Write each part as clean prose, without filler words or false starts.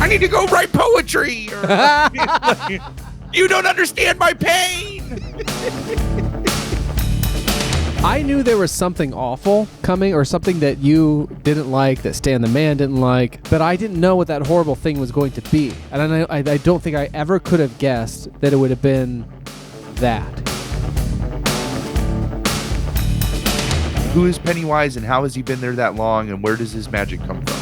I need to go write poetry. Or, you don't understand my pain. I knew there was something awful coming or something that you didn't like, that Stan the Man didn't like, but I didn't know what that horrible thing was going to be. And I don't think I ever could have guessed that it would have been that. Who is Pennywise and how has he been there that long and where does his magic come from?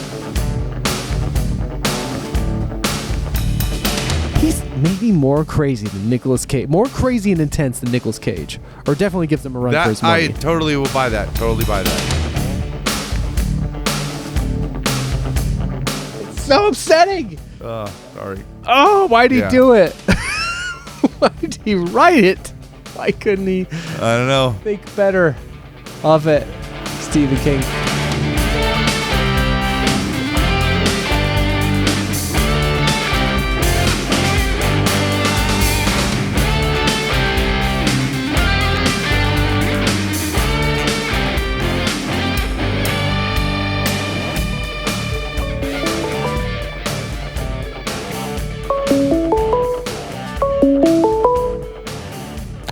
He's maybe more crazy than Nicolas Cage. More crazy and intense than Nicolas Cage. Or definitely gives him a run for his money. I totally will buy that. Totally buy that. It's so upsetting. Oh, sorry. Oh, why'd he do it? Why did he write it? Why couldn't he I don't know. think better of it? Stephen King.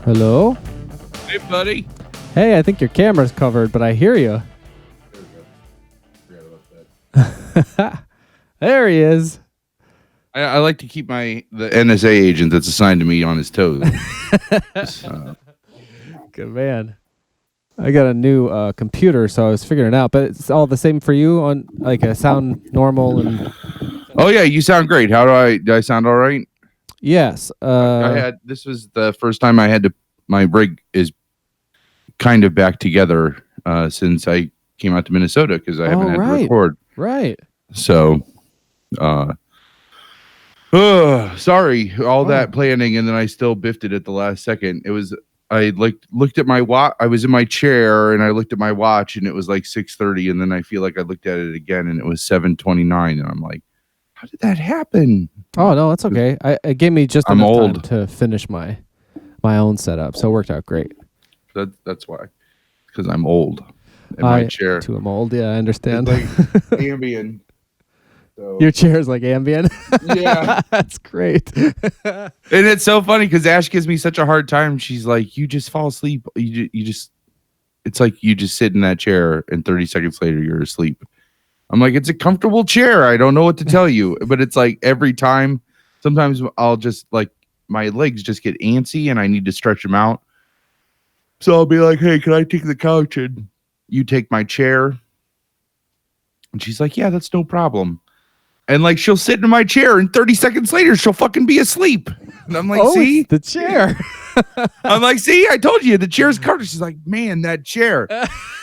Hello? Hey, buddy. Hey, I think your camera's covered, but I hear you. There we go. Forgot about that. There he is. I like to keep the NSA agent that's assigned to me on his toes. Good man. I got a new computer, so I was figuring it out, but it's all the same for you on like a sound normal and. Oh yeah, you sound great. Do I sound all right? Yes. This was the first time I had to. My rig is kind of back together since I came out to Minnesota because I haven't had to record. Right. So, sorry, all that planning, and then I still biffed it at the last second. It was I looked at my watch. I was in my chair and I looked at my watch, and it was like 6:30, and then I feel like I looked at it again, and it was 7:29, and I'm like, how did that happen? Oh no, that's okay. It gave me just enough old. time to finish my own setup, so it worked out great. That's why, because I'm old. In my chair. Too I'm old. Yeah, I understand. It's like Ambien. So. Your chair is like Ambien. Yeah, that's great. And it's so funny because Ash gives me such a hard time. She's like, "You just fall asleep. You just. It's like you just sit in that chair, and 30 seconds later you're asleep." I'm like, "It's a comfortable chair. I don't know what to tell you." But it's like every time. Sometimes I'll just like my legs just get antsy, and I need to stretch them out. So I'll be like, "Hey, can I take the couch and you take my chair?" And she's like, "Yeah, that's no problem." And like she'll sit in my chair and 30 seconds later she'll fucking be asleep. And I'm like, see? It's the chair. I'm like, see, I told you the chair's covered. She's like, man, that chair.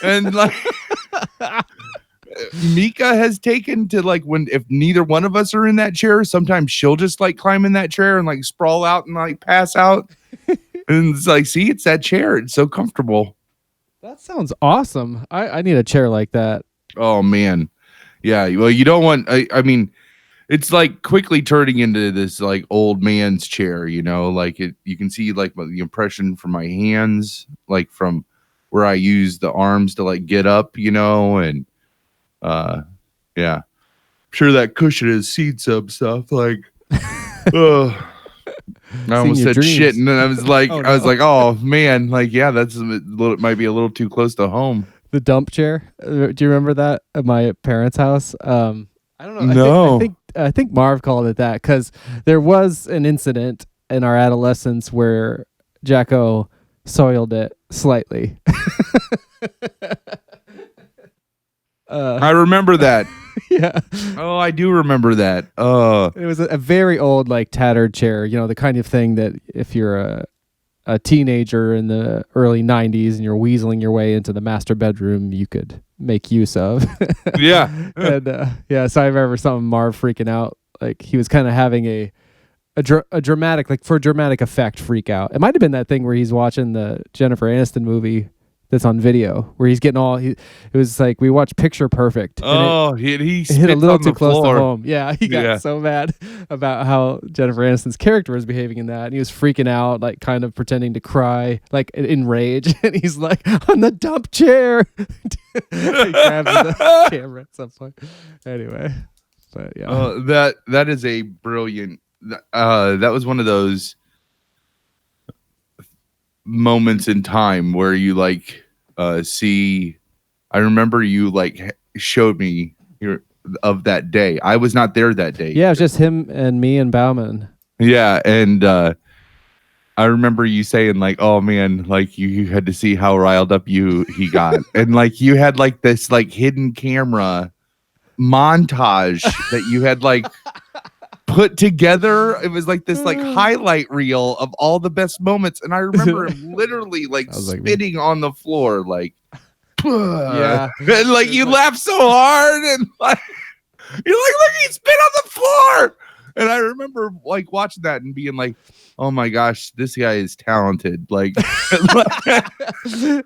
And like Mika has taken to like if neither one of us are in that chair, sometimes she'll just like climb in that chair and like sprawl out and like pass out. And it's like, see, it's that chair. It's so comfortable. That sounds awesome. I need a chair like that. Oh man. Yeah, well, you don't want. I mean, it's like quickly turning into this like old man's chair. You know, like you can see like the impression from my hands, like from where I use the arms to like get up. You know, and yeah, I'm sure that cushion has seen some stuff. Like, I almost said dreams. shit, and then I was like, Oh, no. I was like, oh man, like yeah, might be a little too close to home. The dump chair. Do you remember that at my parents' house? I don't know. No. I think Marv called it that because there was an incident in our adolescence where Jacko soiled it slightly. I remember that. Yeah. Oh, I do remember that. It was a very old, like tattered chair. You know, the kind of thing that if you're a teenager in the early 90s and you're weaseling your way into the master bedroom, you could make use of. Yeah. And so I remember something Marv freaking out. Like he was kind of having a dramatic, like for a dramatic effect freak out. It might have been that thing where he's watching the Jennifer Aniston movie that's on video where he's getting it was like we watched Picture Perfect. Oh, he hit a little too close floor. to home. Yeah, he got so mad about how Jennifer Aniston's character was behaving in that, and he was freaking out, like kind of pretending to cry, like in rage. And he's like, "On the dump chair." He grabs the camera at some point. Anyway, But yeah. That is a brilliant. That was one of those moments in time where you like see. I remember you like showed me of that day. I was not there that day. Yeah, it was just him and me and Bauman. Yeah, and I remember you saying like, "Oh man, like you had to see how riled up he got," and like you had like this like hidden camera montage that you had like put together. It was like this like highlight reel of all the best moments, and I remember him literally like spitting on the floor, like yeah, and like you laughed so hard, and like you're like, look, he spit on the floor. And I remember like watching that and being like, oh my gosh, this guy is talented. Like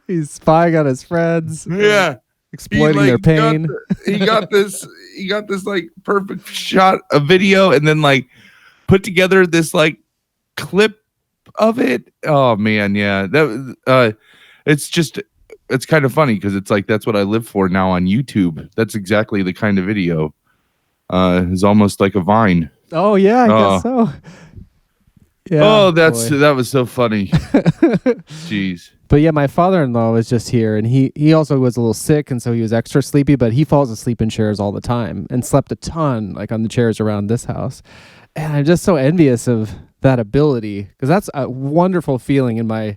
he's spying on his friends. Yeah. Exploiting their pain. He got this like perfect shot of video and then like put together this like clip of it. Oh man, yeah. That it's kind of funny because it's like that's what I live for now on YouTube. That's exactly the kind of video. Is almost like a Vine. Oh yeah, I guess so. Yeah. Oh, that was so funny. Jeez. But yeah, my father-in-law was just here, and he also was a little sick, and so he was extra sleepy. But he falls asleep in chairs all the time, and slept a ton, like on the chairs around this house. And I'm just so envious of that ability, because that's a wonderful feeling in my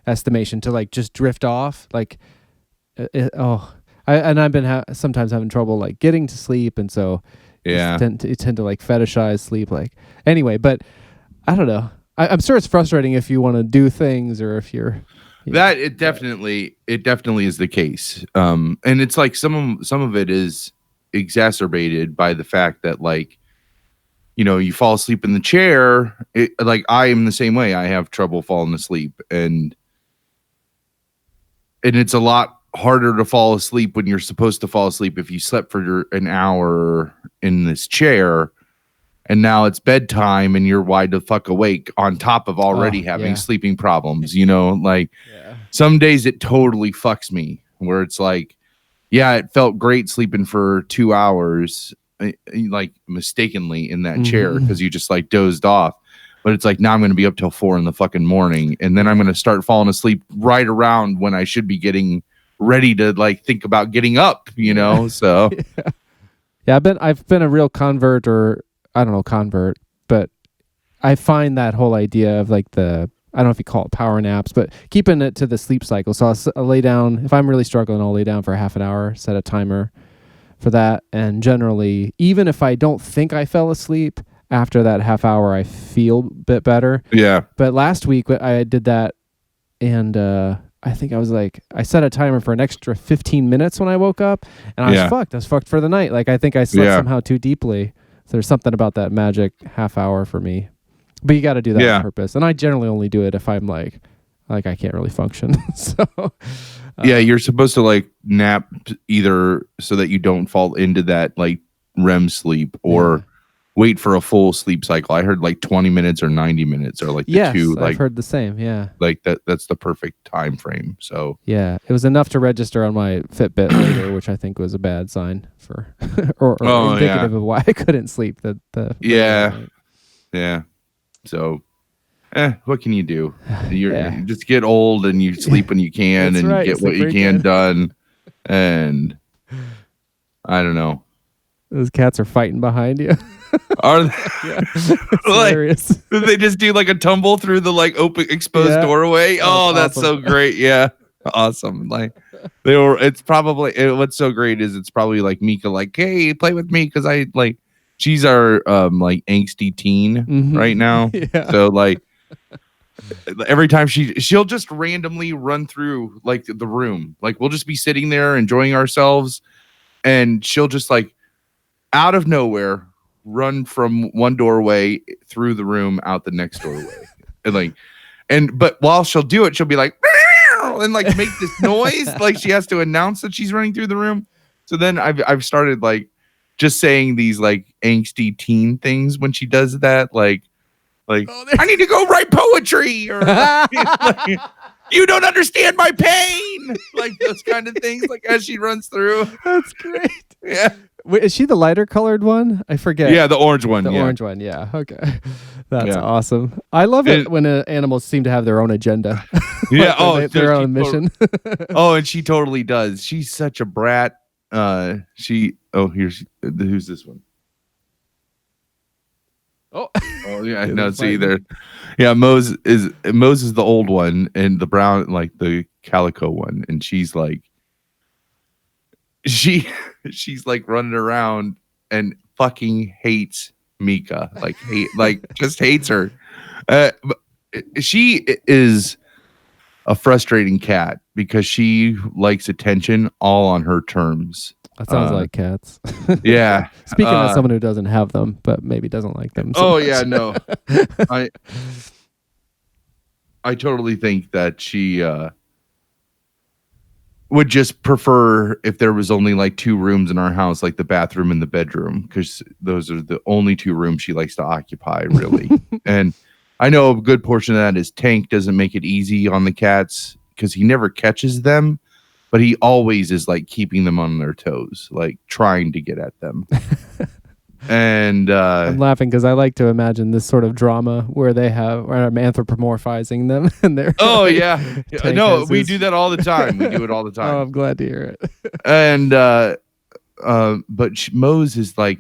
estimation, to like just drift off. Like, I've been sometimes having trouble like getting to sleep, and so yeah, tend to like fetishize sleep. Like anyway, but I don't know. I'm sure it's frustrating if you want to do things, or if you're. That it definitely is the case. And it's like some of it is exacerbated by the fact that like, you know, you fall asleep in the chair. Like I am the same way. I have trouble falling asleep, and it's a lot harder to fall asleep when you're supposed to fall asleep if you slept for an hour in this chair. And now it's bedtime and you're wide the fuck awake on top of already having sleeping problems, you know, like some days it totally fucks me where it's like, yeah, it felt great sleeping for 2 hours, like mistakenly in that chair because you just like dozed off. But it's like, now I'm going to be up till 4 in the fucking morning. And then I'm going to start falling asleep right around when I should be getting ready to like think about getting up, you know? So yeah, I've been a real convert, or I don't know, but I find that whole idea of like I don't know if you call it power naps, but keeping it to the sleep cycle. So I'll lay down, if I'm really struggling, I'll lay down for half an hour, set a timer for that. And generally, even if I don't think I fell asleep, after that half hour, I feel a bit better. Yeah. But last week I did that, and I think I set a timer for an extra 15 minutes when I woke up, and I was fucked. I was fucked for the night. Like I think I slept somehow too deeply. So there's something about that magic half hour for me. But you got to do that on purpose. And I generally only do it if I'm like I can't really function. So yeah, you're supposed to like nap either so that you don't fall into that like REM sleep, or wait for a full sleep cycle. I heard like 20 minutes or 90 minutes are like the two. Like, I've heard the same. Yeah. Like that's the perfect time frame. So yeah, it was enough to register on my Fitbit later, which I think was a bad sign for, or indicative of why I couldn't sleep. Yeah. So, what can you do? You just get old and you sleep when you can, and you get what you can done. And I don't know. Those cats are fighting behind you. Are they? Hilarious. They just do like a tumble through the like open exposed doorway. That's awesome. So great. Yeah. Awesome. Like it's probably what's so great is it's probably like Mika, like, hey, play with me, because I like she's our like angsty teen right now. So like every time she'll just randomly run through like the room. Like we'll just be sitting there enjoying ourselves, and she'll just like out of nowhere run from one doorway through the room out the next doorway. But while she'll do it, she'll be like and like make this noise like she has to announce that she's running through the room. So then I've started like just saying these like angsty teen things when she does that, like I need to go write poetry, or like, you don't understand my pain, like those kind of things, like as she runs through. That's great. Yeah. Wait, is she the lighter colored one? I forget. Yeah, the orange one. The yeah. orange one. Yeah. Okay. That's Yeah. awesome. I love it when animals seem to have their own agenda. Yeah. Their own mission. And she totally does. She's such a brat. Here's who's this one? Oh yeah. No, see there. Yeah, Mose is the old one, and the brown, like the calico one, and she's like, she's like running around and fucking hates Mika, just hates her. She is a frustrating cat because she likes attention all on her terms. That sounds like cats. Yeah. Speaking as someone who doesn't have them, but maybe doesn't like them. So much. Yeah, no. I totally think that she would just prefer if there was only like 2 rooms in our house, like the bathroom and the bedroom, because those are the only 2 rooms she likes to occupy, really. And I know a good portion of that is Tank doesn't make it easy on the cats because he never catches them, but he always is like keeping them on their toes, like trying to get at them. And I'm laughing because I like to imagine this sort of drama where I'm anthropomorphizing them and they're no, we do that all the time. We do it all the time. Oh, I'm glad to hear it. And but Mose is like,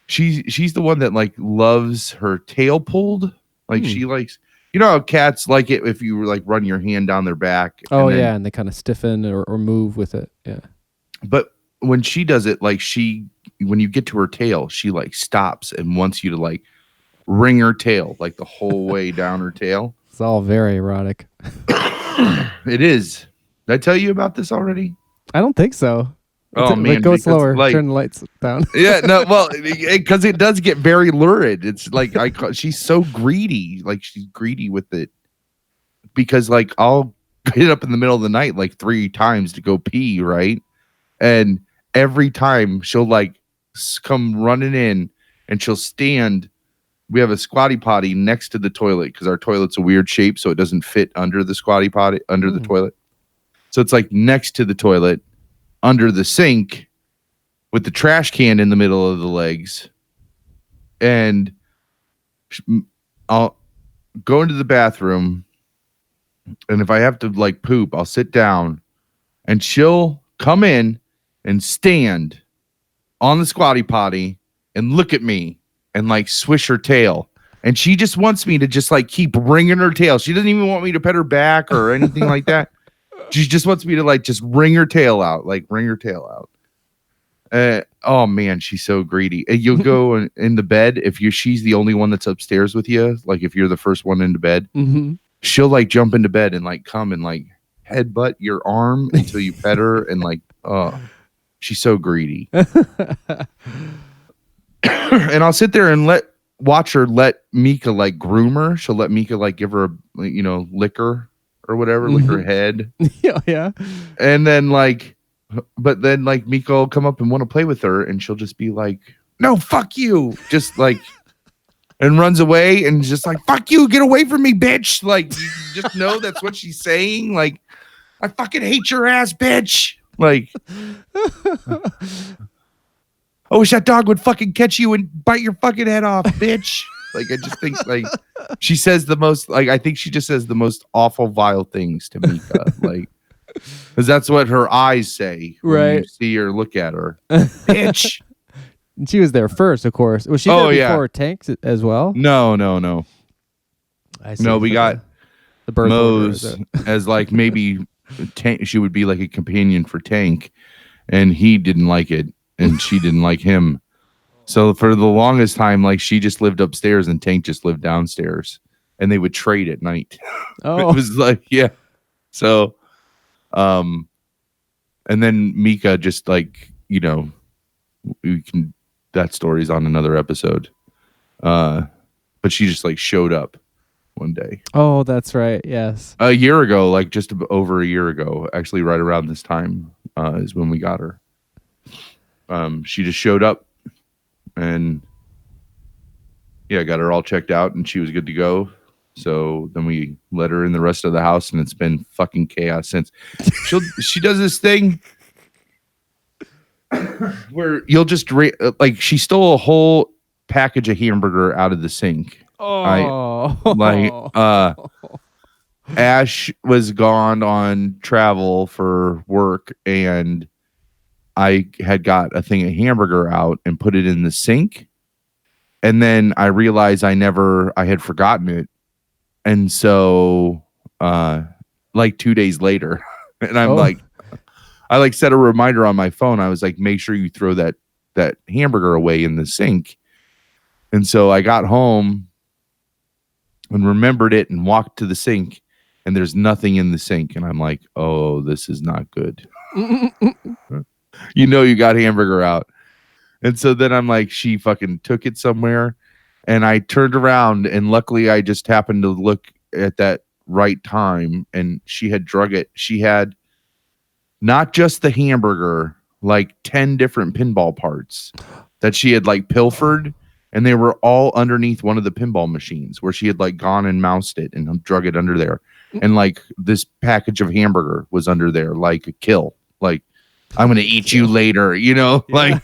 she's the one that like loves her tail pulled. Like she likes, you know how cats like it if you like run your hand down their back. And they kind of stiffen or move with it. Yeah. But when she does it, like when you get to her tail, she like stops and wants you to like wring her tail like the whole way down her tail. It's all very erotic. It is. Did I tell you about this already? I don't think so. Man, go slower. Turn the lights down. Yeah, no, well, because it does get very lurid. It's like she's so greedy. Like she's greedy with it because like I'll get up in the middle of the night like 3 times to go pee, right? And every time she'll like come running in and she'll stand. We have a squatty potty next to the toilet because our toilet's a weird shape, so it doesn't fit under the squatty potty under the toilet. So it's like next to the toilet, under the sink, with the trash can in the middle of the legs. And I'll go into the bathroom, and if I have to like poop, I'll sit down, and she'll come in and stand on the squatty potty and look at me and like swish her tail. And she just wants me to just like keep wringing her tail. She doesn't even want me to pet her back or anything like that. She just wants me to like just wring her tail out, oh man, she's so greedy. And you'll go in the bed if she's the only one that's upstairs with you. Like if you're the first one into bed, she'll like jump into bed and like come and like headbutt your arm until you pet her and like, oh, she's so greedy. And I'll sit there and watch her let Mika like groom her. She'll let Mika like give her a lick her or whatever, lick her head. Yeah. And then like, but then like Mika will come up and want to play with her, and she'll just be like, "No, fuck you," just like, and runs away and just like, "Fuck you, get away from me, bitch!" Like you just know that's what she's saying. Like, I fucking hate your ass, bitch. Like, I wish that dog would fucking catch you and bite your fucking head off, bitch. Like, I just think like she says the most, like, I think she just says the most awful, vile things to Mika. Like, because that's what her eyes say when you see her look at her. Bitch. And she was there first, of course. Was she there before Tanks as well? No. I see. No, we got the birth Mose as like maybe Tank. She would be like a companion for Tank, and he didn't like it, and she didn't like him. So for the longest time, like she just lived upstairs and Tank just lived downstairs, and they would trade at night. Oh, it was like, yeah. So, and then Mika just like, that story's on another episode. But she just like showed up one day. Oh, that's right. Yes. A year ago, like just over a year ago, actually right around this time, is when we got her. She just showed up. And yeah, got her all checked out and she was good to go. So then we let her in the rest of the house, and it's been fucking chaos since. She does this thing where you'll just like she stole a whole package of hamburger out of the sink. Oh, Ash was gone on travel for work, and I had got a thing of hamburger out and put it in the sink, and then I realized I had forgotten it, and so like 2 days later, and I'm like, I like set a reminder on my phone. I was like, make sure you throw that hamburger away in the sink. And so I got home and remembered it and walked to the sink, and there's nothing in the sink. And I'm like, oh, this is not good. You got hamburger out. And so then I'm like, she fucking took it somewhere. And I turned around, and luckily I just happened to look at that right time, and she had drug it. She had not just the hamburger, like 10 different pinball parts that she had like pilfered, and they were all underneath one of the pinball machines where she had like gone and moused it and drug it under there. And like this package of hamburger was under there, like a kill. Like, I'm going to eat you later, like,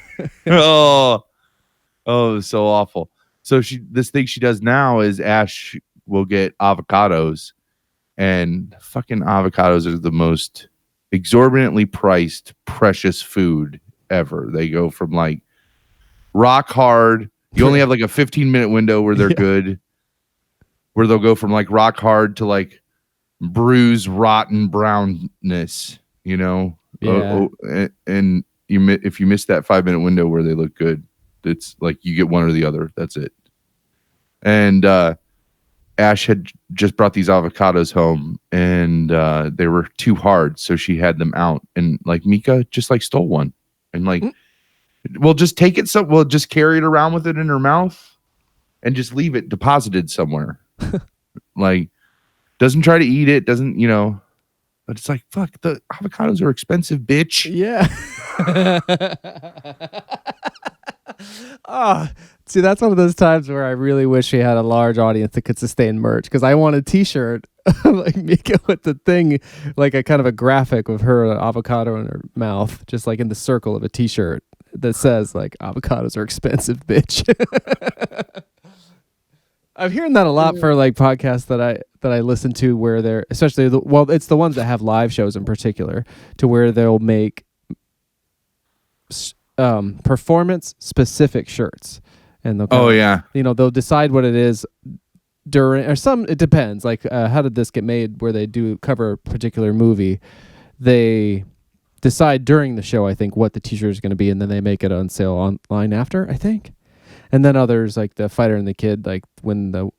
oh, so awful. So this thing she does now is Ash will get avocados, and fucking avocados are the most exorbitantly priced, precious food ever. They go from like rock hard. You only have like a 15-minute window where they're good, where they'll go from like rock hard to like bruised, rotten brownness, Yeah. And if you miss that 5-minute window where they look good, it's like you get one or the other. That's it. And Ash had just brought these avocados home, and they were too hard, so she had them out. And like Mika just like stole one, and like, we'll just take it. So we'll just carry it around with it in her mouth, and just leave it deposited somewhere. Like, doesn't try to eat it, doesn't But it's like, fuck, the avocados are expensive, bitch. Yeah. See, that's one of those times where I really wish we had a large audience that could sustain merch, because I want a t-shirt like Mika with the thing, like a kind of a graphic with her avocado in her mouth, just like in the circle of a t-shirt that says like, avocados are expensive, bitch. I'm hearing that a lot for like podcasts that I listen to, where they're especially it's the ones that have live shows in particular, to where they'll make performance specific shirts, and they'll they'll decide what it is during, or it depends, like how did this get made, where they do cover a particular movie, they decide during the show, I think, what the t-shirt is going to be, and then they make it on sale online after, I think. And then others, like the Fighter and the Kid, like when the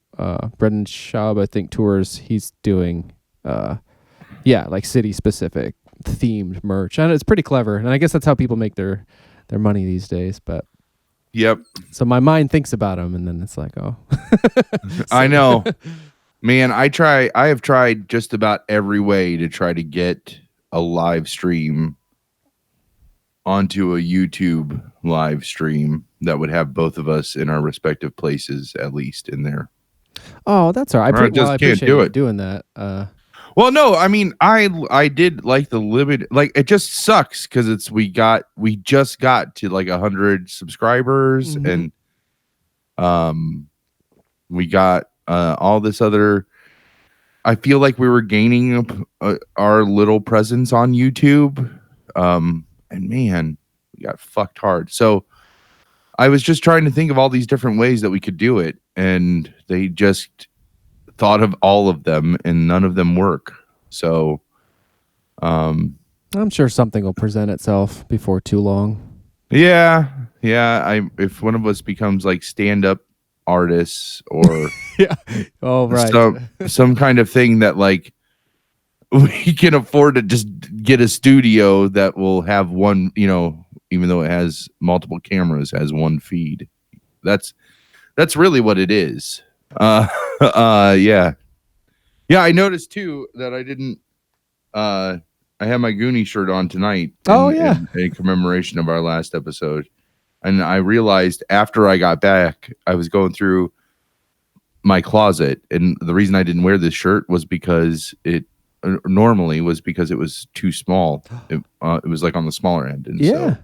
Brendan Schaub, I think, tours, he's doing like city specific themed merch, and it's pretty clever, and I guess that's how people make their money these days. But yep. So my mind thinks about them, and then it's like, oh. I know, man. I have tried just about every way to try to get a live stream onto a YouTube live stream that would have both of us in our respective places, at least in there. Oh, that's all right. I appreciate you doing that. Well, no, I mean, I did like the limit. Like, it just sucks because we just got to like 100 subscribers, and we got all this other. I feel like we were gaining our little presence on YouTube, and man, we got fucked hard. So I was just trying to think of all these different ways that we could do it, and they just thought of all of them, and none of them work. So I'm sure something will present itself before too long. Yeah. If one of us becomes like stand-up artists, or some kind of thing that like we can afford to just get a studio that will have one, even though it has multiple cameras, has one feed. That's really what it is. Yeah. I noticed too that I didn't. I had my Goonie shirt on tonight. In commemoration of our last episode, and I realized after I got back, I was going through my closet, and the reason I didn't wear this shirt was because it was too small. It was like on the smaller end, and so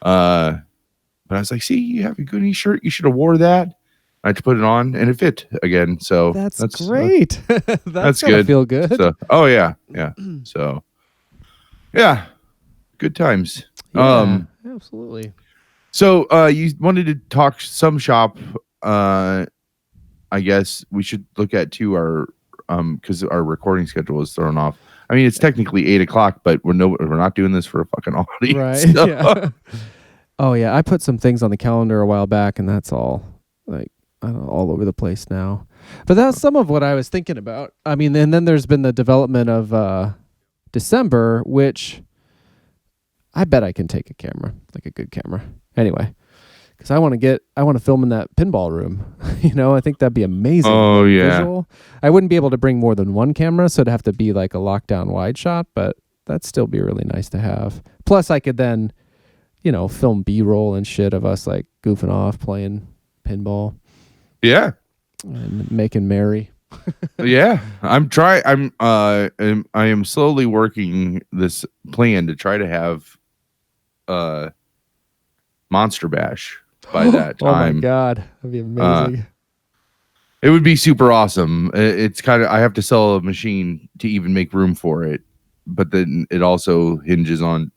But I was like, see, you have a Goonies shirt. You should have wore that. I had to put it on, and it fit again. So That's great. That's good. Feel good. So, oh yeah. So, yeah, good times. Yeah, absolutely. So, you wanted to talk some shop. I guess we should look at too our because our recording schedule is thrown off. I mean, it's technically 8:00, but we're not doing this for a fucking audience. Right. So. Yeah. Oh yeah, I put some things on the calendar a while back, and that's all like I don't know, all over the place now. But that's some of what I was thinking about. I mean, and then there's been the development of December, which I bet I can take a camera, like a good camera. Anyway, because I want to film in that pinball room. I think that'd be amazing. Oh yeah. Visual. I wouldn't be able to bring more than one camera, so it'd have to be like a lockdown wide shot, but that'd still be really nice to have. Plus, I could then, film B-roll and shit of us like goofing off, playing pinball. Yeah. And making merry. Yeah. I am slowly working this plan to try to have Monster Bash by that time. Oh my God. That'd be amazing. It would be super awesome. It's kind of, I have to sell a machine to even make room for it, but then it also hinges on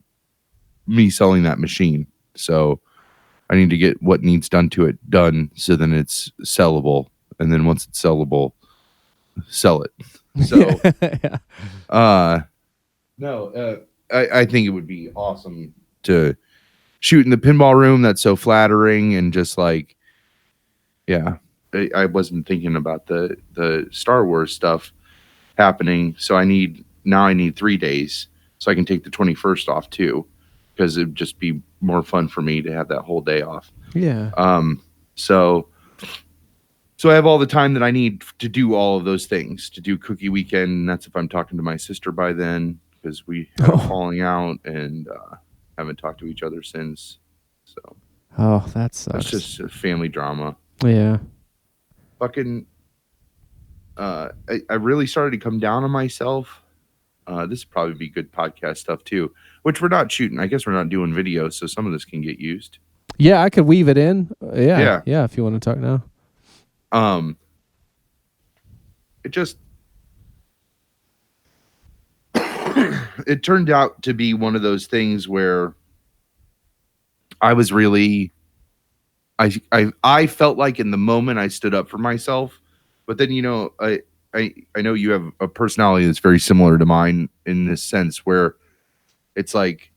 me selling that machine. So I need to get what needs done to it done so then it's sellable. And then once it's sellable, sell it. So, I think it would be awesome to shoot in the pinball room. That's so flattering. And just like, yeah, I wasn't thinking about the Star Wars stuff happening. So I need 3 days so I can take the 21st off too, because it'd just be more fun for me to have that whole day off. Yeah. So I have all the time that I need to do all of those things, to do cookie weekend. And that's if I'm talking to my sister by then, because we had a falling out and haven't talked to each other since. So that sucks. It's just a family drama. Yeah. Fucking I really started to come down on myself. This would probably be good podcast stuff too, which we're not shooting. I guess we're not doing video, so some of this can get used. Yeah, I could weave it in. Yeah, if you want to talk now. It just it turned out to be one of those things where I was really I felt like in the moment I stood up for myself, but then I know you have a personality that's very similar to mine in this sense where it's like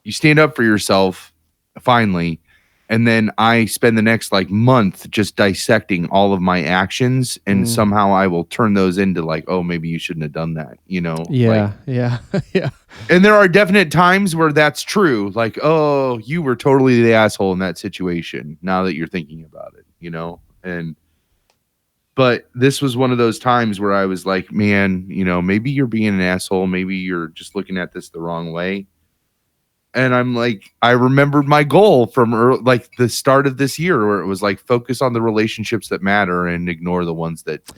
you stand up for yourself finally, and then I spend the next month just dissecting all of my actions, and somehow I will turn those into oh, maybe you shouldn't have done that, Yeah, yeah. And there are definite times where that's true. Oh, you were totally the asshole in that situation. Now that you're thinking about it, but this was one of those times where I was like, man, maybe you're being an asshole. Maybe you're just looking at this the wrong way. And I'm like, I remembered my goal from the start of this year, where it was focus on the relationships that matter and ignore the ones that.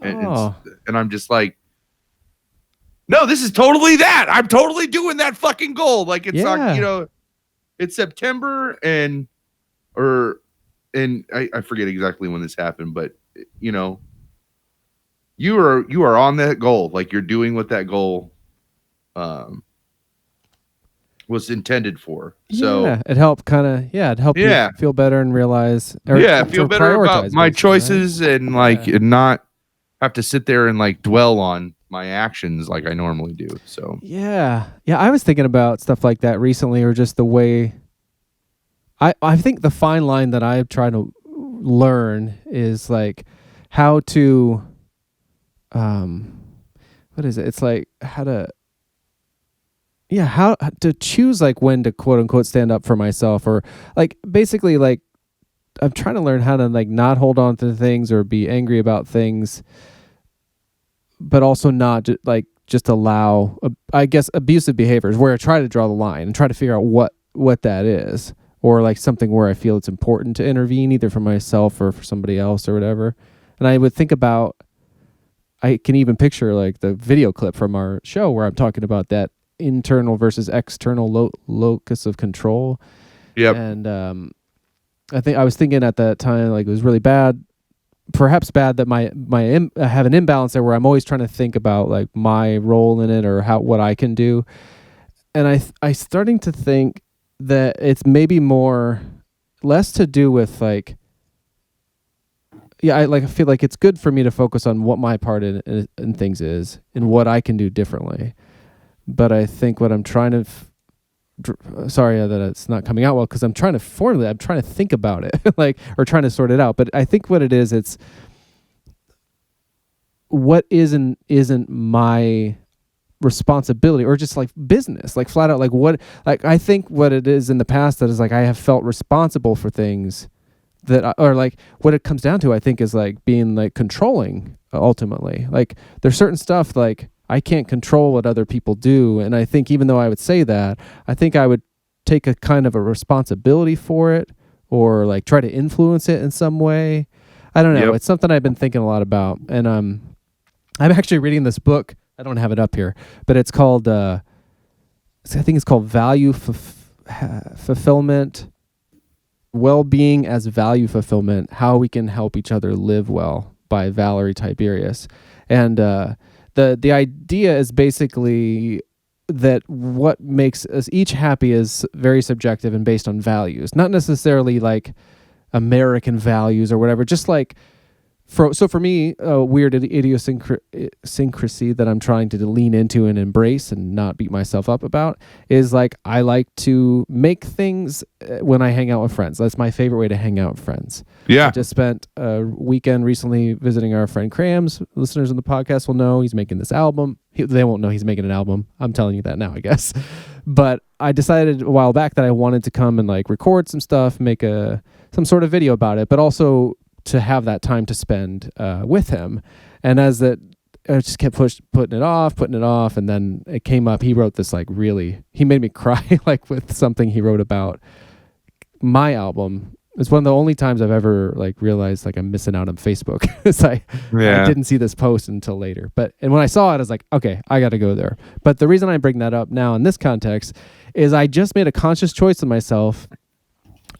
And I'm just like, no, this is totally that. I'm totally doing that fucking goal. It's not, it's September and I forget exactly when this happened, but you are on that goal. You're doing what that goal was intended for. So it helped you feel better and realize feel better about my choices, right? And not have to sit there and dwell on my actions like I normally do. So I was thinking about stuff like that recently, or just the way I think the fine line that I try to learn is how to what is it? It's how to choose when to quote unquote stand up for myself, or basically I'm trying to learn how to not hold on to things or be angry about things, but also not just allow I guess abusive behaviors, where I try to draw the line and try to figure out what that is, or something where I feel it's important to intervene either for myself or for somebody else or whatever. And I would think about, I can even picture the video clip from our show where I'm talking about that internal versus external locus of control. Yep. And I was thinking at that time, like, it was really bad, perhaps bad that I have an imbalance there where I'm always trying to think about like my role in it or what I can do. And I starting to think that it's maybe less to do with like, I feel like it's good for me to focus on what my part in things is and what I can do differently. But I think what I'm trying to sorry that it's not coming out well, because I'm trying to formulate, I'm trying to think about it, like, or trying to sort it out. But I think what it is, it's what isn't my responsibility, or just like business, like flat out, like what, like I think what it is in the past that is like I have felt responsible for things that or like what it comes down to, I think, is like being like controlling ultimately. Like there's certain stuff like I can't control what other people do, and I think even though I would say that, I think I would take a kind of a responsibility for it, or like try to influence it in some way. I don't know. Yep. It's something I've been thinking a lot about, and I'm actually reading this book. I don't have it up here, but it's called I think it's called Value Fulfillment, Well-Being as Value Fulfillment: How We Can Help Each Other Live Well, by Valerie Tiberius. And the idea is basically that what makes us each happy is very subjective and based on values, not necessarily like American values or whatever, just like for me, a weird idiosyncrasy that I'm trying to lean into and embrace and not beat myself up about is like I like to make things when I hang out with friends. That's my favorite way to hang out with friends. Yeah. I just spent a weekend recently visiting our friend Krams. Listeners of the podcast will know he's making this album. They won't know he's making an album. I'm telling you that now, I guess. But I decided a while back that I wanted to come and like record some stuff, make some sort of video about it, but also to have that time to spend with him. And as that, I just kept putting it off, and then it came up. He wrote this he made me cry like with something he wrote about my album. It's one of the only times I've ever like realized like I'm missing out on Facebook. I didn't see this post until later. And when I saw it, I was like, okay, I got to go there. But the reason I bring that up now in this context is I just made a conscious choice in myself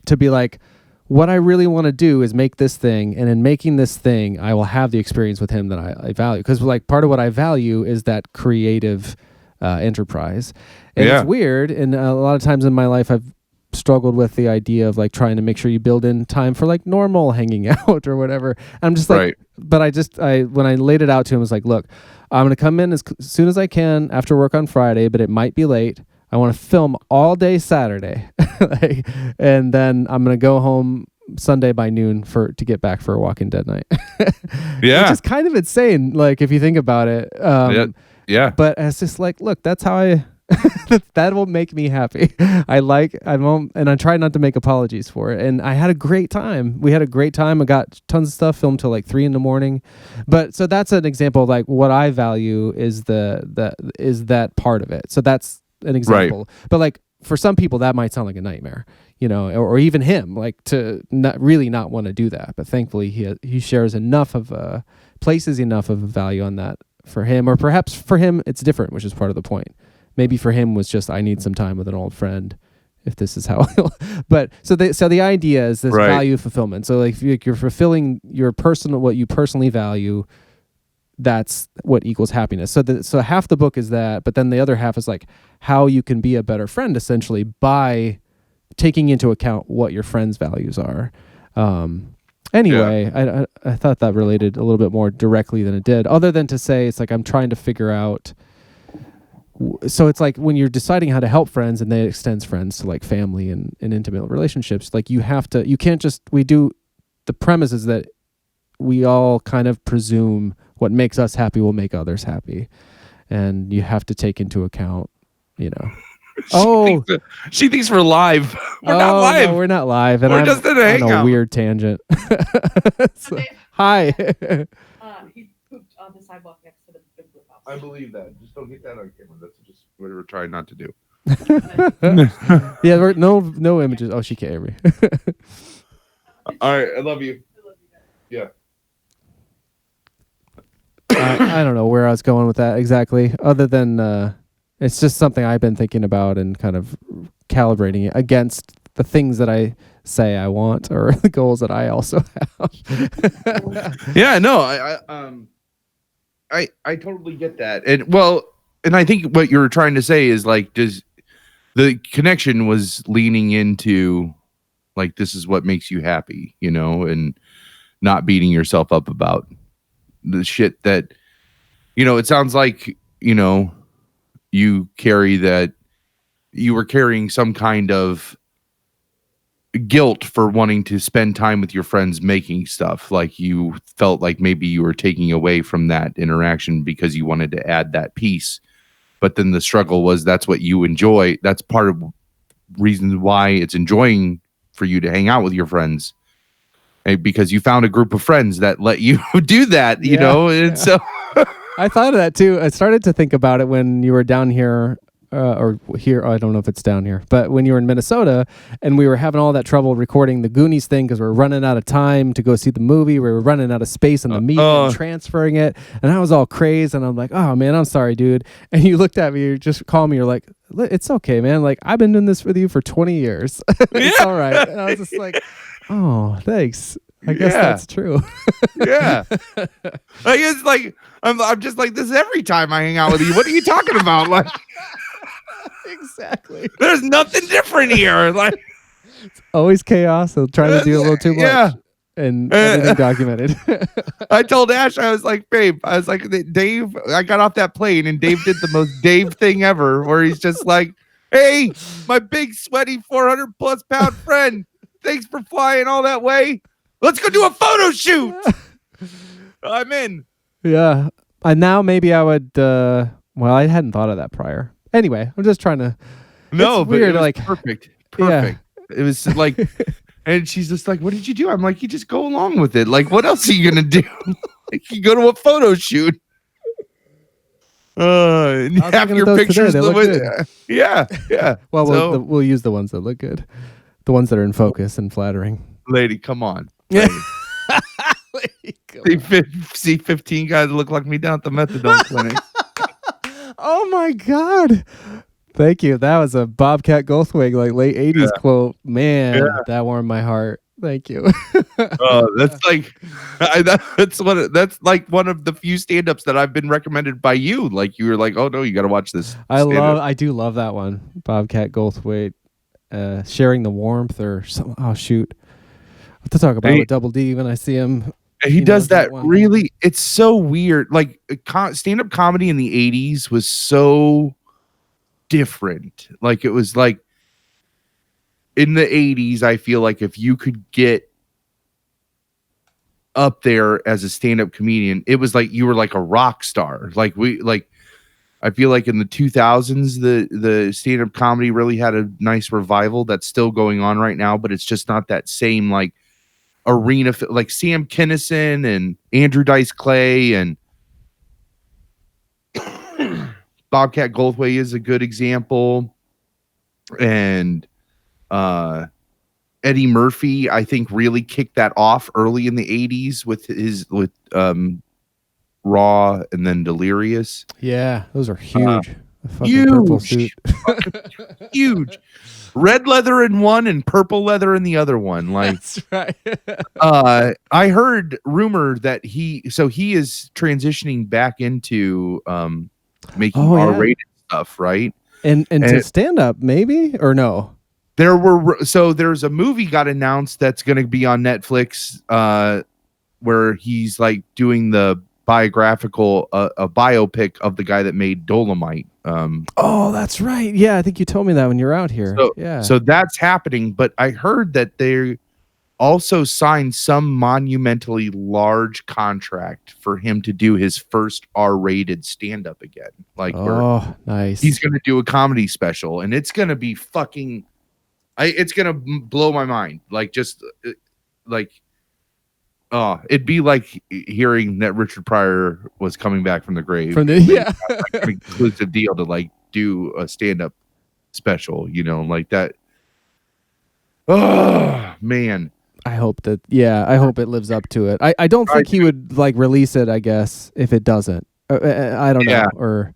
to be like, what I really want to do is make this thing, and in making this thing, I will have the experience with him that I value. Because like part of what I value is that creative enterprise. And it's weird, and a lot of times in my life, I've struggled with the idea of like trying to make sure you build in time for like normal hanging out or whatever. I'm just like, but when I laid it out to him, I was like, look, I'm going to come in as soon as I can after work on Friday, but it might be late. I want to film all day Saturday, and then I'm going to go home Sunday by noon to get back for a Walking Dead night. Yeah. Which is kind of insane, like if you think about it. Yeah. But it's just like, look, that's how that will make me happy. And I try not to make apologies for it. And I had a great time. We had a great time. I got tons of stuff filmed till like 3 a.m. But so that's an example of like what I value is that part of it. So that's an example. Right. But like for some people that might sound like a nightmare, or even him, like to not want to do that. But thankfully he shares enough of places enough of a value on that for him, or perhaps for him it's different, which is part of the point. Maybe for him was just I need some time with an old friend, if this is how. But so the idea is this value fulfillment. So like if you're fulfilling what you personally value, that's what equals happiness. So half the book is that, but then the other half is like how you can be a better friend, essentially by taking into account what your friends' values are. Anyway, I thought that related a little bit more directly than it did, other than to say it's like I'm trying to figure out. So it's like when you're deciding how to help friends, and that extends friends to like family and intimate relationships, like you can't just, the premise is that we all kind of presume what makes us happy will make others happy. And you have to take into account, She thinks we're live. We're not live. No, we're not live. And we're just in a hangout. A weird tangent. Hi. He pooped on the sidewalk next to the big blue house. I believe that. Just don't get that on camera. That's just what we're trying not to do. Yeah, no images. Oh, she can't hear me. All right, I love you. Yeah. I don't know where I was going with that exactly, other than it's just something I've been thinking about and kind of calibrating it against the things that I say I want or the goals that I also have. Yeah, no, I totally get that. And I think what you're trying to say is like, does the connection was leaning into like, this is what makes you happy, and not beating yourself up about the shit that, it sounds like, you carry that you were carrying some kind of guilt for wanting to spend time with your friends making stuff. Like you felt like maybe you were taking away from that interaction because you wanted to add that piece. But then the struggle was that's what you enjoy. That's part of reasons why it's enjoying for you to hang out with your friends. Because you found a group of friends that let you do that, and so I thought of that too. I started to think about it when you were down here, or here. I don't know if it's down here, but when you were in Minnesota and we were having all that trouble recording the Goonies thing because we were running out of time to go see the movie. We were running out of space on the media and transferring it. And I was all crazed and I'm like, oh man, I'm sorry, dude. And you looked at me, you just called me. You're like, it's okay, man. Like I've been doing this with you for 20 years. It's all right. And I was just like, oh, thanks. I guess that's true. Yeah. Like it's like I'm just like this every time I hang out with you. What are you talking about? Like exactly. There's nothing different here. Like it's always chaos. They'll try to do a little too much. Yeah. And everything documented. I told Ash, I was like, babe, Dave, I got off that plane and Dave did the most Dave thing ever where he's just like, hey, my big sweaty 400 plus pound friend, thanks for flying all that way. Let's go do a photo shoot. I'm in. Yeah. And now maybe I would, well, I hadn't thought of that prior. Anyway, I'm just trying to. No, but weird, it was like perfect. Yeah. It was like, and she's just like, what did you do? I'm like, you just go along with it. Like, what else are you going to do? Like, you go to a photo shoot. Half your pictures. Look good. Yeah. Well, we'll use the ones that look good. The ones that are in focus and flattering. Lady, come on. Yeah. See 15 guys that look like me down at the methadone clinic. Oh my God. Thank you. That was a Bobcat Goldthwait, like late 80s quote. Man, that warmed my heart. Thank you. That's like that's like one of the few stand-ups that I've been recommended by you. Like you were like, oh no, you gotta watch this. I do love that one. Bobcat Goldthwait, sharing the warmth or something. Oh shoot. What to talk about with Double D when I see him. He does that really. It's so weird. Like stand-up comedy in the 80s was so different. Like it was like in the 80s, I feel like if you could get up there as a stand-up comedian, it was like you were like a rock star. I feel like in the 2000s, the stand-up comedy really had a nice revival that's still going on right now, but it's just not that same like arena, like Sam Kinison and Andrew Dice Clay and Bobcat Goldthwait is a good example. And Eddie Murphy, I think, really kicked that off early in the 80s with Raw and then Delirious. Yeah, those are huge. Huge. Purple suit. Huge. Red leather in one and purple leather in the other one. Like that's right. I heard rumor that he is transitioning back into making R-rated stuff, right? And to stand up, maybe or no? There's a movie got announced that's going to be on Netflix where he's like doing the biographical a biopic of the guy that made Dolomite. Oh, that's right. Yeah, I think you told me that when you were out here. So that's happening, but I heard that they also signed some monumentally large contract for him to do his first R-rated stand-up again. Like, nice. He's going to do a comedy special, and it's going to be fucking. It's going to blow my mind. Like, just like. Oh, it'd be like hearing that Richard Pryor was coming back from the grave. An exclusive deal to like do a stand-up special, like that. Oh man. I hope it lives up to it. I don't think he would like release it, I guess, if it doesn't. I don't know. Or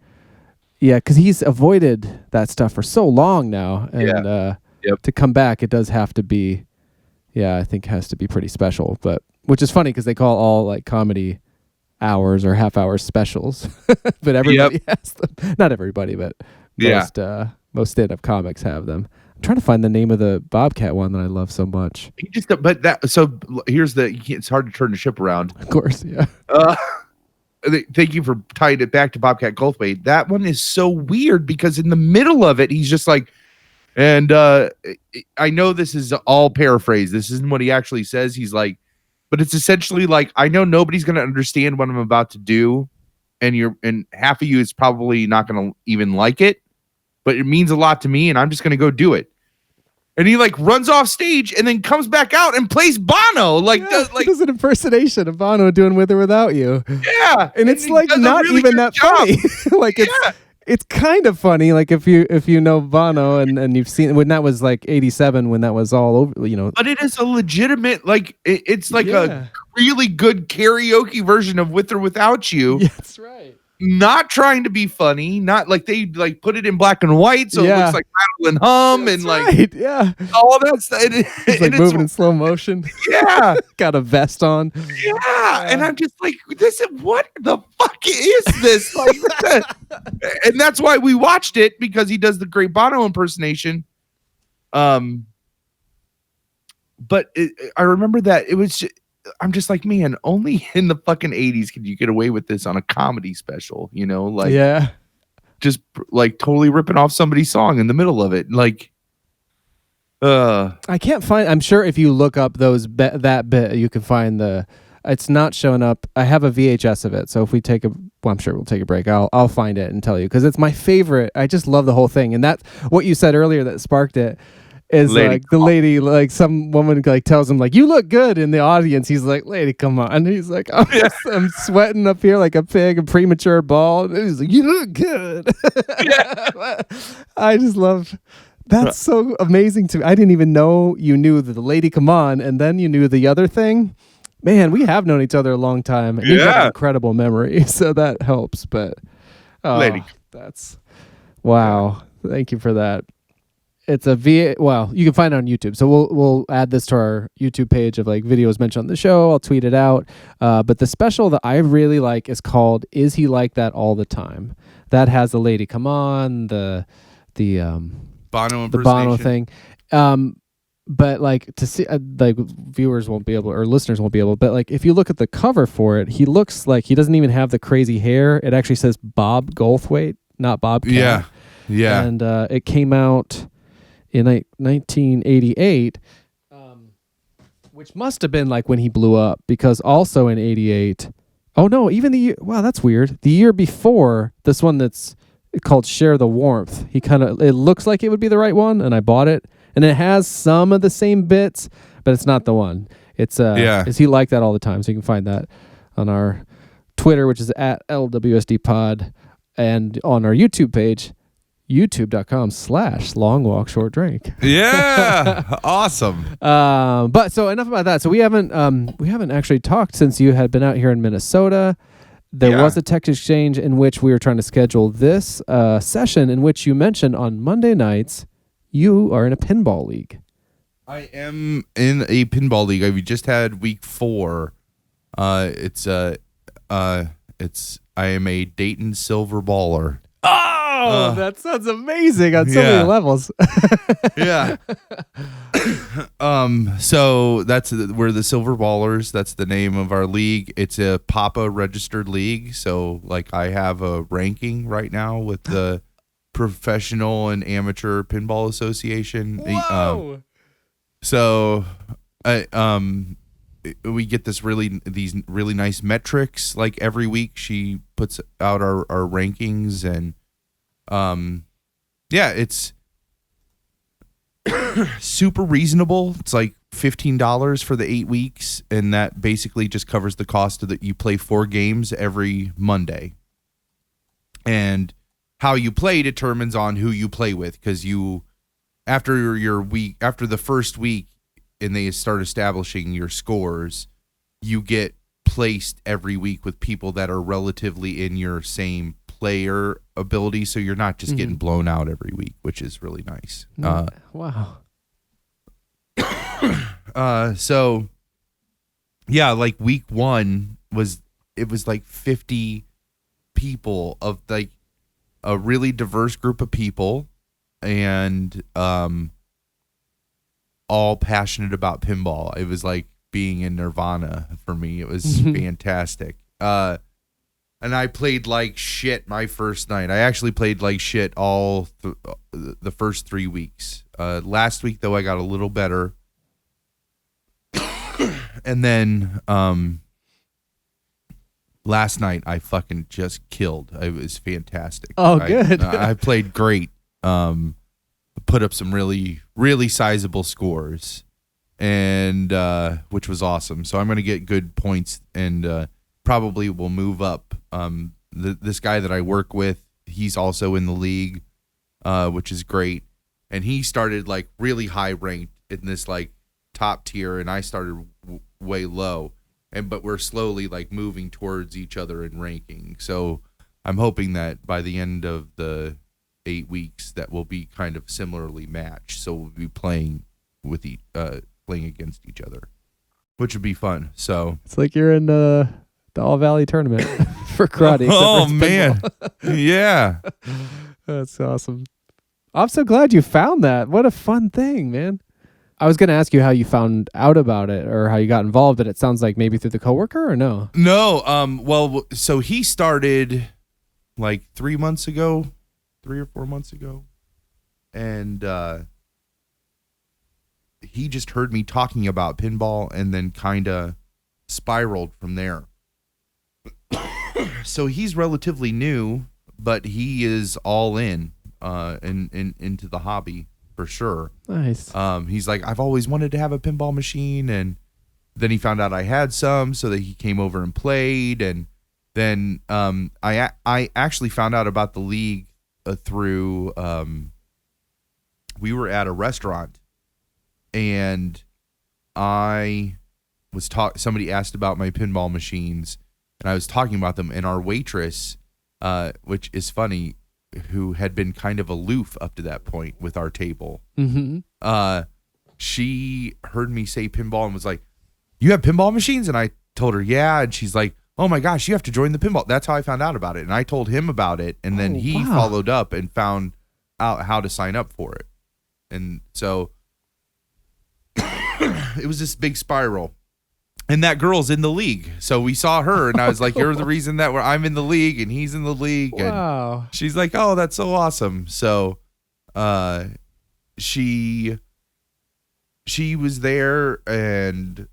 because he's avoided that stuff for so long now. And Yep. to come back, it does have to be, I think has to be pretty special. But which is funny because they call all like comedy hours or half-hour specials, but everybody has them. Not everybody, but most stand-up comics have them. I'm trying to find the name of the Bobcat one that I love so much. It's hard to turn the ship around. Of course, yeah. Thank you for tying it back to Bobcat Goldthwait. That one is so weird because in the middle of it, he's just like, and I know this is all paraphrase. This isn't what he actually says. He's like, but it's essentially like, I know nobody's going to understand what I'm about to do, and half of you is probably not going to even like it, but it means a lot to me, and I'm just going to go do it. And he like runs off stage and then comes back out and plays Bono. He does an impersonation of Bono doing With or Without You. Yeah. And it's like not really even that funny. Like it's kind of funny. Like if you know Bono and you've seen when that was like 87 when that was all over, But it is a legitimate, like it's like a really good karaoke version of With or Without You. Yeah, that's right. Not trying to be funny, not like they like put it in black and white, so it looks like Rattle and Hum that's and like all that stuff. It's like moving in slow motion. Yeah, got a vest on. Yeah, and I'm just like, what the fuck is this? Like, and that's why we watched it because he does the great Bono impersonation. But I remember that it was. I'm just like, man, only in the fucking 80s could you get away with this on a comedy special, just like totally ripping off somebody's song in the middle of it. Like, I can't find, I'm sure if you look up that bit, you can find it's not showing up. I have a VHS of it. So if we I'm sure we'll take a break. I'll find it and tell you. Cause it's my favorite. I just love the whole thing. And that's what you said earlier that sparked it. Is like the lady, like some woman like tells him like, you look good in the audience. He's like, lady, come on. And he's like, I'm sweating up here like a pig, a premature bald. And he's like, you look good. I just love, that's so amazing to me. I didn't even know you knew the lady, come on. And then you knew the other thing. Man, we have known each other a long time. And you've got an incredible memory. So that helps. But lady, that's wow. Thank you for that. It's you can find it on YouTube. So we'll add this to our YouTube page of like videos mentioned on the show. I'll tweet it out. But the special that I really like is called "Is He Like That All the Time?" That has the lady come on, the Bono thing. But like to see like viewers won't be able or listeners won't be able. But like if you look at the cover for it, he looks like he doesn't even have the crazy hair. It actually says Bob Goldthwait, not Bobcat. Yeah. And it came out in 1988, which must have been like when he blew up, because also in 88, even the year, wow, that's weird. The year before, this one that's called Share the Warmth, it looks like it would be the right one, and I bought it, and it has some of the same bits, but it's not the one. It's Is He Like That All the Time? So you can find that on our Twitter, which is at LWSD pod, and on our YouTube page, youtube.com/longwalkshortdrink. Yeah. Awesome. But so enough about that. So we haven't actually talked since you had been out here in Minnesota. There was a text exchange in which we were trying to schedule this session in which you mentioned on Monday nights you are in a pinball league. I am in a pinball league. We just had week 4. I am a Dayton Silver Baller. Oh, that sounds amazing on so many levels. Yeah. So we're the Silver Ballers. That's the name of our league. It's a PAPA registered league. So like I have a ranking right now with the Professional and Amateur Pinball Association. Whoa. We get these really nice metrics. Like every week she puts out our rankings, and it's super reasonable. It's like $15 for the 8 weeks, and that basically just covers the cost of you play 4 games every Monday. And how you play determines on who you play with, because after the first week and they start establishing your scores, you get placed every week with people that are relatively in your same player ability, so you're not just getting blown out every week, which is really nice. Wow. So yeah, like week 1 was like 50 people of like a really diverse group of people, and all passionate about pinball. It was like being in Nirvana for me. It was fantastic. And I played like shit my first night. I actually played like shit all the first 3 weeks. Last week though, I got a little better. And then last night I fucking just killed. It was fantastic. Oh, good. I played great. Put up some really, really sizable scores, and which was awesome. So I'm going to get good points, and probably will move up. This guy that I work with, he's also in the league, which is great. And he started like really high ranked in this like top tier, and I started way low. But we're slowly like moving towards each other in ranking. So I'm hoping that by the end of the 8 weeks that will be kind of similarly matched. So we'll be playing with playing against each other, which would be fun. So It's like you're in the All Valley tournament for karate. except oh for man, pinball. yeah. That's awesome. I'm so glad you found that. What a fun thing, man. I was going to ask you how you found out about it or how you got involved, but it sounds like maybe through the coworker or no? No, well, so he started like 3 months ago, 3 or 4 months ago, and he just heard me talking about pinball and then kind of spiraled from there. So he's relatively new, but he is all in into the hobby for sure. Nice. He's like, I've always wanted to have a pinball machine, and then he found out I had some, so that he came over and played, and then I actually found out about the league through we were at a restaurant, and I was somebody asked about my pinball machines, and I was talking about them, and our waitress, which is funny, who had been kind of aloof up to that point with our table, she heard me say pinball and was like, "You have pinball machines?" And I told her, "Yeah." And she's like, "Oh my gosh, you have to join the pinball." That's how I found out about it. And I told him about it, and then he followed up and found out how to sign up for it. And so it was this big spiral. And that girl's in the league. So we saw her, and I was like, "You're the reason that I'm in the league and he's in the league." Wow. And she's like, "Oh, that's so awesome." So she was there, and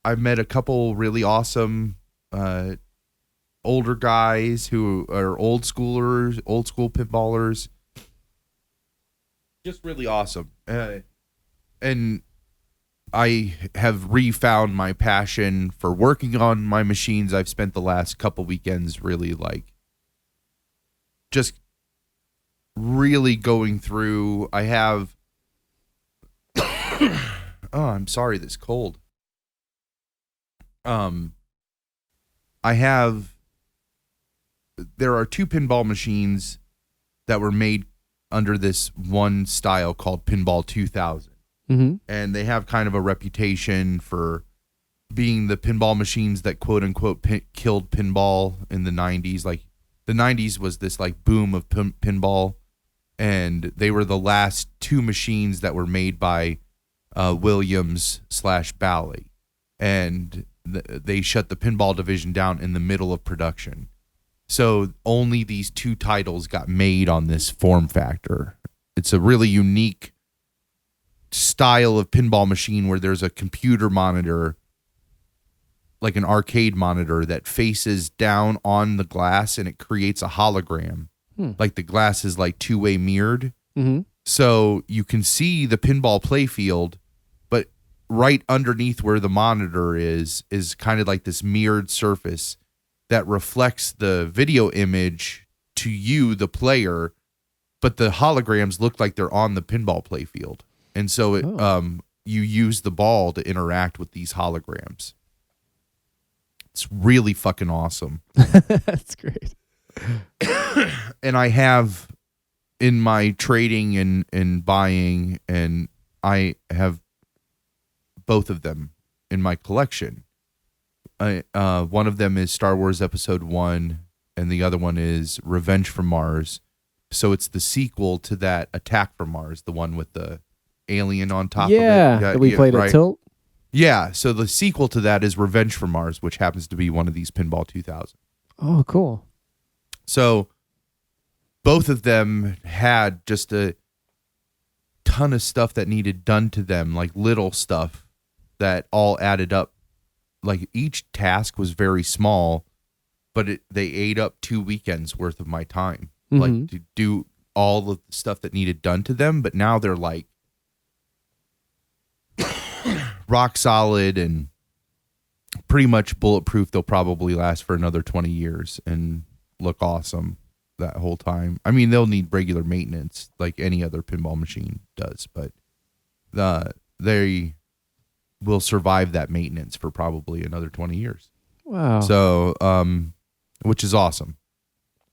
I met a couple really awesome older guys who are old school pinballers. Just really awesome. And I have refound my passion for working on my machines. I've spent the last couple weekends really like just really going through. I have oh, I'm sorry, this cold. There are 2 pinball machines that were made under this one style called Pinball 2000. And they have kind of a reputation for being the pinball machines that quote unquote killed pinball in the 90s. Like the 90s was this like boom of pinball, and they were the last 2 machines that were made by Williams/Bally, and they shut the pinball division down in the middle of production. So only these 2 titles got made on this form factor. It's a really unique style of pinball machine where there's a computer monitor, like an arcade monitor, that faces down on the glass, and it creates a hologram. Like the glass is like 2-way mirrored. So you can see the pinball playfield, but right underneath where the monitor is kind of like this mirrored surface that reflects the video image to you, the player, but the holograms look like they're on the pinball playfield. And so you use the ball to interact with these holograms. It's really fucking awesome. That's great. And I have in my trading and buying, and I have both of them in my collection. One of them is Star Wars Episode 1, and the other one is Revenge from Mars. So it's the sequel to that Attack from Mars, the one with the alien on top of it. That we played at Tilt. Yeah, so the sequel to that is Revenge from Mars, which happens to be one of these Pinball 2000. Oh, cool. So both of them had just a ton of stuff that needed done to them, like little stuff that all added up. Like each task was very small, but they ate up 2 weekends worth of my time, like to do all of the stuff that needed done to them. But now they're like rock solid and pretty much bulletproof. They'll probably last for another 20 years and look awesome that whole time. I mean, they'll need regular maintenance like any other pinball machine does, but they will survive that maintenance for probably another 20 years. Wow. So, which is awesome.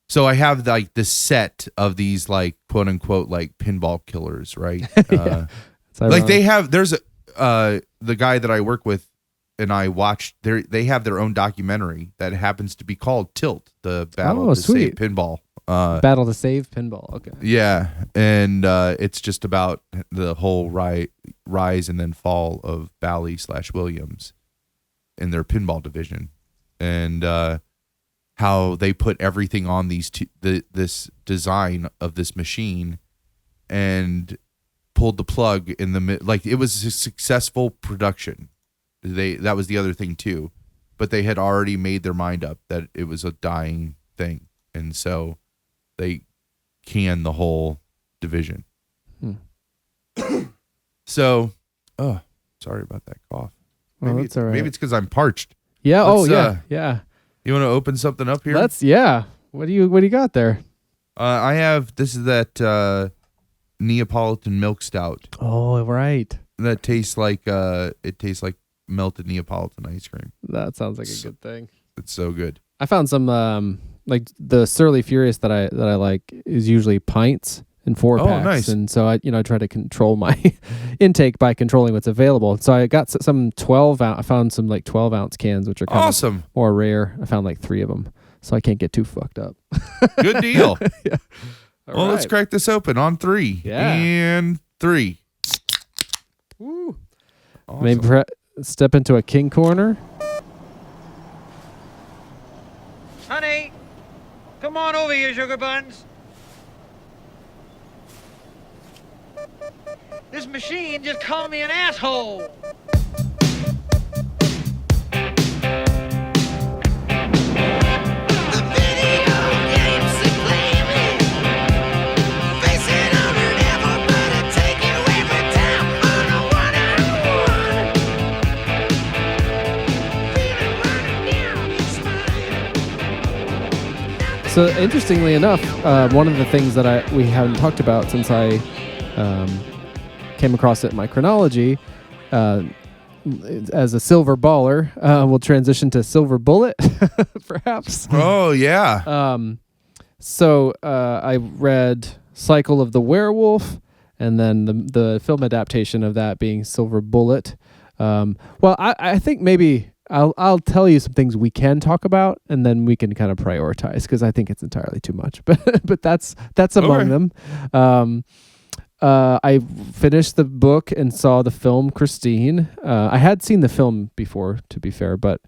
So I have like this set of these like quote unquote like pinball killers, right? Like there's the guy that I work with and I watched they have their own documentary that happens to be called Tilt, the Battle to Save Pinball. Battle to Save Pinball. Okay. Yeah, and it's just about the whole rise and then fall of Bally/Williams in their pinball division, and how they put everything on this design of this machine and pulled the plug in the like it was a successful production. That was the other thing too, but they had already made their mind up that it was a dying thing, and so they canned the whole division. So, sorry about that cough. Maybe that's all right. Maybe it's because I'm parched. Yeah. Yeah. You want to open something up here? What do you got there? I have this is that Neapolitan milk stout. Oh, right. That tastes like melted Neapolitan ice cream. That sounds like a good thing. It's so good. I found some like the Surly Furious that I like is usually pints and 4-packs. Nice. And so I try to control my intake by controlling what's available. So I got some 12 ounce. I found some like 12 ounce cans, which are kind awesome, of more rare. I found like 3 of them, so I can't get too fucked up. Good deal. Yeah. Well, let's crack this open on 3. Yeah. And 3. Woo. Awesome. Maybe step into a king corner. Honey, come on over here, sugar buns. This machine just called me an asshole. So interestingly enough, one of the things that we haven't talked about since I came across it in my chronology, as a silver baller, we'll transition to silver bullet, perhaps. Oh yeah. So I read Cycle of the Werewolf, and then the film adaptation of that being Silver Bullet. Well, I think maybe I'll tell you some things we can talk about, and then we can kind of prioritize, because I think it's entirely too much. But that's among them. I finished the book and saw the film Christine. I had seen the film before, to be fair, but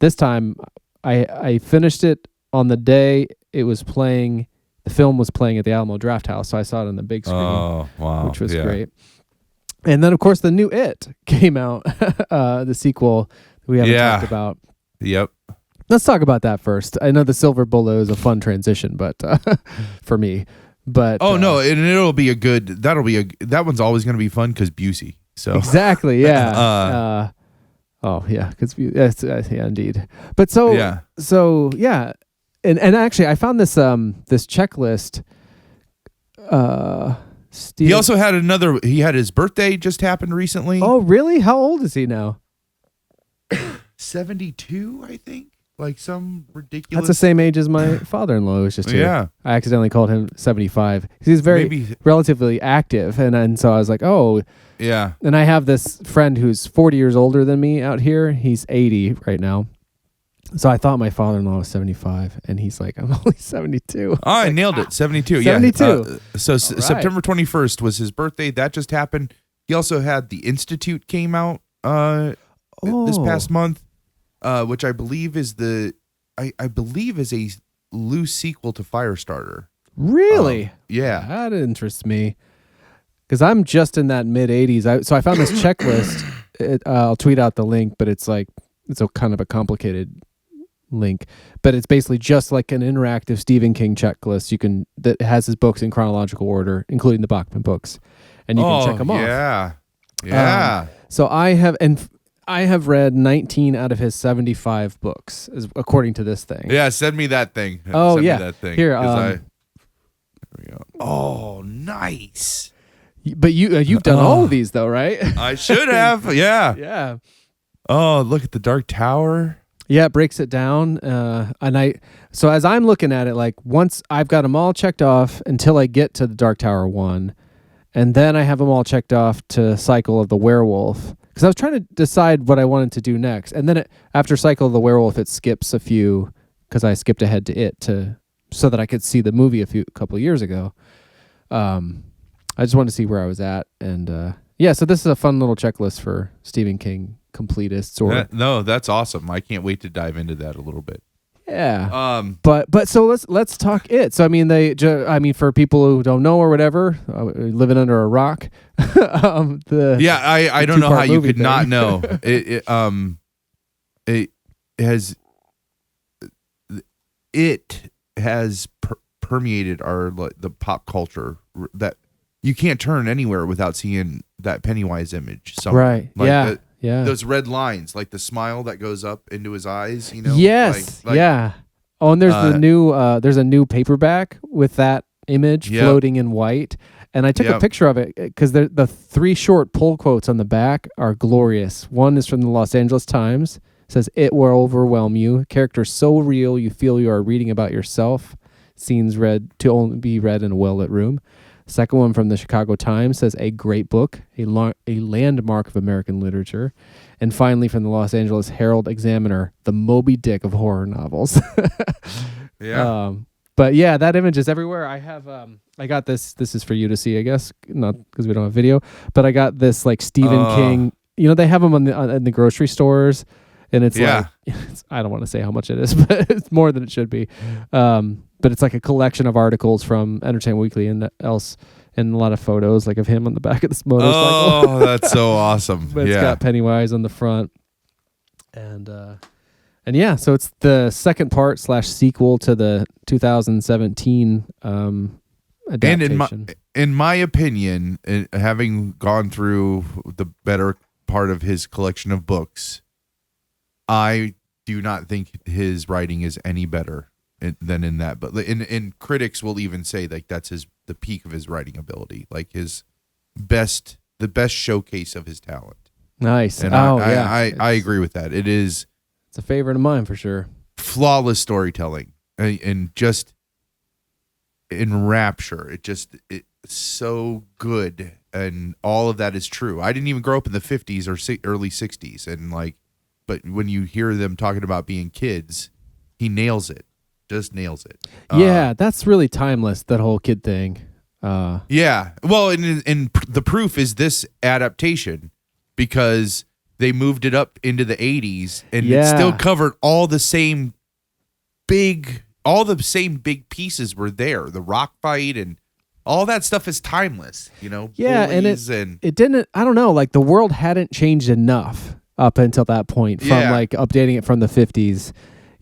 this time I finished it on the day it was playing. The film was playing at the Alamo Drafthouse, so I saw it on the big screen, which was great. And then, of course, the new It came out, the sequel we haven't talked about. Yep. Let's talk about that first. I know the Silver Bullet is a fun transition, but for me. But no, and that one's always going to be fun because Busey. So exactly, yeah. Because yeah, indeed. But so and actually, I found this this checklist. He also had he had his birthday just happened recently. Oh, really? How old is he now? 72, I think. like some ridiculous. That's the same age as my father-in-law, who was just here. Yeah. I accidentally called him 75. He's very Maybe- relatively active, and so I was like, oh. Yeah. And I have this friend who's 40 years older than me out here. He's 80 right now. So I thought my father-in-law was 75, and he's like, I'm only 72. Oh, I nailed it. 72. 72. Yeah. So right. September 21st was his birthday. That just happened. He also had The Institute came out this past month, which I believe is I believe is a loose sequel to Firestarter. Really? Yeah. That interests me. Because I'm just in that mid-80s. So I found this checklist. I'll tweet out the link, but it's a kind of a complicated link. But it's basically just like an interactive Stephen King checklist that has his books in chronological order, including the Bachman books. And you can check them off. Yeah. Yeah. So I have read 19 out of his 75 books, according to this thing. Yeah, send me that thing. Oh, send yeah. Me that thing. Here, There we go. Oh, nice. But you've done all of these, though, right? I should have. Yeah. Yeah. Oh, look at the Dark Tower. Yeah, it breaks it down. So as I'm looking at it, like once I've got them all checked off until I get to the Dark Tower 1, and then I have them all checked off to Cycle of the Werewolf. Because I was trying to decide what I wanted to do next. And then after Cycle of the Werewolf, it skips a few, because I skipped ahead to it so that I could see the movie a couple of years ago. I just wanted to see where I was at. And so this is a fun little checklist for Stephen King completists. No, that's awesome. I can't wait to dive into that a little bit. Yeah. But so let's talk it. So I mean, for people who don't know or whatever, living under a rock. I don't know how you could not know. It has permeated the pop culture that you can't turn anywhere without seeing that Pennywise image somewhere. Right. Yeah. Those red lines, like the smile that goes up into his eyes, Yes. Yeah. Oh, and there's there's a new paperback with that image floating in white. And I took a picture of it because the 3 short pull quotes on the back are glorious. One is from the Los Angeles Times. It says, "It will overwhelm you. Characters so real you feel you are reading about yourself. Scenes read to only be read in a well-lit room." Second one from the Chicago Times says, "A great book, a landmark of American literature." And finally from the Los Angeles Herald Examiner, "The Moby Dick of horror novels." Yeah. But yeah, that image is everywhere. I have I got this is for you to see, I guess, not because we don't have video, but I got this like Stephen King, they have them in the grocery stores, and it's like I don't want to say how much it is, but it's more than it should be. But it's like a collection of articles from Entertainment Weekly and else, and a lot of photos like of him on the back of this motorcycle. Oh, that's so awesome. But it's got Pennywise on the front. And yeah, so it's the second part / sequel to the 2017 adaptation. And in my opinion, having gone through the better part of his collection of books, I do not think his writing is any better than in that. But and critics will even say like that's the peak of his writing ability, like the best showcase of his talent. Nice. And I agree with that. It's a favorite of mine for sure. Flawless storytelling and just in rapture. It's so good, and all of that is true. I didn't even grow up in the 50s or early 60s, and but when you hear them talking about being kids, he nails it. Just nails it. Yeah, that's really timeless, that whole kid thing. Yeah. Well, and the proof is this adaptation, because they moved it up into the 80s, and it still covered all the same big pieces were there. The rock fight and all that stuff is timeless, Yeah, and it didn't, I don't know, like the world hadn't changed enough up until that point from like updating it from the 50s.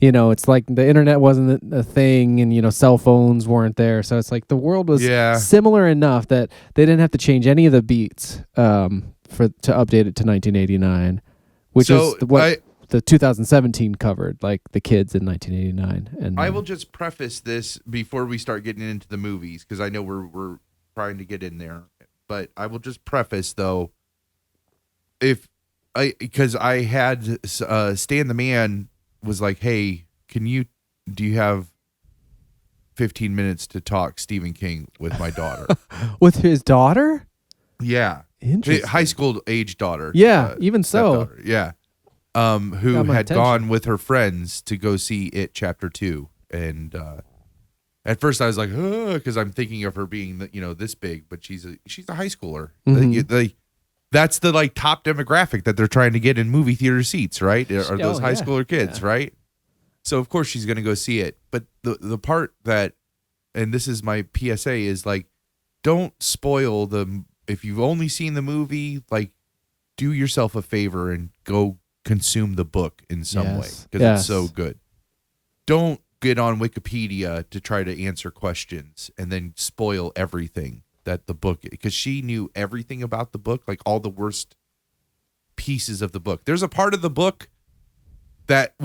It's like the internet wasn't a thing, and cell phones weren't there, so it's like the world was similar enough that they didn't have to change any of the beats to update it to 1989, which is what the 2017 covered, like the kids in 1989. And I will just preface this before we start getting into the movies, because I know we're trying to get in there, but I will just preface though, because I had Stan the Man was like, "Hey, do you have 15 minutes to talk Stephen King with my daughter?" With his daughter? Yeah. Interesting. High school age daughter. Yeah, even so. Stepdaughter, yeah. Who Got my had attention. gone with her friends to go see It Chapter 2. And at first I was like, because I'm thinking of her being, this big, but she's a high schooler. Mhm. That's the like top demographic that they're trying to get in movie theater seats, right? Are those high yeah. schooler kids, Yeah. right? So of course she's going to go see it. But the part that, and this is my PSA, is like, don't spoil if you've only seen the movie, like, do yourself a favor and go consume the book in some way, because it's so good. Don't get on Wikipedia to try to answer questions and then spoil everything that the book, because she knew everything about the book, like all the worst pieces of the book. There's a part of the book that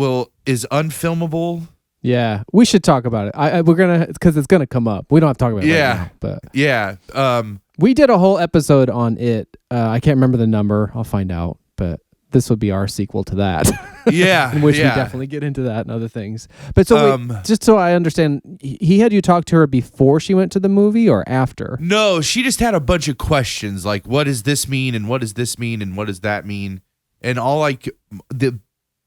is unfilmable. Yeah, we should talk about it. We're gonna, because it's gonna come up. We don't have to talk about it right now, but yeah. We did a whole episode on it. I can't remember the number. I'll find out, but this would be our sequel to that. Yeah, in which we definitely get into that and other things. But so just so I understand, he had you talk to her before she went to the movie or after? No, she just had a bunch of questions like, what does this mean, and what does this mean, and what does that mean? And the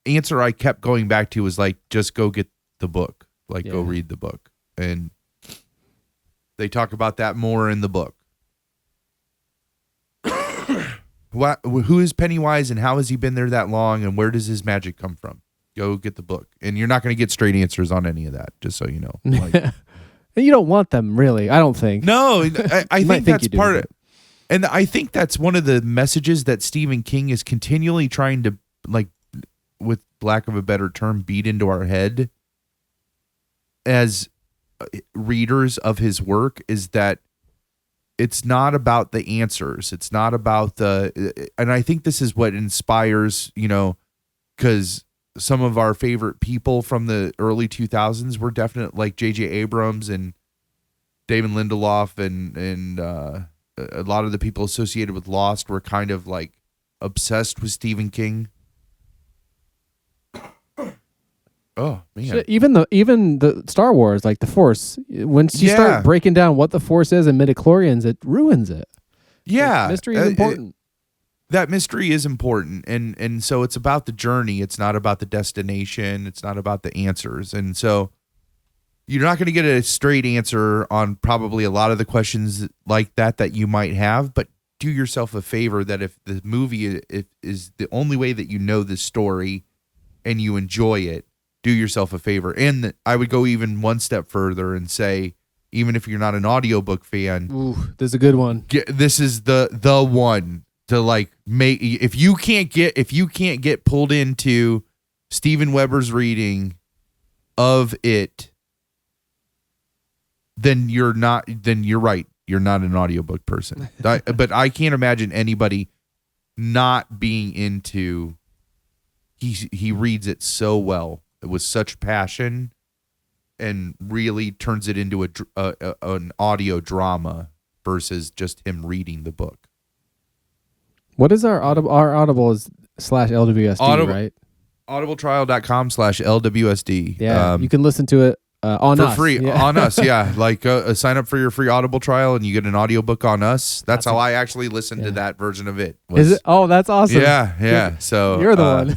answer I kept going back to was like, just go get the book, go read the book. And they talk about that more in the book. Who is Pennywise, and how has he been there that long, and where does his magic come from? Go get the book, and you're not going to get straight answers on any of that, just so you know. And you don't want them, really. I don't think. No, I think that's part of it. it. And I think that's one of the messages that Stephen King is continually trying to, like, with lack of a better term, beat into our head as readers of his work, is that it's not about the answers. It's not about and I think this is what inspires, because some of our favorite people from the early 2000s were definitely like J.J. Abrams and David Lindelof and a lot of the people associated with Lost were kind of like obsessed with Stephen King. Oh man! Even the Star Wars, like the Force, once you start breaking down what the Force is and midichlorians, it ruins it. Yeah, mystery is important. That mystery is important, and so it's about the journey. It's not about the destination. It's not about the answers, and so you're not going to get a straight answer on probably a lot of the questions like that you might have. But do yourself a favor that if the movie is the only way that you know this story and you enjoy it, do yourself a favor. And I would go even one step further and say, even if you're not an audiobook fan, ooh, this is a good one. This is the one to like make. If you can't get pulled into Steven Weber's reading of it, then you're not. Then you're right. You're not an audiobook person. But I can't imagine anybody not being into. He reads it so well, with such passion, and really turns it into an audio drama versus just him reading the book. What is our Audible? Our Audible is /LWSD, right? audibletrial.com/LWSD. Yeah, you can listen to it on for us. free on us. Yeah, like sign up for your free Audible trial and you get an audiobook on us. That's how I actually listened to that version of it. Is it? Oh, that's awesome. Yeah. So you're the one.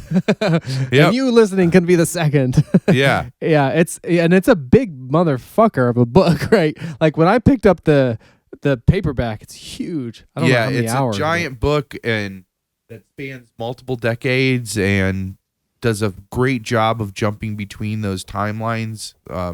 Yep. And you listening can be the second. Yeah. Yeah. It's a big motherfucker of a book, right? Like when I picked up the paperback, it's huge. I don't know how many hours. It's a giant book and that spans multiple decades and does a great job of jumping between those timelines. I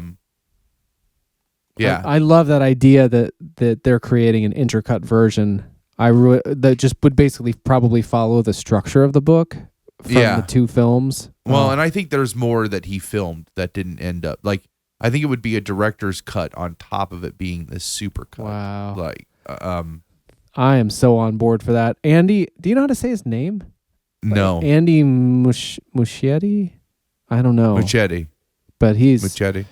love that idea that they're creating an intercut version. That just would basically probably follow the structure of the book from the two films. Well, and I think there's more that he filmed that didn't end up. Like, I think it would be a director's cut on top of it being this super cut. Wow. Like, I am so on board for that. Andy, do you know how to say his name? No. Andy Muschietti? I don't know. Muschietti. But he's Muschietti.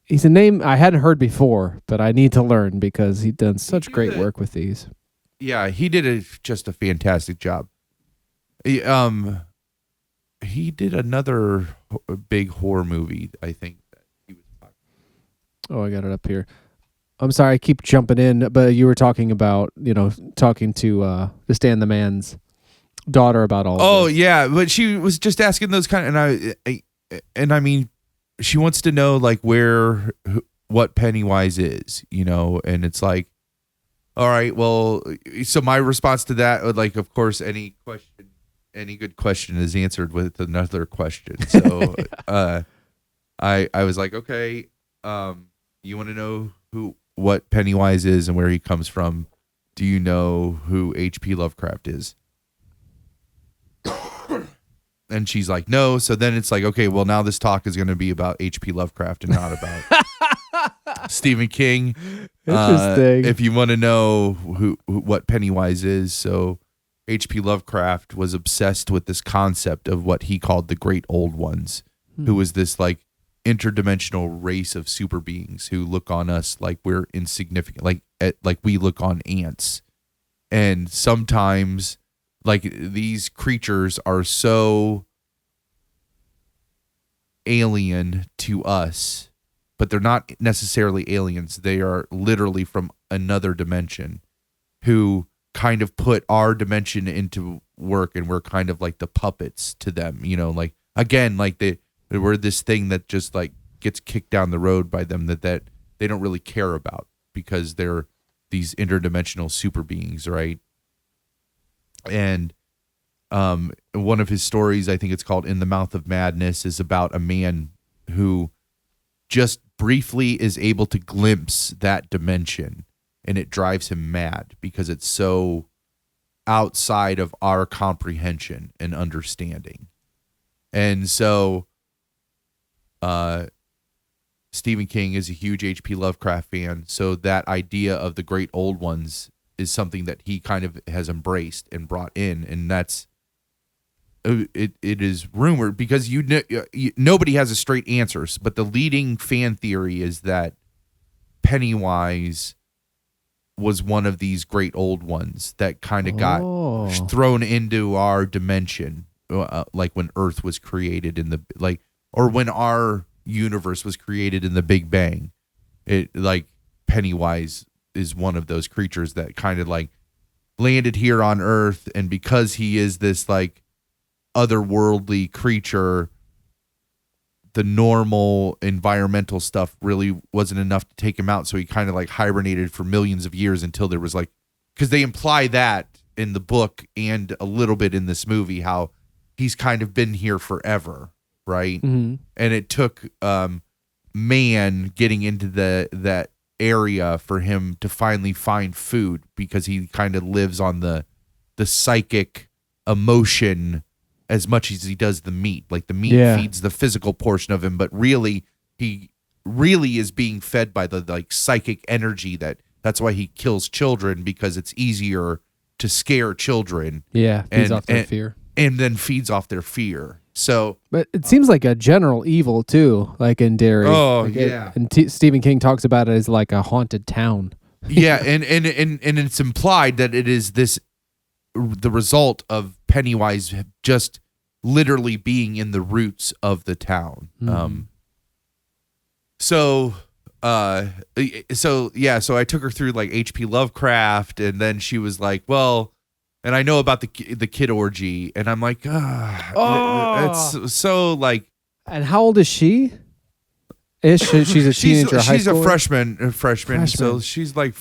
He's a name I hadn't heard before, but I need to learn because he's done such great work with these. Yeah, he did just a fantastic job. he did another big horror movie, I think. That he was talking. Oh, I got it up here. I'm sorry, I keep jumping in, but you were talking about, talking to Stan the Man's daughter about all Oh, of this. yeah, but she was just asking those and I mean, she wants to know like what Pennywise is, and it's like, all right, well, so my response to that would like, of course, any good question is answered with another question. So, I was like, okay, you want to know what Pennywise is and where he comes from? Do you know who H.P. Lovecraft is? And she's like, no. So then it's like, okay, well, now this talk is going to be about H.P. Lovecraft and not about Stephen King. Interesting. If you want to know what Pennywise is, so H.P. Lovecraft was obsessed with this concept of what he called the Great Old Ones, who was this like interdimensional race of super beings who look on us like we're insignificant, like we look on ants. And sometimes like these creatures are so alien to us, but they're not necessarily aliens. They are literally from another dimension who kind of put our dimension into work, and we're kind of like the puppets to them, like again, like we're this thing that just like gets kicked down the road by them that they don't really care about because they're these interdimensional super beings, right? And one of his stories, I think it's called In the Mouth of Madness, is about a man who just briefly is able to glimpse that dimension, and it drives him mad because it's so outside of our comprehension and understanding. And so Stephen King is a huge H.P. Lovecraft fan, so that idea of the Great Old Ones is something that he kind of has embraced and brought in, and that's it is rumored, because nobody has a straight answer, but the leading fan theory is that Pennywise was one of these Great Old Ones that kind of got thrown into our dimension, like when Earth was created or when our universe was created in the Big Bang. It like Pennywise is one of those creatures that kind of like landed here on Earth, and because he is this like otherworldly creature, the normal environmental stuff really wasn't enough to take him out, so he kind of like hibernated for millions of years until there was like, because they imply that in the book and a little bit in this movie, how he's kind of been here forever, right? Mm-hmm. And it took man getting into that area for him to finally find food, because he kind of lives on the psychic emotion as much as he does the meat. Like the meat feeds the physical portion of him, but really he really is being fed by the like psychic energy. That's why he kills children, because it's easier to scare children. Yeah, feeds off their fear. And then feeds off their fear. So, but it seems like a general evil too, like in Derry. Oh, like yeah. And Stephen King talks about it as like a haunted town. Yeah, and it's implied that it is the result of Pennywise just literally being in the roots of the town. Mm-hmm. So I took her through like H.P. Lovecraft, and then she was like, well, and I know about the kid orgy, and I'm like, it's so like. And how old is she? She's a teenager. She's a freshman. freshman. So she's like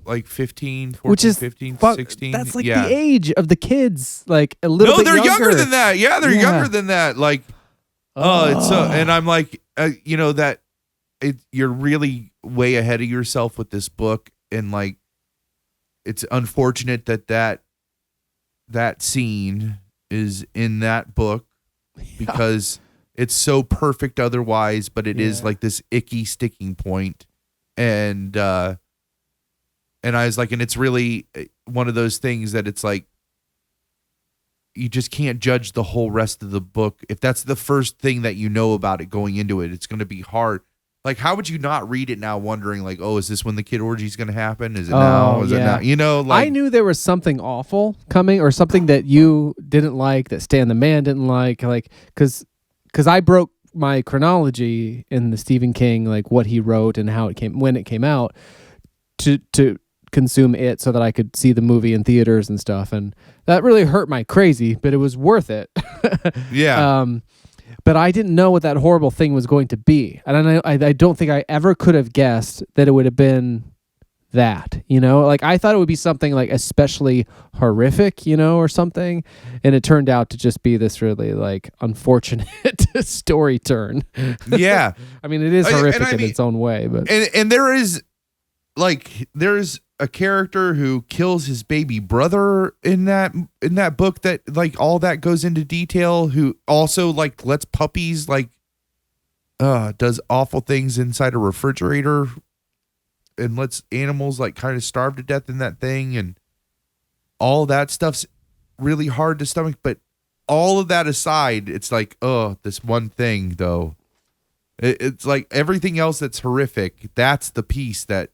like 15, 14, which is 15, 16. That's like the age of the kids. Like a little. No, bit they're younger than that. Yeah, they're younger than that. Like, it's so, and I'm like, that you're really way ahead of yourself with this book, and like, it's unfortunate that scene is in that book because it's so perfect otherwise, but it is like this icky sticking point. And I was like, and it's really one of those things that it's like, you just can't judge the whole rest of the book. If that's the first thing that you know about it going into it, it's going to be hard. Like, how would you not read it now wondering, like, oh, is this when the kid orgy is going to happen? Is it now? Is it now? You know, like. I knew there was something awful coming or something that you didn't like, that Stan the Man didn't like, because I broke my chronology in the Stephen King, like what he wrote and how it came, when it came out, to consume it so that I could see the movie in theaters and stuff. And that really hurt my crazy, but it was worth it. Yeah. But I didn't know what that horrible thing was going to be. And I don't think I ever could have guessed that it would have been that, you know? Like, I thought it would be something like especially horrific, you know, or something. And it turned out to just be this really like unfortunate story turn. Yeah. I mean, it is horrific in its own way, but. And there's a character who kills his baby brother in that book, that like all that goes into detail, who also like lets puppies like does awful things inside a refrigerator and lets animals like kind of starve to death in that thing, and all that stuff's really hard to stomach. But all of that aside, it's like, oh, this one thing though, it's like everything else that's horrific, that's the piece that.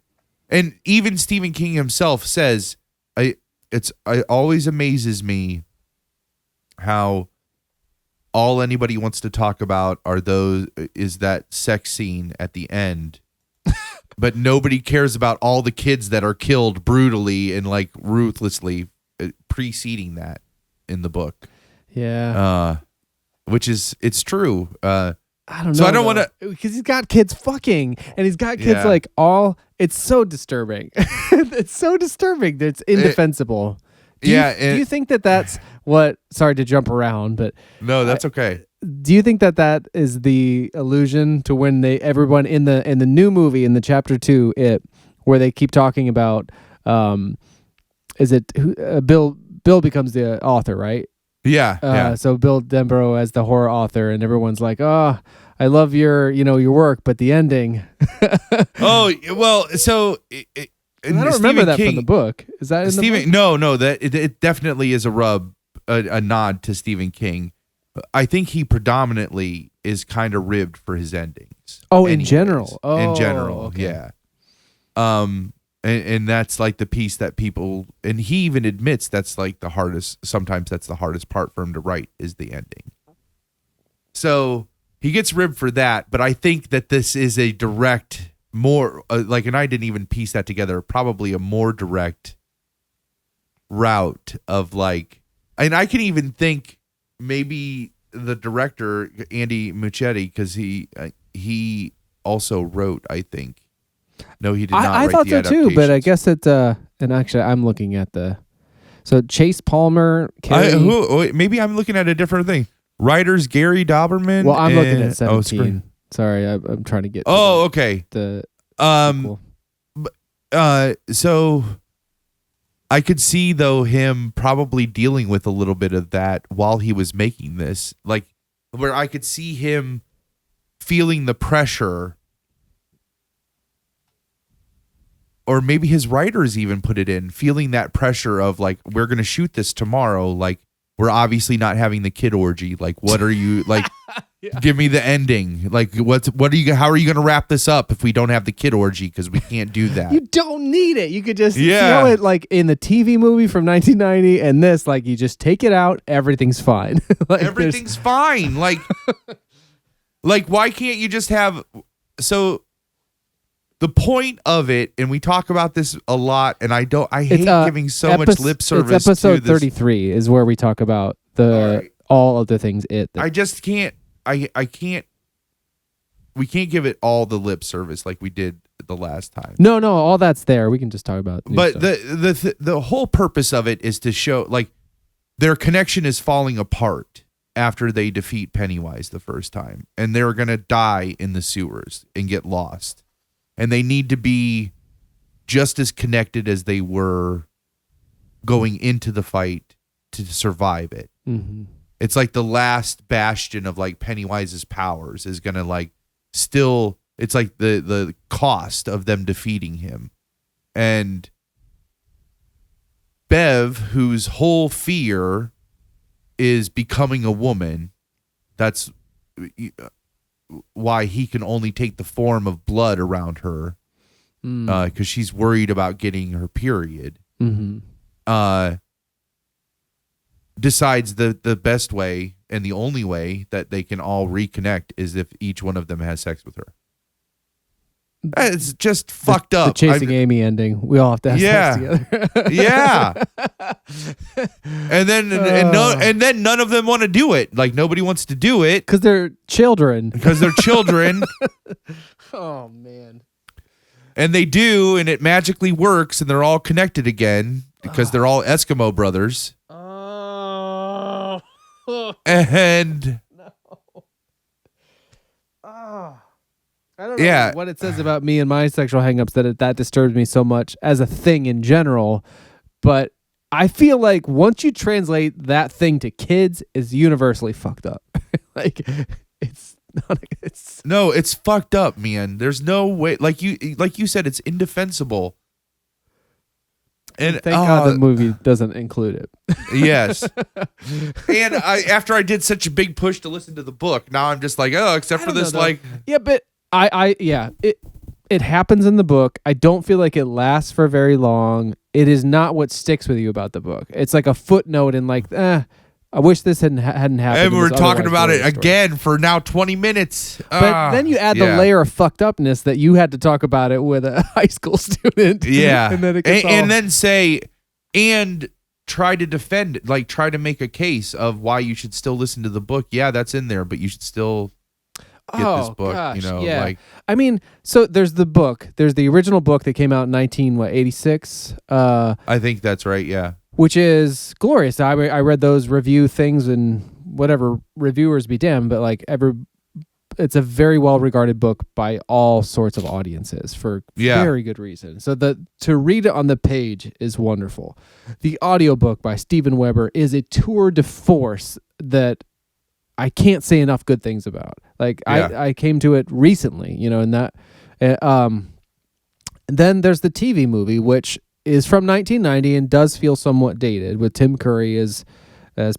And even Stephen King himself says, it always amazes me how all anybody wants to talk about is that sex scene at the end, but nobody cares about all the kids that are killed brutally and like ruthlessly preceding that in the book. Yeah. Which is, it's true. I don't know. So I don't want to, because he's got kids fucking, and he's got kids like all. It's so disturbing. It's so disturbing that it's indefensible. Do you think that that's what? Sorry to jump around, but no, that's okay. Do you think that that is the allusion to when everyone in the new movie in the chapter 2 where they keep talking about is it Bill becomes the author, right? Yeah. So Bill Denbrough as the horror author, and everyone's like, "Oh, I love your work, but the ending." Oh well, so I don't remember that from the book. Is that in the book? No, that it definitely is a nod to Stephen King. I think he predominantly is kind of ribbed for his endings. Oh, in general. Oh, in general, okay. Yeah. And that's like the piece that people, and he even admits that's like the hardest. Sometimes that's the hardest part for him to write is the ending. So he gets ribbed for that, but I think that this is a direct, more like, and I didn't even piece that together. Probably a more direct route of like, and I can even think maybe the director Andy Muschietti, because he also wrote, I think. No, he did not. I thought so too, but I guess it. And actually, I'm looking at so Chase Palmer. Maybe I'm looking at a different thing. Writers Gary Dauberman. Well, I'm looking at 17. Sorry, I'm trying to get. Okay. The so I could see though him probably dealing with a little bit of that while he was making this, like where I could see him feeling the pressure. Or maybe his writers even put it in, feeling that pressure of like, we're going to shoot this tomorrow. Like, we're obviously not having the kid orgy. Like, what are you like? Yeah. Give me the ending. Like, how are you going to wrap this up if we don't have the kid orgy? Because we can't do that. You don't need it. You could just throw it like in the TV movie from 1990, and this, like, you just take it out. Everything's fine. Like, everything's fine. Like, like, why can't you just have so? The point of it, and we talk about this a lot, and I hate giving so much lip service. It's episode to this. 33 is where we talk about all of the things. I just can't. I can't. We can't give it all the lip service like we did the last time. No, all that's there. We can just talk about. But the whole purpose of it is to show like their connection is falling apart after they defeat Pennywise the first time, and they're gonna die in the sewers and get lost. And they need to be just as connected as they were going into the fight to survive it. Mm-hmm. It's like the last bastion of like Pennywise's powers is going to like still, it's like the cost of them defeating him. And Bev, whose whole fear is becoming a woman, that's why he can only take the form of blood around her, because she's worried about getting her period. Decides the best way and the only way that they can all reconnect is if each one of them has sex with her. It's just fucked up. The Chasing Amy ending. We all have to have sex together. Yeah. And then none of them want to do it. Like, nobody wants to do it because they're children. Oh man. And they do, and it magically works, and they're all connected again because they're all Eskimo brothers. Oh. And I don't know what it says about me and my sexual hangups that disturbs me so much as a thing in general, but I feel like once you translate that thing to kids, it's universally fucked up. Like it's fucked up, man. There's no way. Like you said, it's indefensible. And thank God the movie doesn't include it. Yes. And after I did such a big push to listen to the book, now I'm just like, oh, except for this, like, yeah, but it happens in the book. I don't feel like it lasts for very long. It is not what sticks with you about the book. It's like a footnote in like, I wish this hadn't happened. And we're talking about it again for now 20 minutes. But then you add the layer of fucked upness that you had to talk about it with a high school student. Yeah. And then then say, and try to defend it, like try to make a case of why you should still listen to the book. Yeah, that's in there, but you should still get this book, gosh, yeah. Like, I mean, so there's the book. There's the original book that came out in 1986. I think that's right, yeah. Which is glorious. I read those review things and whatever, reviewers be damned, but like it's a very well regarded book by all sorts of audiences for very good reason. So to read it on the page is wonderful. The audiobook by Steven Weber is a tour de force that I can't say enough good things about. Like I came to it recently, and that and then there's the TV movie, which is from 1990 and does feel somewhat dated, with Tim Curry as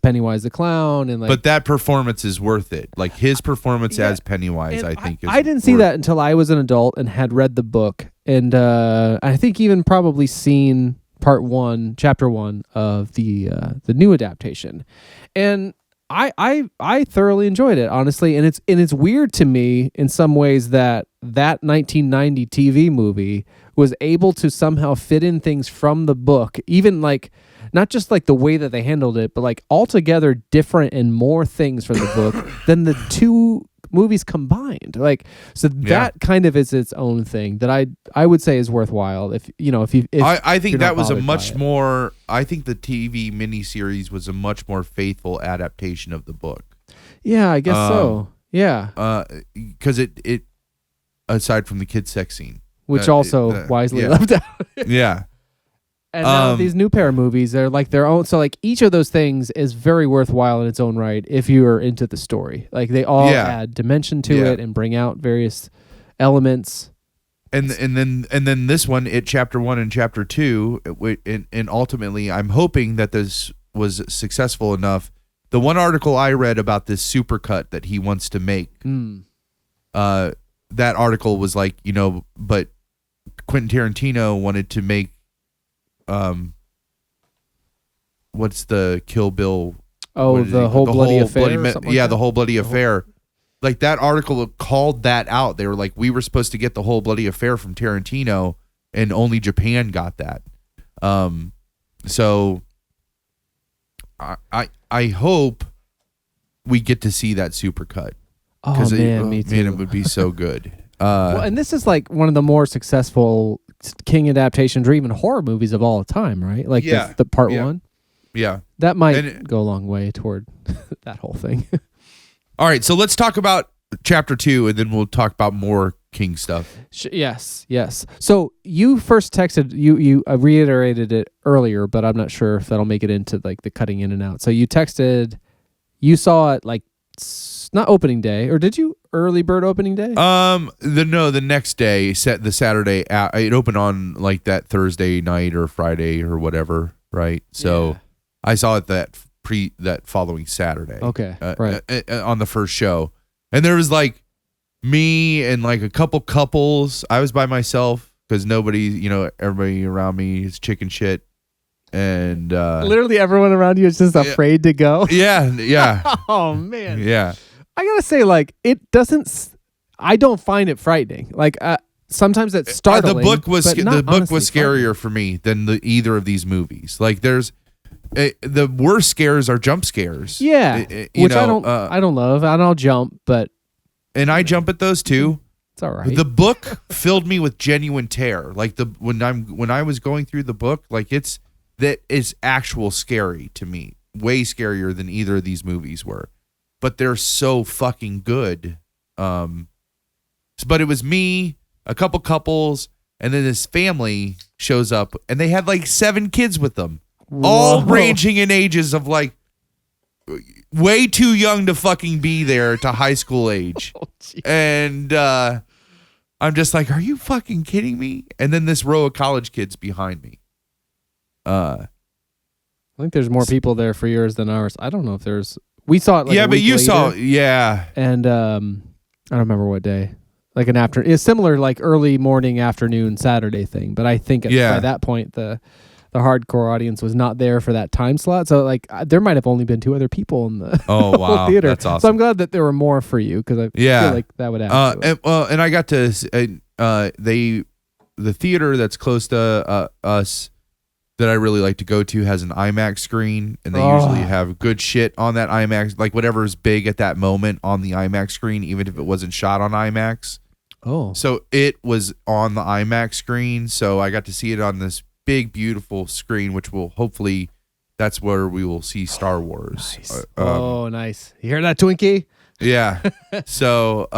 Pennywise the Clown, and like. But that performance is worth it. Like his performance as Pennywise, I think. I didn't see that until I was an adult and had read the book, and I think even probably seen chapter 1 of the new adaptation, and I thoroughly enjoyed it, honestly, and it's weird to me in some ways that 1990 TV movie was able to somehow fit in things from the book, even like not just like the way that they handled it, but like altogether different and more things from the book than the two movies combined. Like, so that kind of is its own thing that I would say is worthwhile. If I think that was a much more. I think the TV miniseries was a much more faithful adaptation of the book. Yeah, I guess so. Yeah, because it aside from the kid sex scene, which also wisely left out. Yeah. And now these new pair of movies, they're like their own. So like each of those things is very worthwhile in its own right if you are into the story. Like they all add dimension to it and bring out various elements. And then this one, chapter 1 and chapter 2, and ultimately, I'm hoping that this was successful enough. The one article I read about this supercut that he wants to make, that article was like, but Quentin Tarantino wanted to make. What's the Kill Bill? Oh, the whole bloody affair. The whole bloody affair. Like that article called that out. They were like, we were supposed to get the whole bloody affair from Tarantino, and only Japan got that. So I hope we get to see that supercut. Oh man, me too. Man, it would be so good. Well, and this is like one of the more successful King adaptations or even horror movies of all time, right? Like the part 1. Yeah. That might go a long way toward that whole thing. All right, so let's talk about chapter 2, and then we'll talk about more King stuff. Yes. So you first texted, you reiterated it earlier, but I'm not sure if that'll make it into like the cutting in and out. So you texted, you saw it like not opening day, or did you early bird opening day? The next day, the Saturday. It opened on like that Thursday night or Friday or whatever, right? So I saw it that following Saturday. Okay, right. On the first show, and there was like me and like a couple couples. I was by myself because nobody, everybody around me is chicken shit. And literally everyone around you is just afraid to go. Yeah. Oh man. Yeah. I gotta say, like, it doesn't. I don't find it frightening. Like, sometimes it's startling. The book was honestly scarier for me than either of these movies. Like, there's the worst scares are jump scares. Yeah, which I don't love. I don't jump, but I jump at those too. It's all right. The book filled me with genuine terror. Like when I was going through the book, like that is actual scary to me. Way scarier than either of these movies were. But they're so fucking good. But it was me, a couple couples, and then this family shows up, and they had like 7 kids with them. Whoa. All ranging in ages of like way too young to fucking be there to high school age. And I'm just like, are you fucking kidding me? And then this row of college kids behind me. I think there's more people there for yours than ours. I don't know if there's. We saw it. Like a week later, yeah. And I don't remember what day. Like an afternoon. It's similar, like early morning, afternoon, Saturday thing. But I think by that point the hardcore audience was not there for that time slot. So like there might have only been 2 other people in the whole theater. That's awesome. So I'm glad that there were more for you because I feel like that would add to it. And I got to the theater that's close to us that I really like to go to has an IMAX screen, and they usually have good shit on that IMAX, like whatever's big at that moment on the IMAX screen, even if it wasn't shot on IMAX. Oh. So it was on the IMAX screen, so I got to see it on this big, beautiful screen, which will hopefully, that's where we will see Star Wars. Nice. Nice. You hear that, Twinkie? Yeah. So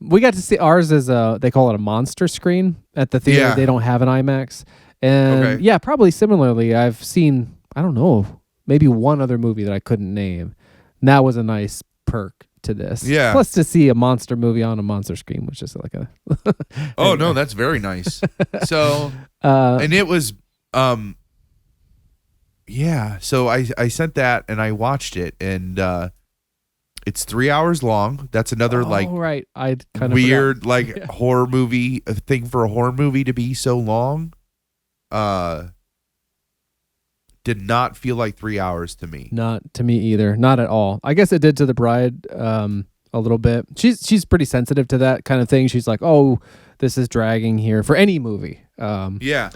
we got to see ours as they call it a monster screen at the theater. Yeah. They don't have an IMAX. And yeah, probably similarly, I've seen, I don't know, maybe one other movie that I couldn't name. And that was a nice perk to this. Yeah. Plus to see a monster movie on a monster screen, which is like a Oh no, that's very nice. So and it was so I sent that and I watched it, and it's 3 hours long. That's another right. I kind of weird horror movie thing for a horror movie to be so long. Did not feel like 3 hours to me. Not to me either. Not at all. I guess it did to the bride a little bit. She's pretty sensitive to that kind of thing. She's like, oh, this is dragging here for any movie. Yeah.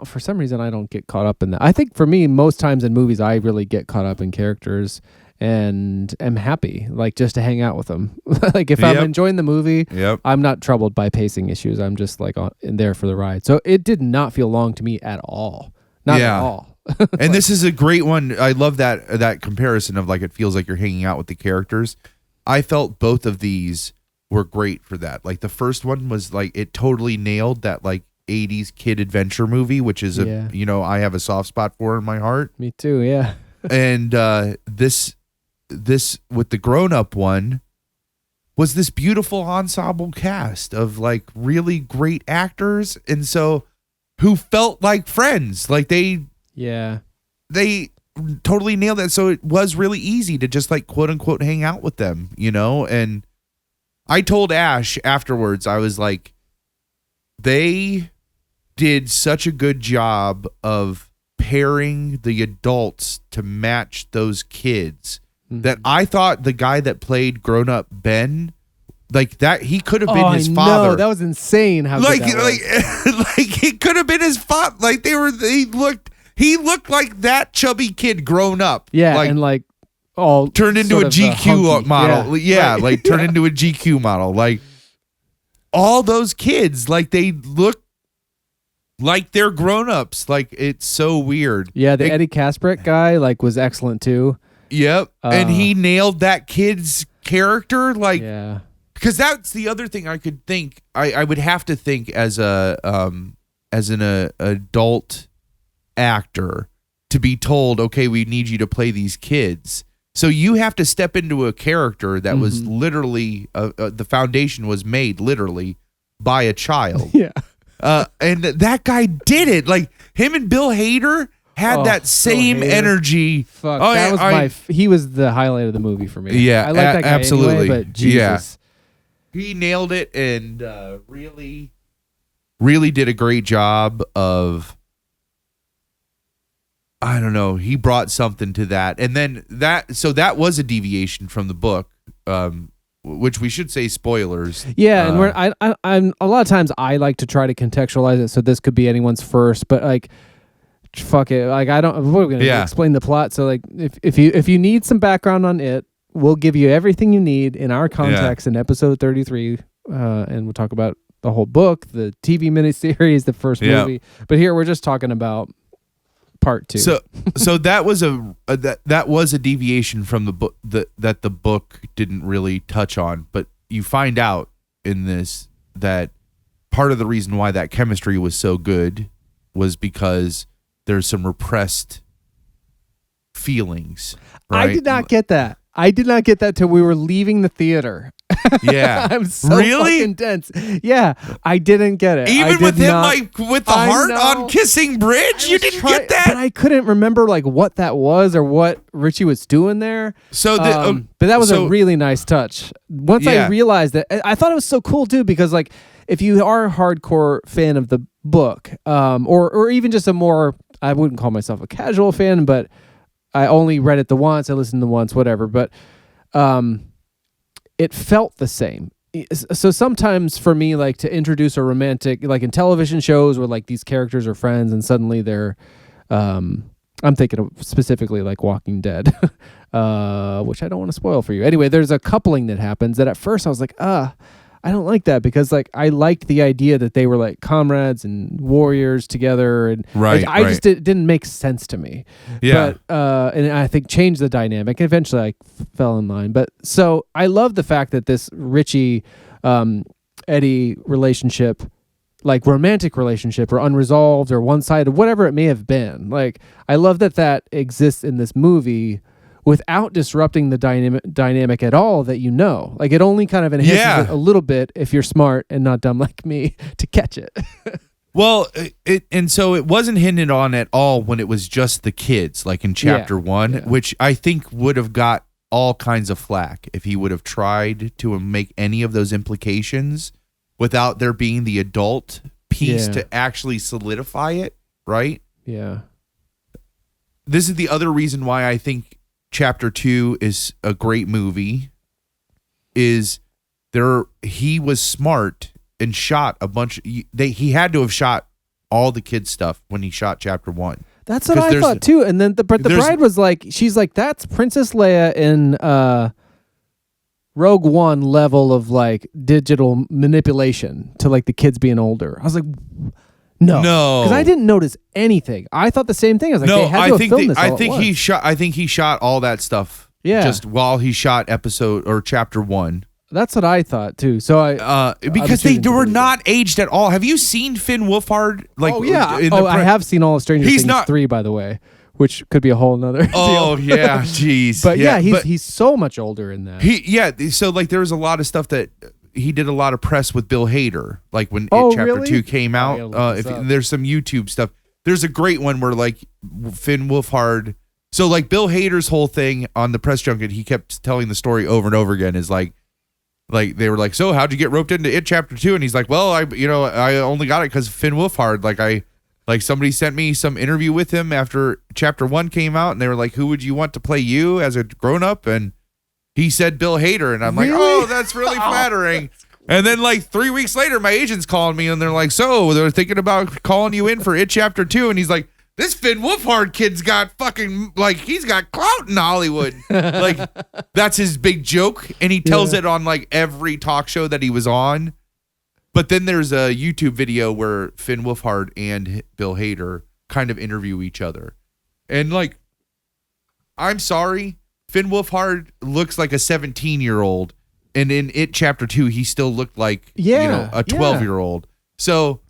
For some reason, I don't get caught up in that. I think for me, most times in movies, I really get caught up in characters and am happy, like just to hang out with them. Like if I'm enjoying the movie, I'm not troubled by pacing issues. I'm just like in there for the ride. So it did not feel long to me at all. Not at all. And this is a great one. I love that comparison of like it feels like you're hanging out with the characters. I felt both of these were great for that. Like the first one was like it totally nailed that like 80s kid adventure movie, which is I have a soft spot for in my heart. Me too, yeah. And this with the grown-up one was this beautiful ensemble cast of like really great actors, and so who felt like friends. Like they totally nailed that. So it was really easy to just like quote unquote hang out with them, and I told Ash afterwards, I was like, they did such a good job of pairing the adults to match those kids that I thought the guy that played grown up Ben, like that, he could have been his father. No, that was insane. How like good that was. like he could have been his father. Like he looked like that chubby kid grown up. Yeah, like, and like all turned into a GQ model. Yeah, right. Like turned into a GQ model. Like all those kids, like they look like they're grown-ups. Like it's so weird. Yeah, the Eddie Kasprick guy like was excellent too. Yep. And he nailed that kid's character. Like, yeah. Because that's the other thing I could think. I would have to think as an adult actor to be told, okay, we need you to play these kids. So you have to step into a character that was literally the foundation was made literally by a child. Yeah. And that guy did it. Like him and Bill Hader had that same energy. Fuck, that was he was the highlight of the movie for me. Yeah, I like that guy absolutely. anyway, but Jesus. He nailed it and really, really did a great job of. I don't know. He brought something to that, and then that was a deviation from the book, which we should say spoilers. Yeah, and I'm a lot of times I like to try to contextualize it, so this could be anyone's first, but like, fuck it, like I don't. We're gonna explain the plot. So like, if you need some background on it, we'll give you everything you need in our context in episode 33, and we'll talk about the whole book, the TV miniseries, the first movie. But here we're just talking about part 2. So that was a deviation from the book that the book didn't really touch on, but you find out in this that part of the reason why that chemistry was so good was because there's some repressed feelings. Right? I did not get that. I did not get that till we were leaving the theater. Yeah. I'm so fucking dense. Yeah, I didn't get it. Even with him, like, with the heart on Kissing Bridge, you didn't get that? But I couldn't remember, like, what that was or what Richie was doing there. So, but that was a really nice touch. Once I realized that, I thought it was so cool, too, because, like, if you are a hardcore fan of the book, or even just a more, I wouldn't call myself a casual fan, but I only read it the once, I listened to the once, whatever, but it felt the same. So sometimes for me, like, to introduce a romantic, like in television shows where like these characters are friends and suddenly they're, I'm thinking of specifically like Walking Dead, which I don't want to spoil for you. Anyway, there's a coupling that happens that at first I was like, I don't like that, because like I liked the idea that they were like comrades and warriors together, and I just didn't make sense to me. Yeah. But and I think changed the dynamic. Eventually, I fell in line. But so I love the fact that this Richie Eddie relationship, like romantic relationship or unresolved or one-sided, whatever it may have been, like I love that exists in this movie without disrupting the dynamic at all, that like it only kind of enhances it a little bit if you're smart and not dumb like me to catch it. Well, so it wasn't hinted on at all when it was just the kids, like in chapter 1, which I think would have got all kinds of flack if he would have tried to make any of those implications without there being the adult piece to actually solidify it, right? Yeah. This is the other reason why I think Chapter 2 is a great movie, is he was smart and shot a bunch. He had to have shot all the kids stuff when he shot Chapter 1. That's what I thought too. And then the bride was like, she's like, that's Princess Leia in Rogue One level of like digital manipulation to like the kids being older. I was like, no, because I didn't notice anything. I thought the same thing. I was like, they had to have filmed this all at once. I think he shot all that stuff. Yeah, just while he shot episode or Chapter 1. That's what I thought too. So because they were not aged at all. Have you seen Finn Wolfhard? Like, I have seen all of Stranger Things 3, by the way, which could be a whole nother deal. Oh yeah, jeez. But he's so much older in that. So like there was a lot of stuff that he did a lot of press with Bill Hader, like when Chapter 2 came out. There's some YouTube stuff. There's a great one where like Finn Wolfhard. So like Bill Hader's whole thing on the press junket, he kept telling the story over and over again. Is like they were like, so how'd you get roped into it Chapter 2? And he's like, well, I only got it because Finn Wolfhard. Like somebody sent me some interview with him after Chapter 1 came out, and they were like, who would you want to play you as a grown up? And he said Bill Hader, and I'm like, oh, that's really flattering. And then like 3 weeks later, my agent's calling me, and they're like, so they're thinking about calling you in for It Chapter 2. And he's like, this Finn Wolfhard kid's got fucking, like, he's got clout in Hollywood. Like, that's his big joke. And he tells it on like every talk show that he was on. But then there's a YouTube video where Finn Wolfhard and Bill Hader kind of interview each other. And like, I'm sorry, Finn Wolfhard looks like a 17-year-old, and in It Chapter 2, he still looked like a 12-year-old. So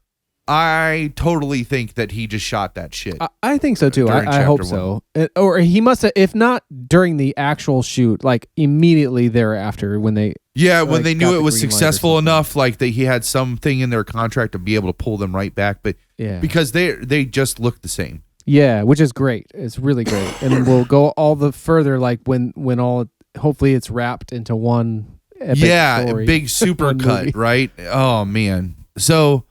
I totally think that he just shot that shit. I think so too. I hope so. Or he must have, if not during the actual shoot, like immediately thereafter when they when they knew it was successful enough, like he had something in their contract to be able to pull them right back. But because they just look the same. Yeah, which is great. It's really great. And we'll go all the further, like when all, hopefully it's wrapped into one epic story. big super One cut, movie. right? Oh man. So,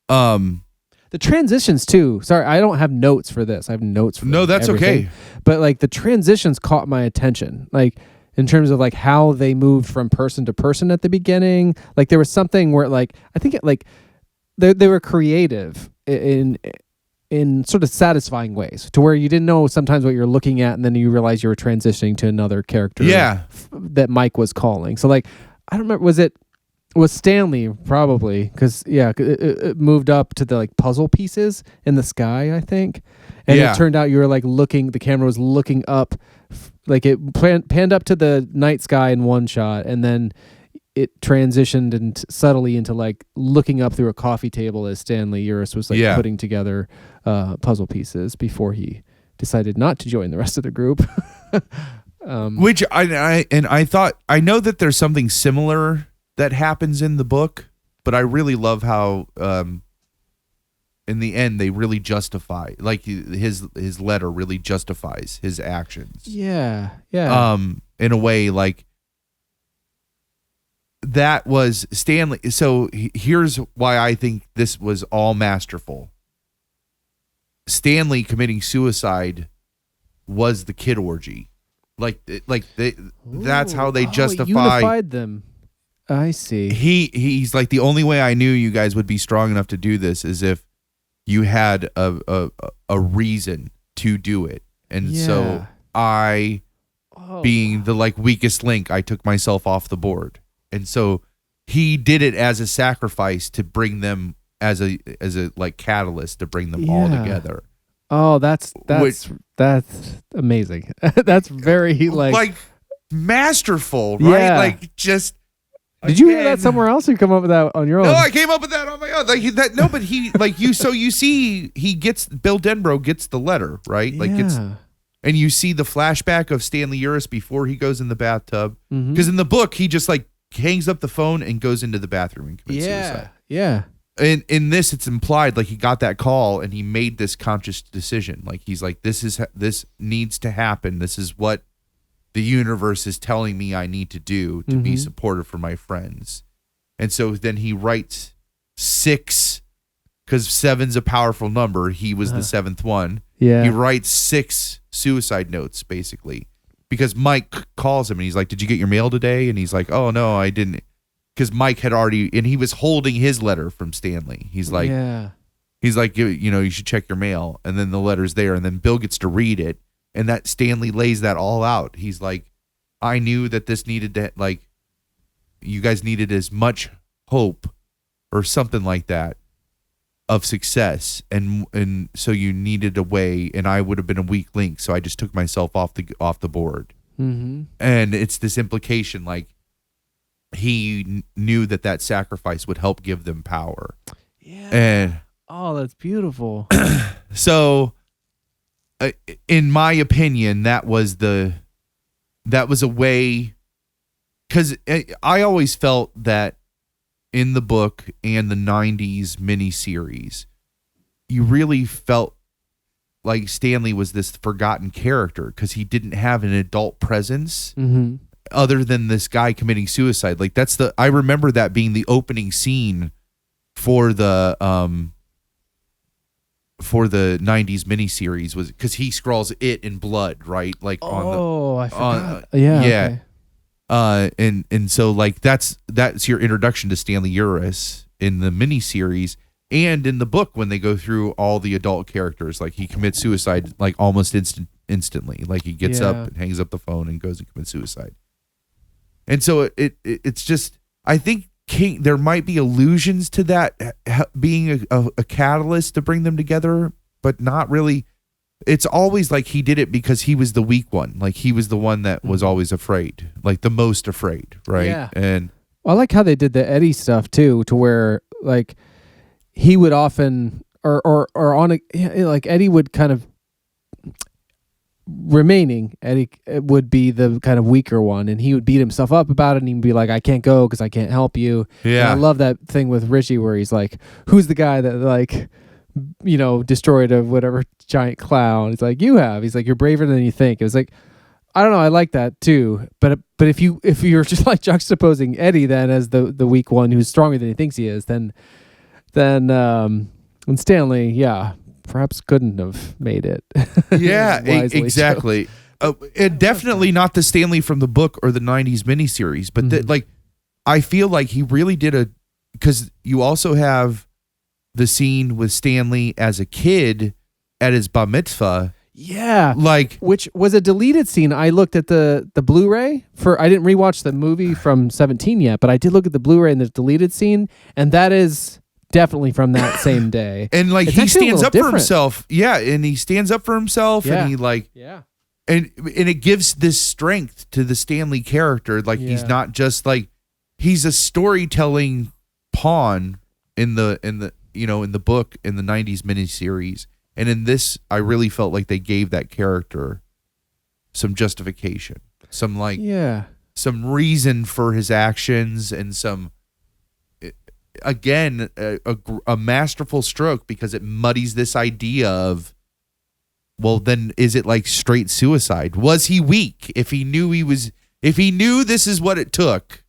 The transitions too. Sorry, I don't have notes for this. I have notes for no, that's everything. okay. But like the transitions caught my attention. Like in terms of like how they moved from person to person at the beginning. Like there was something where like I think it like they were creative in sort of satisfying ways to where you didn't know sometimes what you're looking at and then you realize you were transitioning to another character that Mike was calling. So like I don't remember, was Stanley probably because it moved up to the like puzzle pieces in the sky, I think, and it turned out you were like looking, the camera was looking up, like it panned up to the night sky in one shot, and then it transitioned and subtly into like looking up through a coffee table as Stanley Uris was like putting together puzzle pieces before he decided not to join the rest of the group. Which I thought, I know that there's something similar that happens in the book, but I really love how in the end they really justify, like his letter really justifies his actions. Yeah. In a way, like that was Stanley. So here's why I think this was all masterful. Stanley committing suicide was the kid orgy. That's how they justify. Unified them. I see. He's like, the only way I knew you guys would be strong enough to do this is if you had a reason to do it. And so I, being the like weakest link, I took myself off the board. And so he did it as a sacrifice to bring them as a like catalyst to bring them all together. Oh, that's amazing. That's very like masterful, right? Yeah. Like just. Did you hear that somewhere else, or you come up with that on your own? No, I came up with that on my own. But he like you. So you see, Bill Denbrough gets the letter, right? Like and you see the flashback of Stanley Uris before he goes in the bathtub. Because in the book, he just like hangs up the phone and goes into the bathroom and commits suicide. Yeah. And in this, it's implied like he got that call and he made this conscious decision. Like he's like, this needs to happen. This is what the universe is telling me I need to do to be supportive for my friends. And so then he writes 6, because 7's a powerful number. He was the 7th one. Yeah. He writes 6 suicide notes, basically, because Mike calls him and he's like, did you get your mail today? And he's like, oh, no, I didn't. Because Mike had already, and he was holding his letter from Stanley. He's like, you should check your mail. And then the letter's there. And then Bill gets to read it. And that Stanley lays that all out. He's like, I knew that this needed to, like, you guys needed as much hope or something like that of success. And so you needed a way, and I would have been a weak link. So I just took myself off the board. And it's this implication, like, he knew that sacrifice would help give them power. Yeah. And that's beautiful. So, in my opinion, that was a way, because I always felt that in the book and the 90s miniseries, you really felt like Stanley was this forgotten character because he didn't have an adult presence other than this guy committing suicide. Like I remember that being the opening scene for the 90s miniseries, was because he scrawls it in blood, right? Like I forgot. Okay. And so like that's your introduction to Stanley Uris in the miniseries, and in the book when they go through all the adult characters, like he commits suicide like almost instantly. Like he gets up and hangs up the phone and goes and commits suicide. And so it's just, I think there might be allusions to that being a catalyst to bring them together, but not really. It's always like he did it because he was the weak one. Like he was the one that was always afraid, like the most afraid, right? Yeah. And I like how they did the Eddie stuff too, to where like he would often like Eddie would kind of Eddie would be the kind of weaker one, and he would beat himself up about it, and he'd be like, I can't go because I can't help you. Yeah. And I love that thing with Richie where he's like, who's the guy that like, destroyed a whatever giant clown? He's like, you have. He's like, you're braver than you think. It was like, I don't know. I like that too. But if you're just like juxtaposing Eddie then as the weak one who's stronger than he thinks he is, then Stanley, yeah, perhaps couldn't have made it. Yeah, Wisely exactly. And definitely not the Stanley from the book or the 90s miniseries, but like I feel like he really did because you also have the scene with Stanley as a kid at his bar mitzvah. Yeah, like which was a deleted scene. I looked at the Blu-ray I didn't rewatch the movie from 17 yet, but I did look at the Blu-ray and the deleted scene, and that is definitely from that same day. And like it's he stands up different. for himself. Yeah, and he stands up for himself, Yeah. and he like Yeah. and it gives this strength to the Stanley character. Like he's not just like he's a storytelling pawn in the book in the 90s miniseries. And in this, I really felt like they gave that character some justification, some reason for his actions, and some, again, a masterful stroke, because it muddies this idea of, well, then is it like straight suicide? Was he weak? If he knew this is what it took,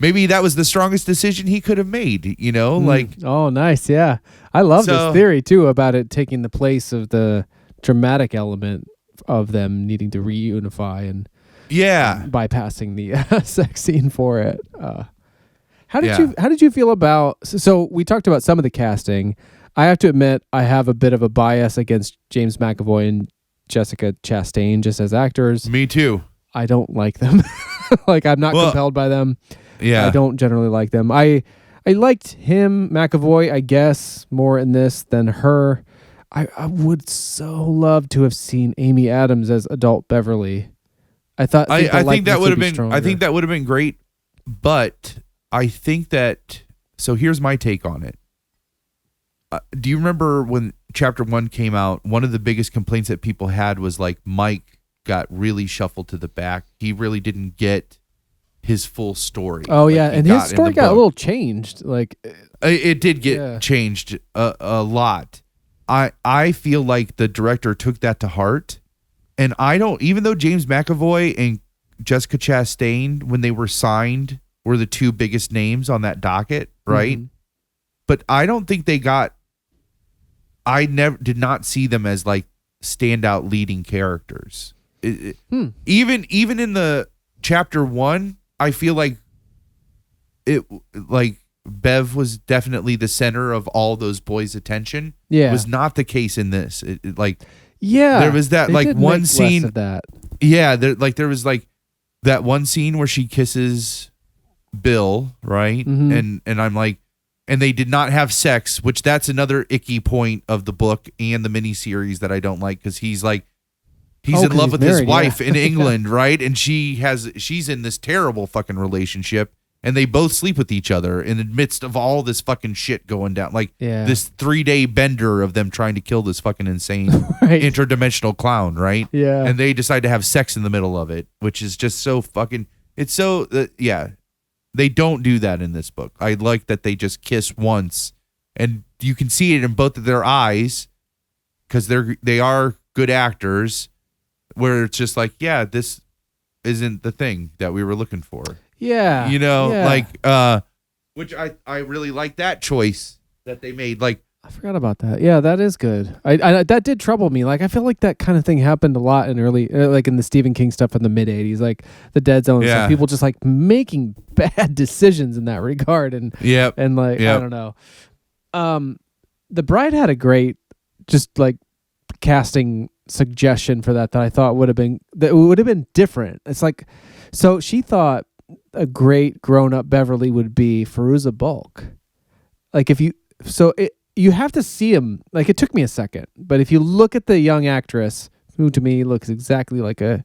maybe that was the strongest decision he could have made, like. Oh, nice. Yeah. I love this theory too about it taking the place of the dramatic element of them needing to reunify and bypassing the sex scene for it. How did you feel about, so we talked about some of the casting. I have to admit, I have a bit of a bias against James McAvoy and Jessica Chastain just as actors. Me too. I don't like them. Like, I'm not compelled by them. Yeah. I don't generally like them. I liked him, McAvoy, I guess, more in this than her. I would so love to have seen Amy Adams as adult Beverly. I think that would have been great, but I think that, so here's my take on it. Do you remember when chapter 1 came out, one of the biggest complaints that people had was like Mike got really shuffled to the back. He really didn't get his full story. Oh yeah, and his story got a little changed. Like it did get changed a lot. I feel like the director took that to heart, and even though James McAvoy and Jessica Chastain, when they were signed, were the two biggest names on that docket, right? Mm-hmm. But I don't think I did not see them as like standout leading characters. Even in the chapter 1, I feel like Bev was definitely the center of all those boys' attention. Yeah, it was not the case in this. There was that like one scene of that. Yeah, there was like that one scene where she kisses Bill, right? Mm-hmm. And I'm like, and they did not have sex, which that's another icky point of the book and the miniseries that I don't like, because he's in love with his wife in England, right? And she's in this terrible fucking relationship, and they both sleep with each other in the midst of all this fucking shit going down. Like this 3-day bender of them trying to kill this fucking insane interdimensional clown, right? Yeah. And they decide to have sex in the middle of it, which is just so fucking, it's so, they don't do that in this book. I like that they just kiss once, and you can see it in both of their eyes, because they are good actors, where it's just like, yeah, this isn't the thing that we were looking for. Yeah. Which I really like that choice that they made. Like, I forgot about that. Yeah, that is good. I that did trouble me. Like, I feel like that kind of thing happened a lot in early, like in the Stephen King stuff in the mid 80s, like the Dead Zone stuff. People just like making bad decisions in that regard. And I don't know. The Bride had a great, just like casting suggestion for that I thought would have been different. It's like, so she thought a great grown-up Beverly would be Fairuza Balk. Like, you have to see him. Like, it took me a second, but if you look at the young actress, who to me looks exactly like a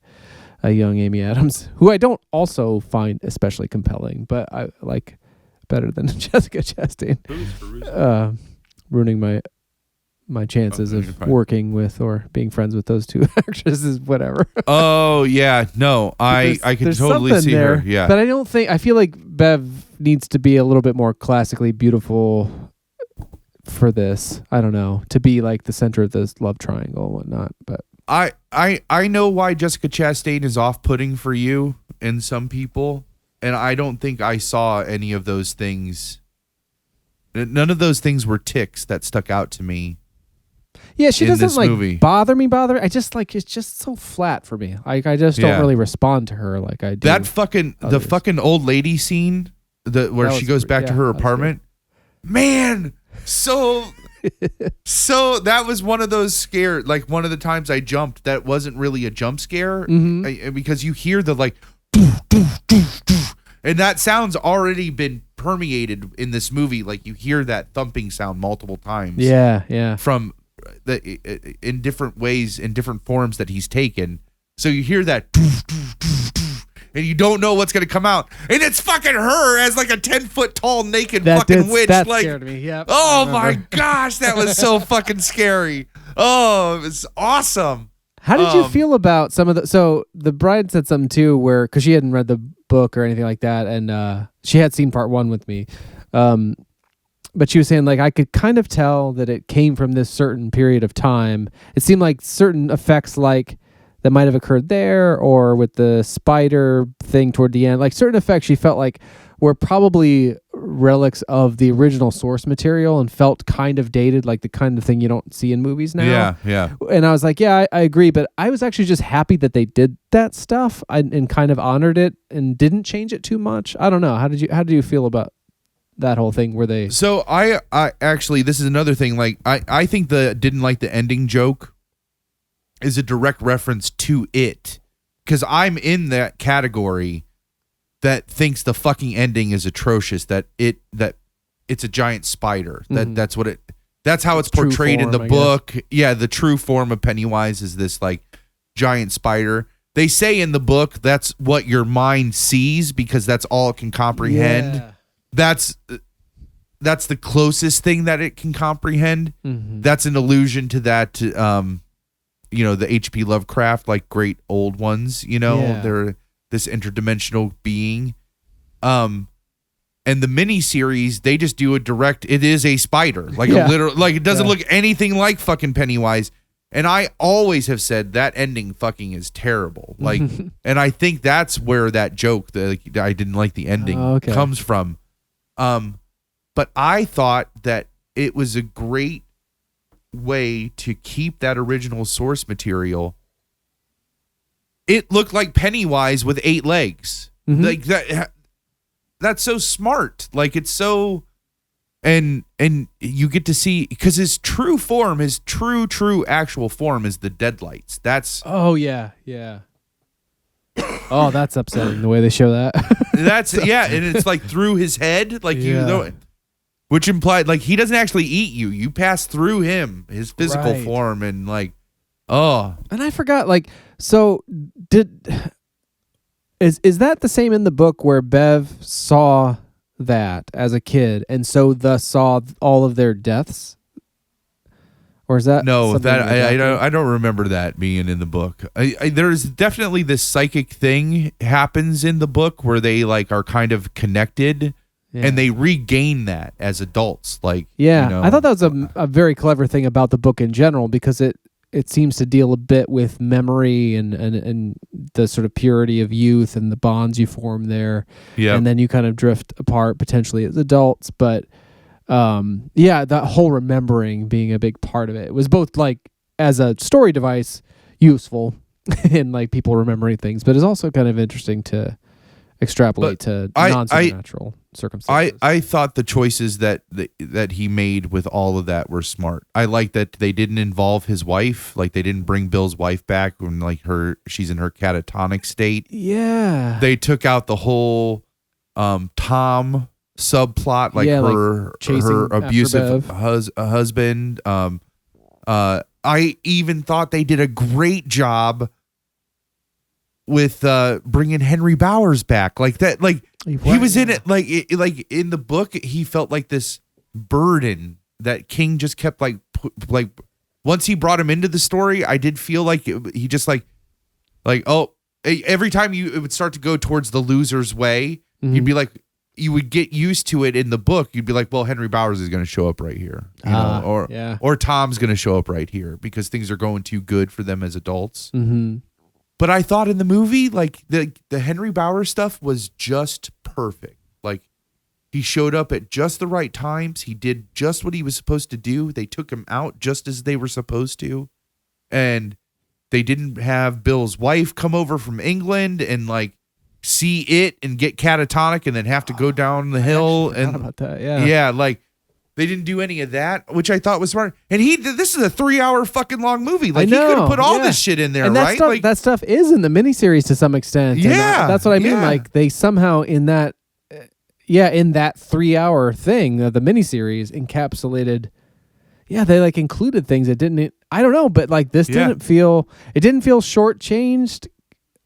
young Amy Adams, who I don't also find especially compelling, but I like better than Jessica Chastain. Who's Fairuza? Ruining my chances of working with or being friends with those two actresses, whatever. Oh yeah, no, I can totally see there, her. Yeah, but I feel like Bev needs to be a little bit more classically beautiful for this. I don't know, to be like the center of this love triangle and whatnot. But I know why Jessica Chastain is off-putting for you and some people, and I don't think I saw any of those things. None of those things were ticks that stuck out to me. Yeah, she in doesn't this like movie. bother me. I just like it's just so flat for me. Like I just Yeah. don't really respond to her like I do. That fucking the others. fucking old lady scene, where That she was goes great. back to Yeah, her that was apartment. Man, so that was one of those scare. Like one of the times I jumped, that wasn't really a jump scare because you hear the like, and that sound's already been permeated in this movie. Like you hear that thumping sound multiple times. Yeah. From in different ways, in different forms that he's taken. So you hear that, and you don't know what's gonna come out, and it's fucking her as like a 10-foot tall naked fucking witch. That like, scared me. Yep, oh I my remember. gosh, that was so fucking scary. Oh, it was awesome. How did you feel about some of the? So the bride said something too, where because she hadn't read the book or anything like that, and she had seen part 1 with me, but she was saying like I could kind of tell that it came from this certain period of time. It seemed like certain effects like that might have occurred there, or with the spider thing toward the end, like certain effects she felt like were probably relics of the original source material and felt kind of dated, like the kind of thing you don't see in movies now. Yeah. And I was like, yeah, I agree, but I was actually just happy that they did that stuff and kind of honored it and didn't change it too much. I don't know. How did you feel about that whole thing where they? So I actually, this is another thing. Like I think the didn't like the ending joke is a direct reference to it, because I'm in that category that thinks the fucking ending is atrocious. That it's a giant spider. That's what it. That's how it's True portrayed in form, the I book. Yeah, the true form of Pennywise is this like giant spider. They say in the book that's what your mind sees because that's all it can comprehend. Yeah. That's the closest thing that it can comprehend. Mm-hmm. That's an allusion to that. The H.P. Lovecraft, like great old ones. Yeah. They're this interdimensional being. And the mini series, they just do a direct. It is a spider, like a literal. Like it doesn't look anything like fucking Pennywise. And I always have said that ending fucking is terrible. Like, and I think that's where that joke that I didn't like the ending comes from. But I thought that it was a great way to keep that original source material. It looked like Pennywise with 8 legs. Like that. That's so smart. Like it's so, and you get to see, because his true form, his true actual form is the deadlights. That's Oh yeah. Oh, that's upsetting the way they show that. and it's like through his head, like you know it. Which implied like he doesn't actually eat you. You pass through him, his physical Right. form, and like, oh. And I forgot, like, so is that the same in the book where Bev saw that as a kid and so thus saw all of their deaths? Or is that No, something that adapted? I don't remember that being in the book. There's definitely this psychic thing happens in the book where they like are kind of connected. Yeah. And they regain that as adults. Like, Yeah, I thought that was a very clever thing about the book in general, because it seems to deal a bit with memory and the sort of purity of youth and the bonds you form there. Yeah. And then you kind of drift apart potentially as adults. But that whole remembering being a big part of it. It was both like as a story device useful in like people remembering things, but it's also kind of interesting to extrapolate to non-supernatural circumstances. I thought the choices that he made with all of that were smart. I like that they didn't involve his wife. Like they didn't bring Bill's wife back when like she's in her catatonic state. Yeah. They took out the whole Tom subplot, like her abusive husband. I even thought they did a great job with bringing Henry Bowers back, like that. Like he was in it, like in the book, he felt like this burden that King just kept like once he brought him into the story, I did feel like he just like every time it would start to go towards the loser's way, he'd be like, you would get used to it in the book. You'd be like, well, Henry Bowers is going to show up right here, or Tom's going to show up right here because things are going too good for them as adults. Mm-hmm. But I thought in the movie, like the Henry Bowers stuff was just perfect. Like he showed up at just the right times. He did just what he was supposed to do. They took him out just as they were supposed to. And they didn't have Bill's wife come over from England and like see it and get catatonic and then have to go down the hill. And about that. yeah, like they didn't do any of that, which I thought was smart. And this is a 3-hour fucking long movie. Like he could have put all this shit in there, and right? Stuff, that stuff is in the miniseries to some extent. Yeah, that's what I mean. Like they somehow in that 3-hour thing of the miniseries encapsulated. Yeah, they like included things that didn't. I don't know, but like this didn't feel. It didn't feel shortchanged.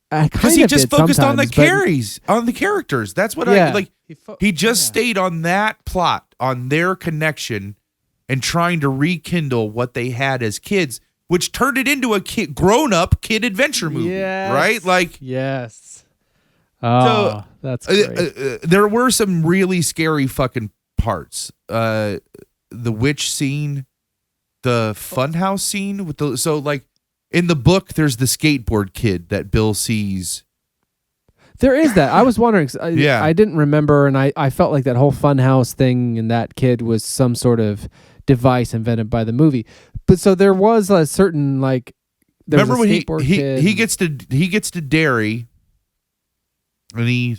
Because he just focused on the characters. That's what I like. He just stayed on that plot, on their connection, and trying to rekindle what they had as kids, which turned it into a grown-up kid adventure movie, right? Like yes. Oh, that's great. There were some really scary fucking parts. The witch scene, the funhouse scene with the in the book, there's the skateboard kid that Bill sees. There is that. I was wondering. I didn't remember, and I felt like that whole funhouse thing and that kid was some sort of device invented by the movie. But so there was a certain like. Remember when he gets to Derry, and he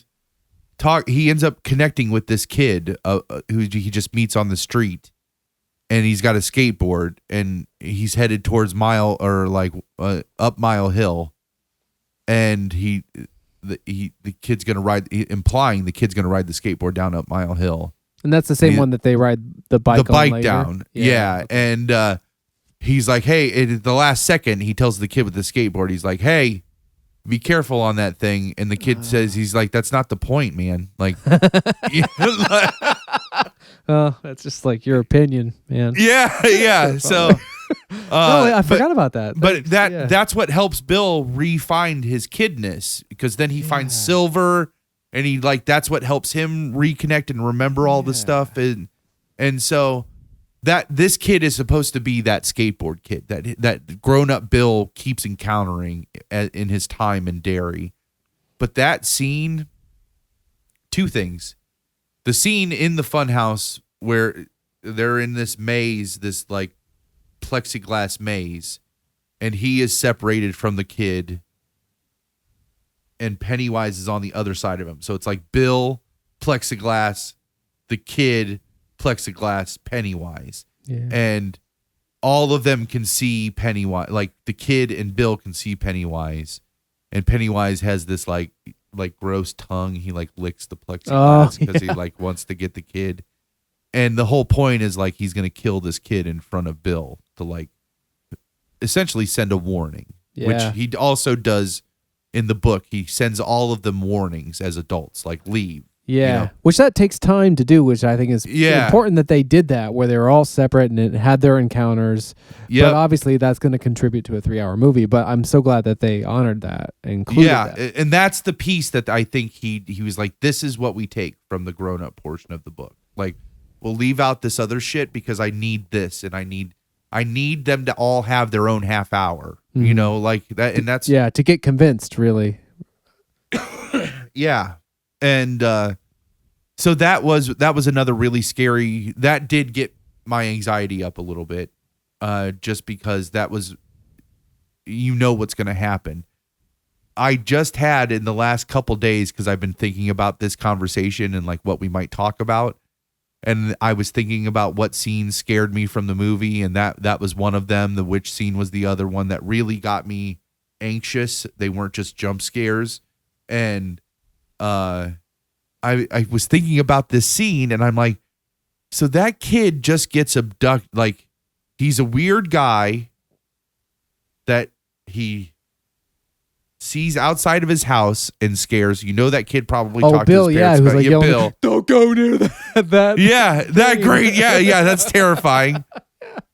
ends up connecting with this kid who he just meets on the street. And he's got a skateboard, and he's headed towards up Mile Hill, and the kid's gonna ride, implying the kid's gonna ride the skateboard down up Mile Hill. And that's the same one that they ride the bike down. Yeah. And he's like, hey, at the last second, he tells the kid with the skateboard, he's like, hey, be careful on that thing. And the kid says, he's like, that's not the point, man. Like. Oh, that's just like your opinion, man. Yeah. So, I forgot about that. But that's what helps Bill re-find his kidness, because then he finds Silver, and he that's what helps him reconnect and remember all the stuff, and so that this kid is supposed to be that skateboard kid that grown-up Bill keeps encountering in his time in Derry. But that scene, two things. The scene in the funhouse where they're in this maze, this like plexiglass maze, and he is separated from the kid, and Pennywise is on the other side of him. So it's like Bill, plexiglass, the kid, plexiglass, Pennywise. Yeah. And all of them can see Pennywise. Like the kid and Bill can see Pennywise, and Pennywise has this like gross tongue. He like licks the plexiglass because he like wants to get the kid. And the whole point is like he's gonna kill this kid in front of Bill to like essentially send a warning. Which he also does in the book. He sends all of them warnings as adults, like leave. Yeah. You know? Which that takes time to do, which I think is important that they did that, where they were all separate and it had their encounters. But obviously that's going to contribute to a 3-hour movie. But I'm so glad that they honored that and included that. And that's the piece that I think he was like, this is what we take from the grown-up portion of the book. Like, we'll leave out this other shit because I need this, and I need them to all have their own half hour. Mm-hmm. You know, like that, and that's to get convinced, really. Yeah. And so that was another really scary, that did get my anxiety up a little bit, just because that was, what's going to happen. I just had in the last couple days, because I've been thinking about this conversation and like what we might talk about, and I was thinking about what scenes scared me from the movie, and that was one of them. The witch scene was the other one that really got me anxious. They weren't just jump scares. And I was thinking about this scene, and I'm like, so that kid just gets abducted. Like, he's a weird guy that he sees outside of his house and scares. That kid probably talked Bill, to his parents. Who's like yelling, Bill, don't go near that. Yeah, that great. Yeah, that's terrifying.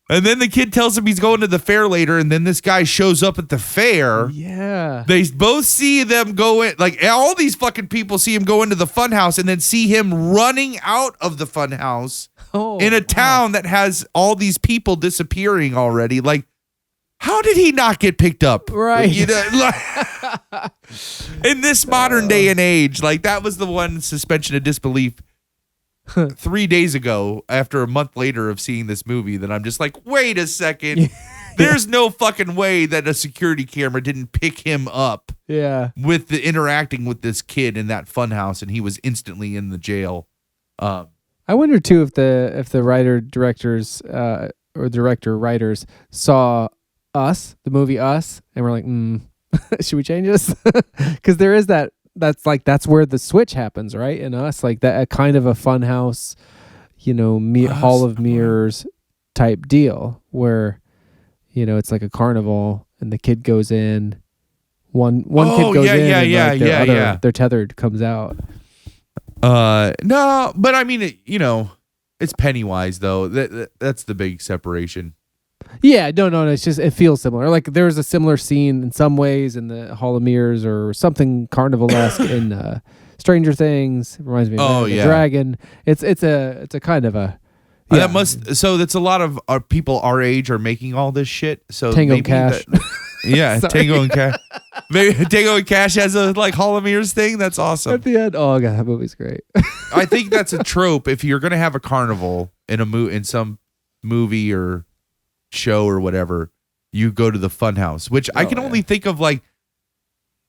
And then the kid tells him he's going to the fair later, and then this guy shows up at the fair. Yeah. They both see them go in, like all these fucking people see him go into the fun house and then see him running out of the fun house in a town that has all these people disappearing already. Like, how did he not get picked up? Right. You know, like, in this modern day and age, like that was the one suspension of disbelief 3 days ago after a month later of seeing this movie that I'm just like, wait a second. There's no fucking way that a security camera didn't pick him up with the interacting with this kid in that funhouse, and he was instantly in the jail. I wonder too if the writers saw Us, the movie Us, and we're like, should we change this? Because there is that's where the switch happens, right? In Us, like that, a kind of a funhouse, Hall of Mirrors type deal where, it's like a carnival and the kid goes in, one kid goes in, and their tethered comes out. No, but I mean, it's Pennywise though. That's the big separation. Yeah, no. It's just, it feels similar. Like there's a similar scene in some ways in the Hall of Mirrors or something carnival-esque in Stranger Things. It reminds me of the Dragon. It's a kind of a so that's a lot of our people our age are making all this shit. So Tango maybe Cash. Tango and Cash. Maybe Tango and Cash has a like Hall of Mirrors thing. That's awesome. At the end, oh god, that movie's great. I think that's a trope. If you're gonna have a carnival in some movie or show or whatever, you go to the fun house, which I can only think of like.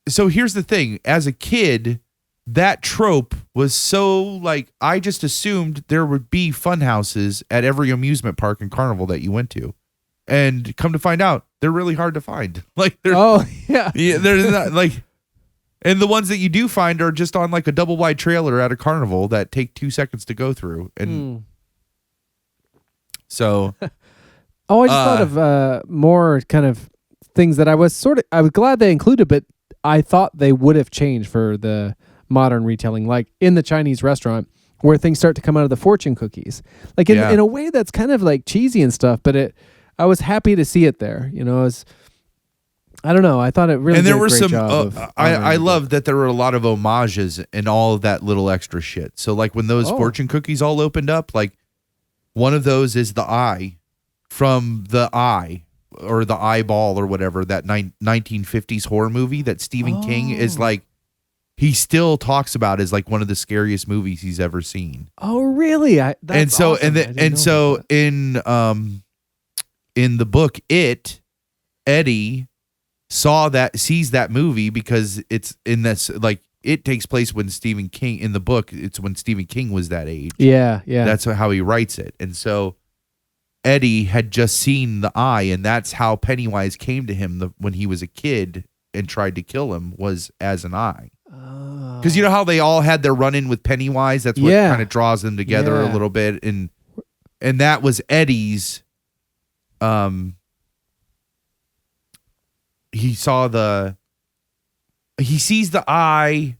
So here's the thing: as a kid, that trope was so like I just assumed there would be fun houses at every amusement park and carnival that you went to, and come to find out they're really hard to find. Like they're they're not like, and the ones that you do find are just on like a double wide trailer at a carnival that take 2 seconds to go through, and so. Oh, I just thought of more kind of things that I was glad they included, but I thought they would have changed for the modern retelling, like in the Chinese restaurant where things start to come out of the fortune cookies, like in a way that's kind of like cheesy and stuff, but I was happy to see it there. I don't know. I thought it really. And there were some. I love that there were a lot of homages and all of that little extra shit. So like when those fortune cookies all opened up, like one of those is the eye. From The Eye or The Eyeball or whatever, that 1950s horror movie that Stephen King is like, he still talks about as like one of the scariest movies he's ever seen. Oh, really? That's awesome. In the book Eddie sees that movie because it's in this, like, it takes place when Stephen King, in the book, it's when Stephen King was that age. Yeah. That's how he writes it. And so Eddie had just seen the eye, and that's how Pennywise came to him when he was a kid and tried to kill him, was as an eye. Because you know how they all had their run-in with Pennywise? That's what kind of draws them together a little bit. And that was Eddie's. He sees the eye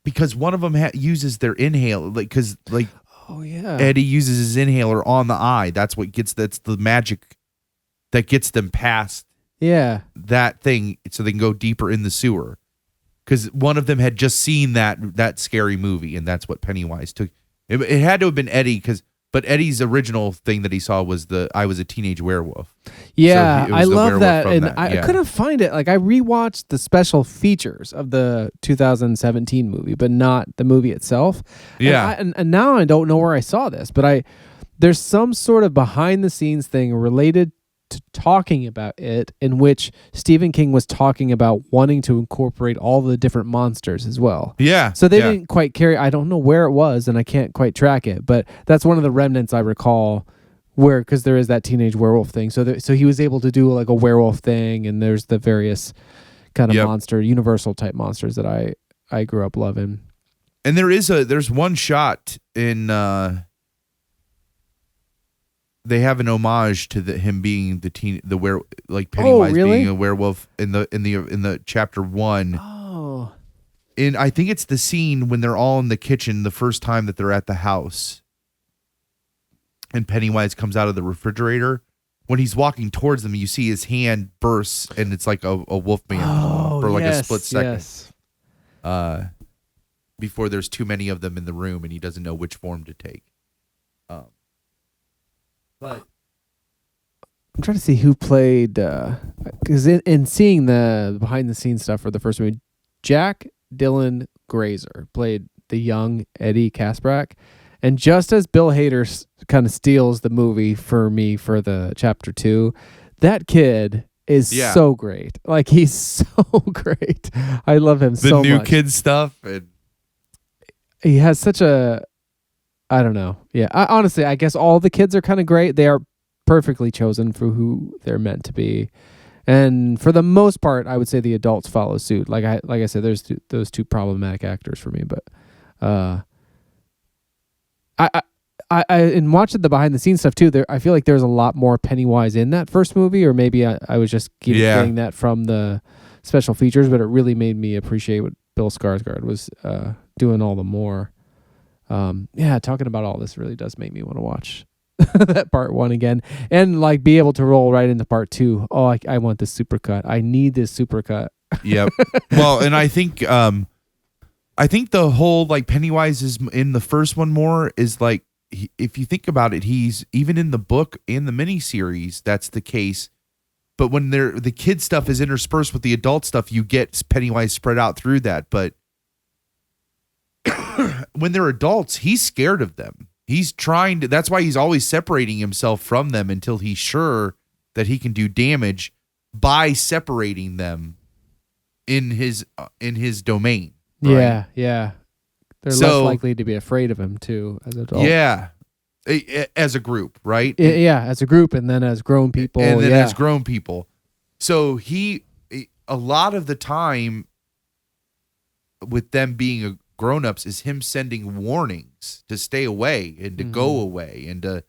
because one of them uses their inhaler, because oh yeah, Eddie uses his inhaler on the eye. That's the magic that gets them past that thing, so they can go deeper in the sewer. Because one of them had just seen that scary movie, and that's what Pennywise took. It had to have been Eddie, but Eddie's original thing that he saw was I was a teenage werewolf. Yeah, so I love that, and I couldn't find it. Like I rewatched the special features of the 2017 movie, but not the movie itself. Yeah, and now I don't know where I saw this, but there's some sort of behind the scenes thing related to talking about it, in which Stephen King was talking about wanting to incorporate all the different monsters as well. Yeah. So they didn't quite carry. I don't know where it was, and I can't quite track it, but that's one of the remnants I recall. Because there is that teenage werewolf thing, so he was able to do like a werewolf thing, and there's the various kind of monster, universal type monsters that I grew up loving. And there's one shot in they have an homage to him being Pennywise being a werewolf in the chapter 1. Oh, and I think it's the scene when they're all in the kitchen the first time that they're at the house. and Pennywise comes out of the refrigerator. When he's walking towards them, you see his hand bursts, and it's like a Wolfman for like a split second. Yes. Before there's too many of them in the room, and he doesn't know which form to take. But I'm trying to see who played, because in seeing the behind the scenes stuff for the first movie, Jack Dylan Grazer played the young Eddie Kasprak, and just as Bill Hader kind of steals the movie for me for the chapter 2, that kid is so great. Like, he's so great. I love him so much. The new kid stuff, and he has such a, I don't know. Yeah, honestly, I guess all the kids are kind of great. They are perfectly chosen for who they're meant to be, and for the most part, I would say the adults follow suit. Like I said, there's those two problematic actors for me, but I in watching the behind the scenes stuff too, I feel like there's a lot more Pennywise in that first movie, or maybe I was just getting that from the special features, but it really made me appreciate what Bill Skarsgård was doing all the more. Talking about all this really does make me want to watch that part 1 again, and like be able to roll right into part 2. Oh, I want this supercut. I need this supercut. Yep. Well, and I think the whole like Pennywise is in the first one more is like, if you think about it, he's even in the book and the miniseries, that's the case. But when the kid stuff is interspersed with the adult stuff, you get Pennywise spread out through that. But when they're adults, he's scared of them. He's trying to, that's why he's always separating himself from them until he's sure that he can do damage by separating them in his domain. Right? Yeah. They're less likely to be afraid of him too as adults. Yeah. As a group, right? Yeah, as a group, and then as grown people. And then as grown people. So a lot of the time with them being grown-ups is him sending warnings to stay away and to go away and to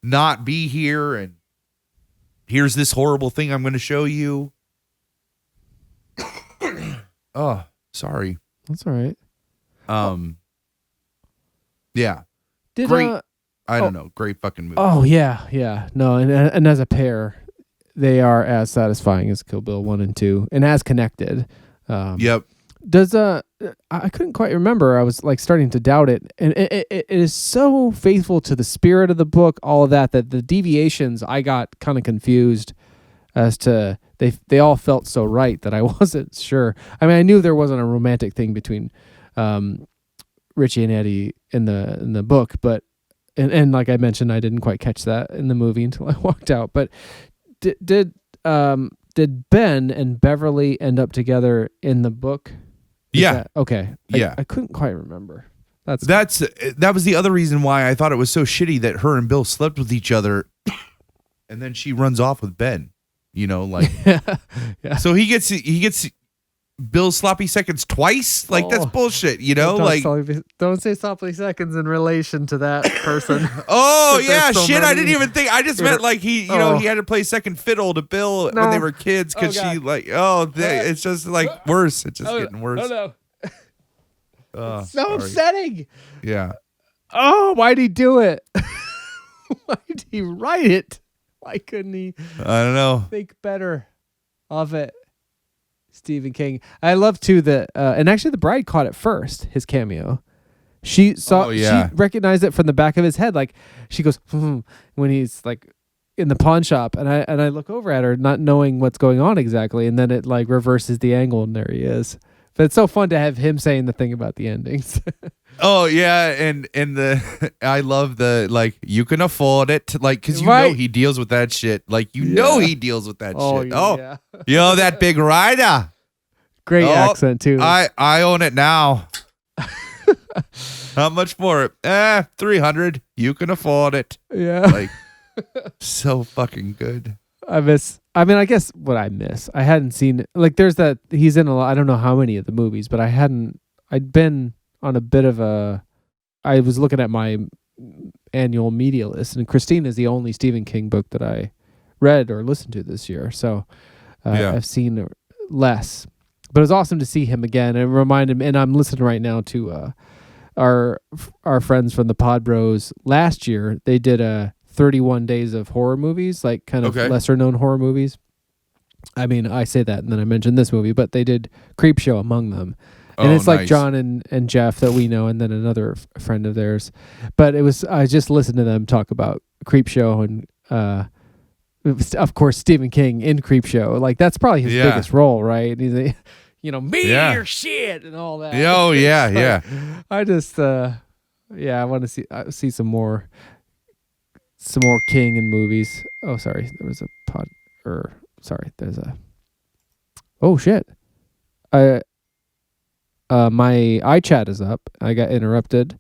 not be here, and here's this horrible thing I'm going to show you. Oh, sorry. That's all right. Yeah. Great. I don't know. Great fucking movie. Oh yeah. No, and as a pair, they are as satisfying as Kill Bill 1 and 2, and as connected. Yep. Does I couldn't quite remember. I was like starting to doubt it, and it is so faithful to the spirit of the book, all of that the deviations, I got kind of confused as to they all felt so right that I wasn't sure. I mean, I knew there wasn't a romantic thing between Richie and Eddie in the book, but and like I mentioned, I didn't quite catch that in the movie until I walked out. But did Ben and Beverly end up together in the book? Okay. I couldn't quite remember. That was the other reason why I thought it was so shitty that her and Bill slept with each other, and then she runs off with Ben. You know, like yeah. So he gets Bill's sloppy seconds twice. Like that's bullshit. You know, don't say sloppy seconds in relation to that person. Oh yeah, shit! I didn't even think. I just meant like he had to play second fiddle to Bill when they were kids because she like it's just like worse. It's just getting worse. Oh no, it's so upsetting. Yeah. Oh, why'd he do it? Why did he write it? Why couldn't he? I don't know. Think better of it. Stephen King. I love too that, and actually the bride caught it first. His cameo. She saw. She recognized it from the back of his head. Like she goes when he's like in the pawn shop, and I look over at her, not knowing what's going on exactly, and then it like reverses the angle, and there he is. But it's so fun to have him saying the thing about the endings. Oh yeah, and I love the like you can afford it, like because you know he deals with that shit. Like know he deals with that shit. Yeah. You know that big rider. Great accent too. I own it now. How much for it? 300. You can afford it. Yeah. Like so fucking good. I guess what I miss. I hadn't seen like there's that he's in a lot. I don't know how many of the movies, but I'd been on a bit of I was looking at my annual media list, and Christine is the only Stephen King book that I read or listened to this year. So I've seen less, but it was awesome to see him again and remind him. And I'm listening right now to our friends from the Pod Bros last year, they did a 31 days of horror movies, like kind of lesser known horror movies. I mean, I say that and then I mentioned this movie, but they did Creepshow among them. And it's like John and Jeff that we know, and then another friend of theirs. But I just listened to them talk about Creepshow and, of course, Stephen King in Creepshow. Like, that's probably his biggest role, right? He's meteor shit and all that. Oh, yeah, yeah. I just, I want to see some more King in movies. Oh, sorry. There was oh, shit. My iChat is up. I got interrupted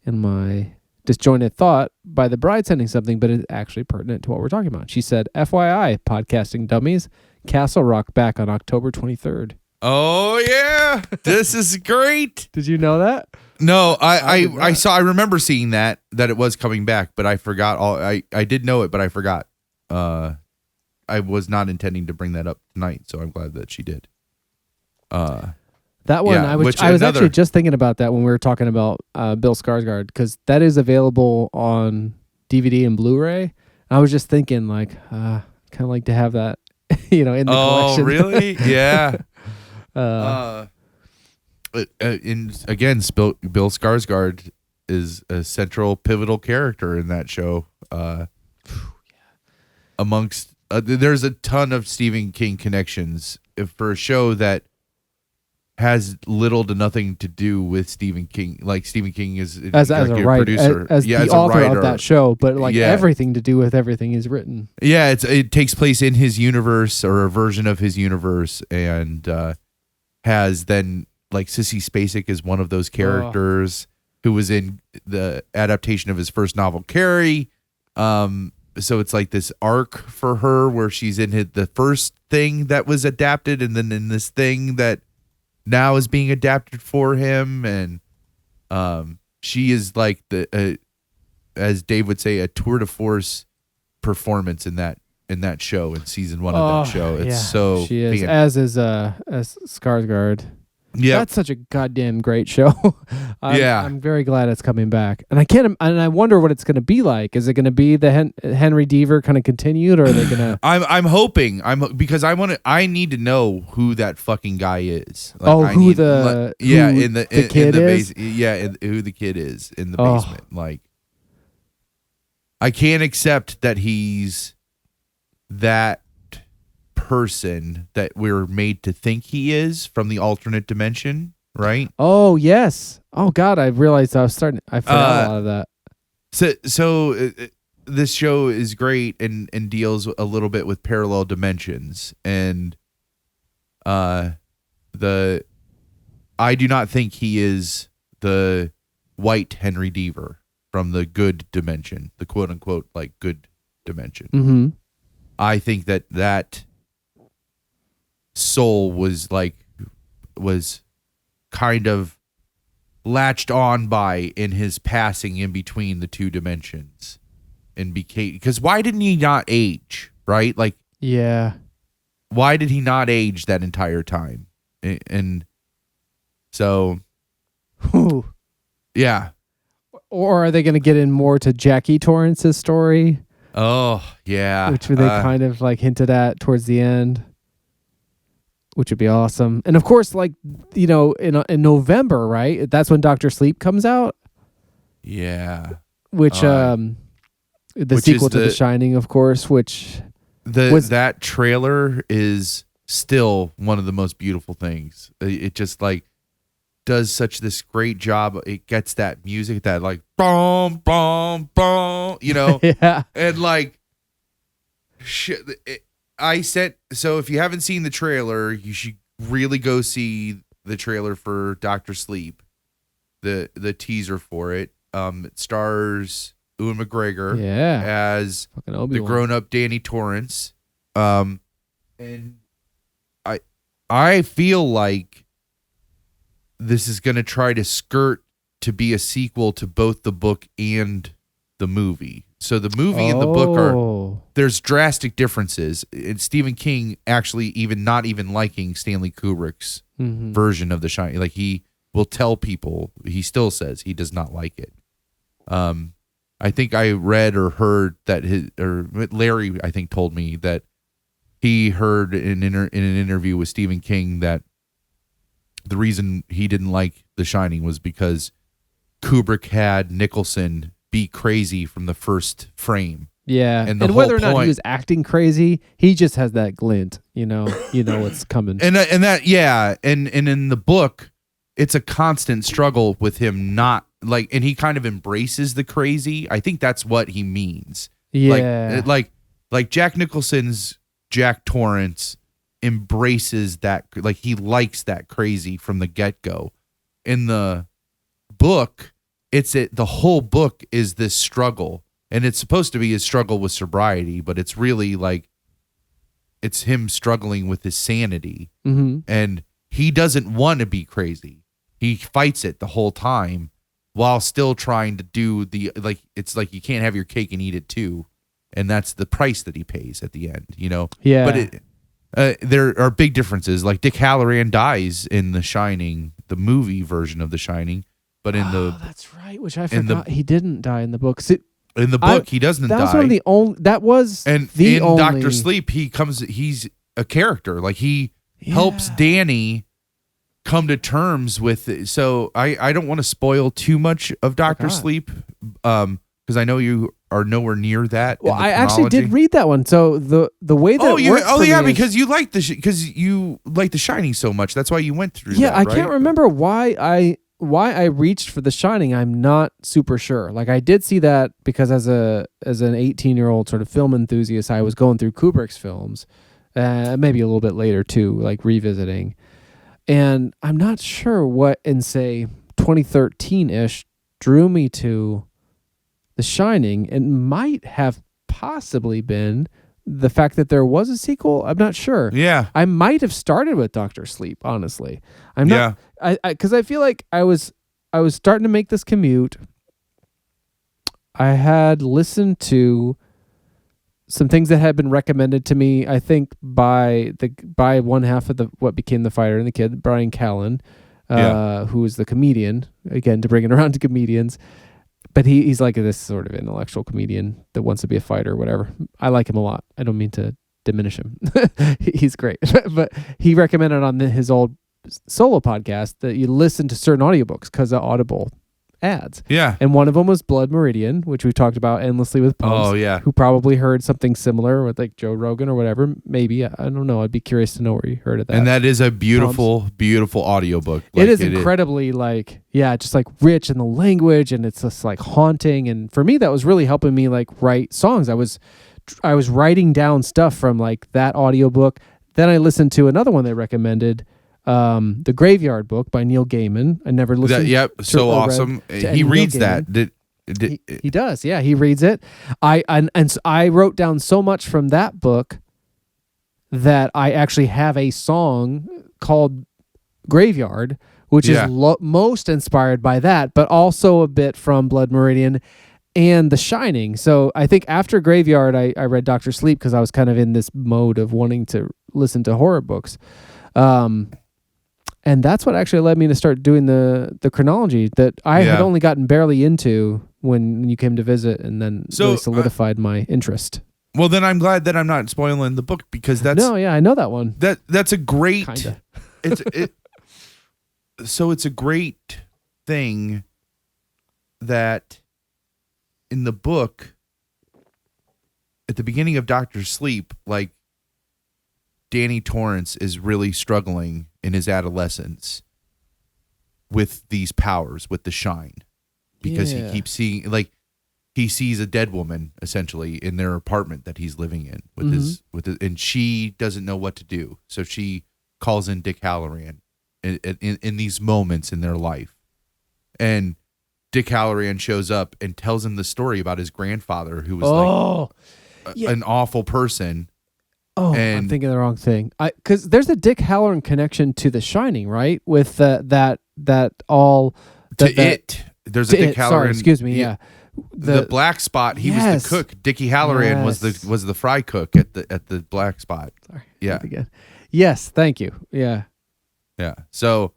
in my disjointed thought by the bride sending something, but it's actually pertinent to what we're talking about. She said, FYI, podcasting dummies, Castle Rock back on October 23rd. Oh, yeah. This is great. Did you know that? No, I remember seeing that it was coming back, but I forgot I did know it, but I forgot. I was not intending to bring that up tonight, so I'm glad that she did. That one, I was actually just thinking about that when we were talking about Bill Skarsgård, because that is available on DVD and Blu-ray. I was just thinking, like, kind of like to have that, in the collection. Oh, really? Yeah. And again, Bill Skarsgård is a central, pivotal character in that show. Amongst there's a ton of Stephen King connections for a show that has little to nothing to do with Stephen King. Like, Stephen King is as a writer, producer, as the author of that show, but everything to do with everything he's written. Yeah, it takes place in his universe or a version of his universe, and has then, like, Sissy Spacek is one of those characters who was in the adaptation of his first novel, Carrie. So it's like this arc for her where she's in the first thing that was adapted, and then in this thing that now is being adapted for him, and she is like as Dave would say, a tour de force performance in that show, in season 1 of that show. It's so she is as Skarsgård. Yeah, that's such a goddamn great show. I'm very glad it's coming back, and I wonder what it's going to be like. Is it going to be the Henry Deaver kind of continued, or are they going to? I'm hoping. Because I need to know who that fucking guy is. Like, who the kid is. Who the kid is in the basement. Like, I can't accept that he's that person that we're made to think he is from the alternate dimension, right? Oh, yes. Oh, God, I realized I forgot a lot of that. So this show is great and deals a little bit with parallel dimensions, and I do not think he is the white Henry Deaver from the good dimension, the quote unquote like good dimension. Mm-hmm. I think that soul was kind of latched on by in his passing in between the two dimensions, and became, because why didn't he not age, right? Like, yeah, why did he not age that entire time? And so, yeah. Or are they going to get in more to Jackie Torrance's story? Oh, yeah. Which they kind of like hinted at towards the end, which would be awesome. And of course, like, in November, right? That's when Dr. Sleep comes out. Yeah. Which the sequel to The Shining, of course, which that trailer is still one of the most beautiful things. It just like does such this great job. It gets that music, that like boom, boom, boom, yeah. And like shit. So if you haven't seen the trailer, you should really go see the trailer for Dr. Sleep, the teaser for it. It stars Ewan McGregor as the grown-up Danny Torrance. And I feel like this is going to try to skirt to be a sequel to both the book and the movie. So the movie and the book there's drastic differences. And Stephen King actually not even liking Stanley Kubrick's version of The Shining. Like, he will tell people. He still says he does not like it. I think I read or heard that Larry, I think, told me that he heard in an interview with Stephen King that the reason he didn't like The Shining was because Kubrick had Nicholson be crazy from the first frame. Yeah, and whether or not he was acting crazy, he just has that glint. You know what's coming. And in the book, it's a constant struggle with him not like, and he kind of embraces the crazy. I think that's what he means. Yeah, like Jack Nicholson's Jack Torrance embraces that, like he likes that crazy from the get-go. In the book, the whole book is this struggle. And it's supposed to be his struggle with sobriety, but it's really like it's him struggling with his sanity. Mm-hmm. And he doesn't want to be crazy. He fights it the whole time while still trying to do it's like you can't have your cake and eat it too. And that's the price that he pays at the end, Yeah. But there are big differences. Like Dick Halloran dies in The Shining, the movie version of The Shining. But that's right, which I forgot. He didn't die in the book. In the book, he doesn't die. That was one of the only. That was and the in only. Dr. Sleep, he's a character. Like he helps Danny come to terms with it. So I don't want to spoil too much of Dr. Sleep, because I know you are nowhere near that. Well, I actually did read that one. So the way that because you like you like The Shining so much. That's why you went through. Yeah, that, I right? can't remember why I reached for The Shining. I'm not super sure. Like I did see that because as an 18-year-old sort of film enthusiast, I was going through Kubrick's films, maybe a little bit later too, like revisiting. And I'm not sure what in say 2013-ish drew me to The Shining. It might have possibly been the fact that there was a sequel. I'm not sure. Yeah. I might have started with Dr. Sleep, honestly. I'm not because I feel like I was starting to make this commute. I had listened to some things that had been recommended to me, I think by one half of what became The Fighter and the Kid, Brian Callen, who is the comedian, again, to bring it around to comedians. But he's like this sort of intellectual comedian that wants to be a fighter or whatever. I like him a lot. I don't mean to diminish him. He's great. But he recommended on his old solo podcast that you listen to certain audiobooks because of Audible ads. Yeah. And one of them was Blood Meridian, which we've talked about endlessly with Pumps. Oh, yeah. Who probably heard something similar with like Joe Rogan or whatever. Maybe. I don't know. I'd be curious to know where you heard of that. And that is a beautiful, beautiful audiobook. It is incredibly just like rich in the language, and it's just like haunting. And for me, that was really helping me like write songs. I was writing down stuff from like that audiobook. Then I listened to another one they recommended, The Graveyard Book by Neil Gaiman. I never listened. So awesome. He reads that. He does. Yeah, he reads it. I wrote down so much from that book that I actually have a song called Graveyard, which is most inspired by that, but also a bit from Blood Meridian and The Shining. So I think after Graveyard, I read Dr. Sleep because I was kind of in this mode of wanting to listen to horror books. And that's what actually led me to start doing the chronology that I had only gotten barely into when you came to visit, and then really solidified my interest. Well, then I'm glad that I'm not spoiling the book because that's... No, yeah, I know that one. That's a great... Kinda. So it's a great thing that in the book, at the beginning of Dr. Sleep, like Danny Torrance is really struggling in his adolescence with these powers, with the shine, because he keeps seeing, like, he sees a dead woman essentially in their apartment that he's living in and she doesn't know what to do. So she calls in Dick Halloran in these moments in their life. And Dick Halloran shows up and tells him the story about his grandfather, who was an awful person. Oh, and I'm thinking the wrong thing. Because there's a Dick Halloran connection to The Shining, right? With that all. There's a Dick Halloran. Sorry, excuse me. Yeah, the black spot. He was the cook. Dickie Halloran was the fry cook at the black spot. Sorry. Yeah. Yes. Thank you. Yeah. Yeah. So,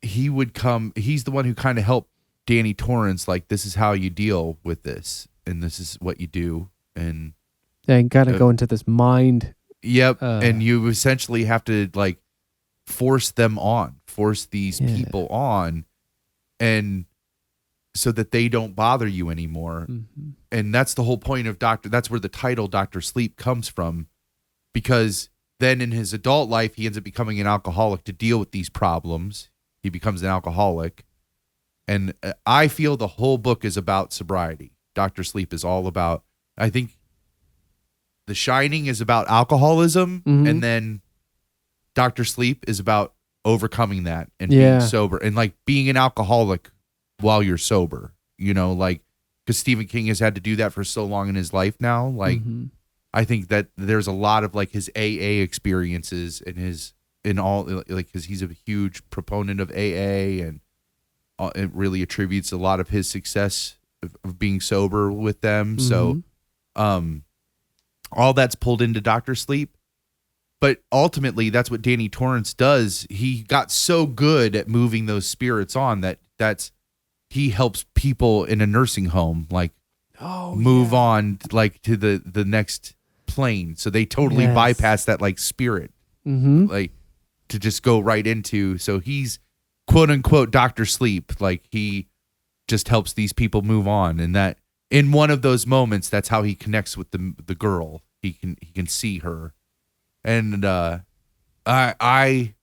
he would come. He's the one who kind of helped Danny Torrance. Like, this is how you deal with this, and this is what you do, and gotta go into this mind. Yep, and you essentially have to like force these people on, and so that they don't bother you anymore. Mm-hmm. And that's the whole point of that's where the title Dr. Sleep comes from, because then in his adult life, he ends up becoming an alcoholic to deal with these problems. He becomes an alcoholic. And I feel the whole book is about sobriety. Dr. Sleep is all about, I think The Shining is about alcoholism, and then Dr. Sleep is about overcoming that and being sober and like being an alcoholic while you're sober, you know, like, because Stephen King has had to do that for so long in his life now. Like, I think that there's a lot of like his AA experiences and because he's a huge proponent of AA, and it really attributes a lot of his success of being sober with them. So, all that's pulled into Dr. Sleep. But ultimately, that's what Danny Torrance does. He got so good at moving those spirits on he helps people in a nursing home like move on like to the next plane. So they totally bypass that like spirit, like to just go right into. So he's quote unquote Dr. Sleep. Like, he just helps these people move on, and that in one of those moments, that's how he connects with the girl. He can see her. And I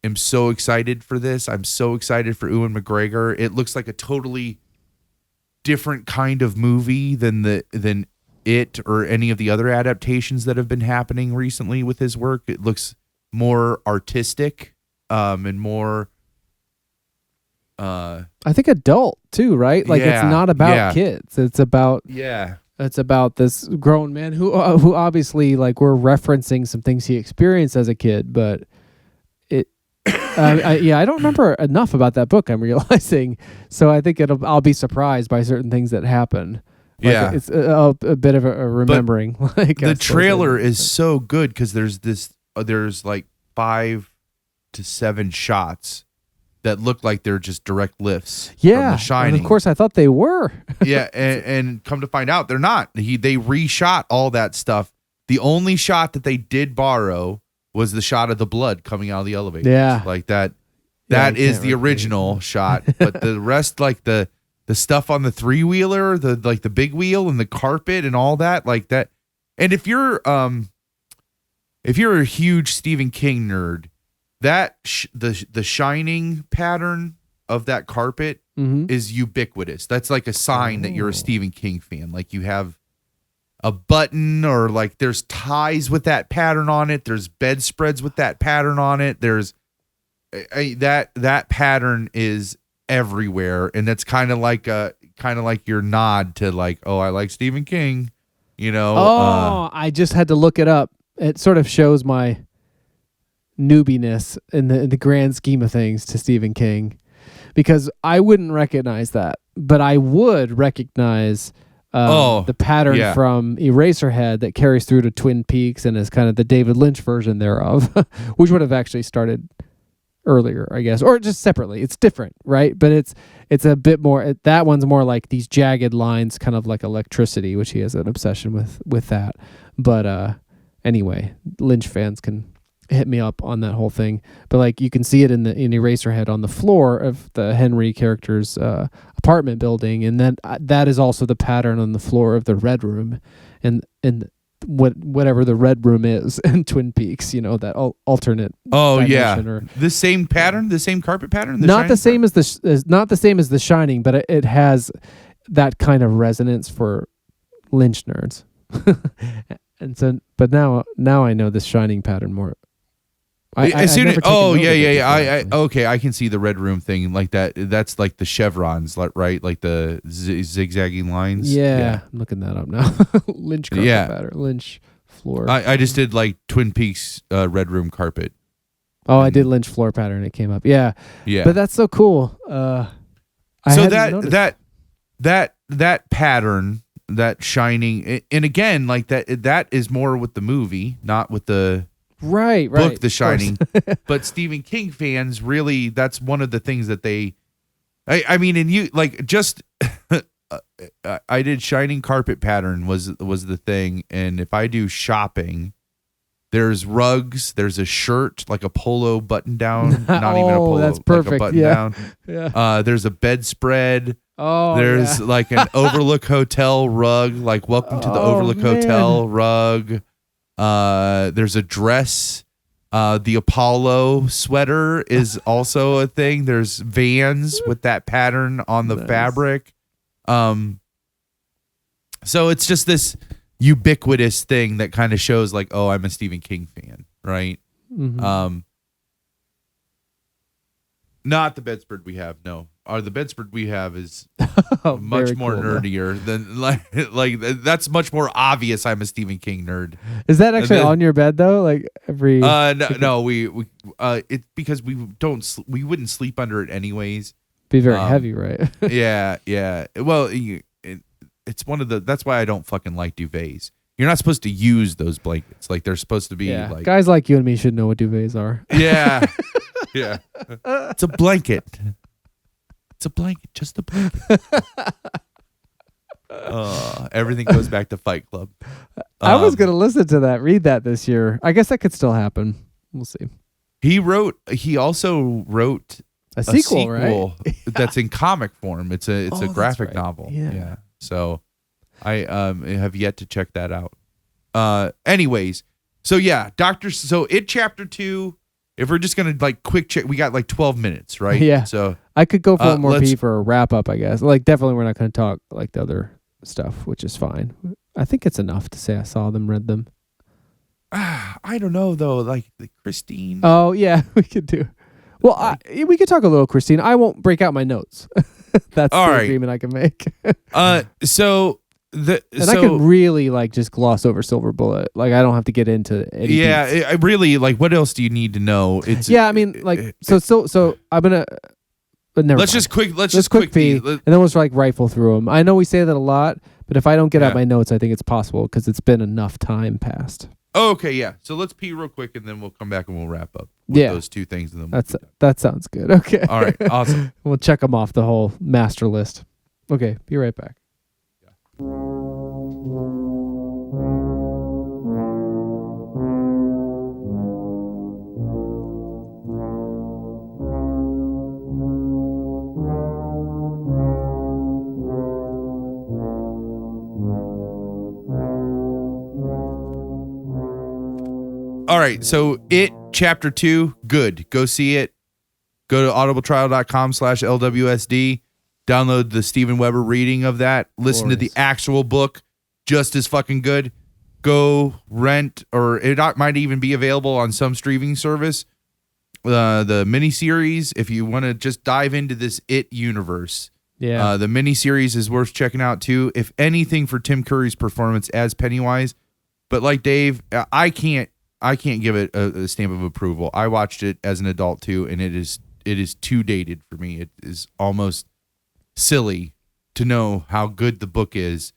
am so excited for this. I'm so excited for Ewan McGregor. It looks like a totally different kind of movie than it or any of the other adaptations that have been happening recently with his work. It looks more artistic and more I think adult too, right? Like, it's not about kids. It's about It's about this grown man who obviously, like, we're referencing some things he experienced as a kid, but I don't remember enough about that book, I'm realizing. So I think I'll be surprised by certain things that happen. Like, it's a bit of a remembering. Like, the trailer is so good because there's like 5 to 7 shots that look like they're just direct lifts from The Shining. And of course, I thought they were. and come to find out, they're not. They reshot all that stuff. The only shot that they did borrow was the shot of the blood coming out of the elevator. Yeah. Like that. That is the original shot. But the rest, like the stuff on the 3-wheeler, the big wheel and the carpet and all that, like that. And if you're a huge Stephen King nerd, that the shining pattern of that carpet is ubiquitous. That's like a sign that you're a Stephen King fan. Like, you have a button, or like there's ties with that pattern on it. There's bedspreads with that pattern on it. There's that pattern is everywhere, and that's kind of like your nod to like, oh, I like Stephen King, you know. I just had to look it up. It sort of shows my newbiness in the grand scheme of things to Stephen King, because I wouldn't recognize that, but I would recognize the pattern from Eraserhead that carries through to Twin Peaks and is kind of the David Lynch version thereof, which would have actually started earlier, I guess, or just separately. It's different, right? But it's a bit more. That one's more like these jagged lines, kind of like electricity, which he has an obsession with that. But anyway, Lynch fans can hit me up on that whole thing. But like, you can see it in Eraserhead on the floor of the Henry character's apartment building, and then that is also the pattern on the floor of the Red Room, and whatever the Red Room is in Twin Peaks, you know, that alternate. Oh yeah, or the same pattern, the same carpet pattern. Not the same as not the same as The Shining, but it has that kind of resonance for Lynch nerds. And so, but now I know this Shining pattern more. I can see the Red Room thing like that. That's like the chevrons, right? Like the zigzagging lines. Yeah, I'm looking that up now. Lynch carpet pattern, Lynch floor. I just did like Twin Peaks Red Room carpet. Oh, I did Lynch floor pattern. It came up. Yeah. But that's so cool. That pattern, that Shining, and again, like that is more with the movie, not with the right, book, The of course. Shining. But Stephen King fans really, that's one of the things that they. I mean, and you like just. I did Shining carpet pattern was the thing, and if I do shopping, there's rugs, there's a shirt like a polo button down, not even a polo, that's perfect. like a button Yeah. down. Yeah. There's a bedspread. Oh, There's yeah. like an Overlook Hotel rug, like welcome to the Overlook Hotel rug. There's a dress. The Apollo sweater is also a thing. There's Vans with that pattern on the fabric. So it's just this ubiquitous thing that kind of shows like, oh, I'm a Stephen King fan, right? Mm-hmm. Not the bedspread we have, no. The bedspread we have is much Very more cool, nerdier than like that's much more obvious. I'm a Stephen King nerd. Is that actually then- on your bed though? Like every No, we it's because we wouldn't sleep under it anyways. be very heavy, right? Yeah. Well, it's one of the. That's why I don't fucking like duvets. You're not supposed to use those blankets. Like they're supposed to be Yeah. like. Guys like you and me should know what duvets are. Yeah. Yeah. It's a blanket. It's a blanket. Just a blanket. Everything goes back to Fight Club. I was gonna listen to that, read that this year. I guess that could still happen. We'll see. He also wrote A sequel, right? that's in comic form. It's a that's graphic right. novel. Yeah. So I have yet to check that out. Anyways, so yeah, So it chapter 2. If we're just gonna like quick check, we got like 12 minutes, right? Yeah. So I could go for one more let's- P for a wrap up, I guess. Like definitely we're not gonna talk like the other stuff, which is fine. I think it's enough to say I saw them, read them. I don't know though. Like the Christine. Oh yeah, we could do. Well, we could talk a little, Christine. I won't break out my notes. That's All the right. agreement I can make. So I can really like just gloss over Silver Bullet. Like I don't have to get into anything. yeah, I really like. What else do you need to know? It's Yeah, I mean, like so I'm gonna. But never. Let's mind. just quick. Let's Just just quick pee, Let- and then we'll just like rifle through them. I know we say that a lot, but if I don't get out Yeah. my notes, I think it's possible because it's been enough time passed. Okay, yeah. So let's pee real quick, and then we'll come back and we'll wrap up with Yeah. those two things. And then we'll be done. That sounds good. Okay. All right, awesome. We'll check them off the whole master list. Okay, be right back. All right, so it chapter 2, good. Go see it. Go to audibletrial.com/LWSD. Download the Steven Weber reading of that. Listen to the Glorious. actual book, just as fucking good. Go rent, or it might even be available on some streaming service. The miniseries, if you want to just dive into this It universe. Yeah. The miniseries is worth checking out too. If anything, for Tim Curry's performance as Pennywise, but like Dave, I can't give it a stamp of approval. I watched it as an adult too, and it is too dated for me. It is almost silly to know how good the book is,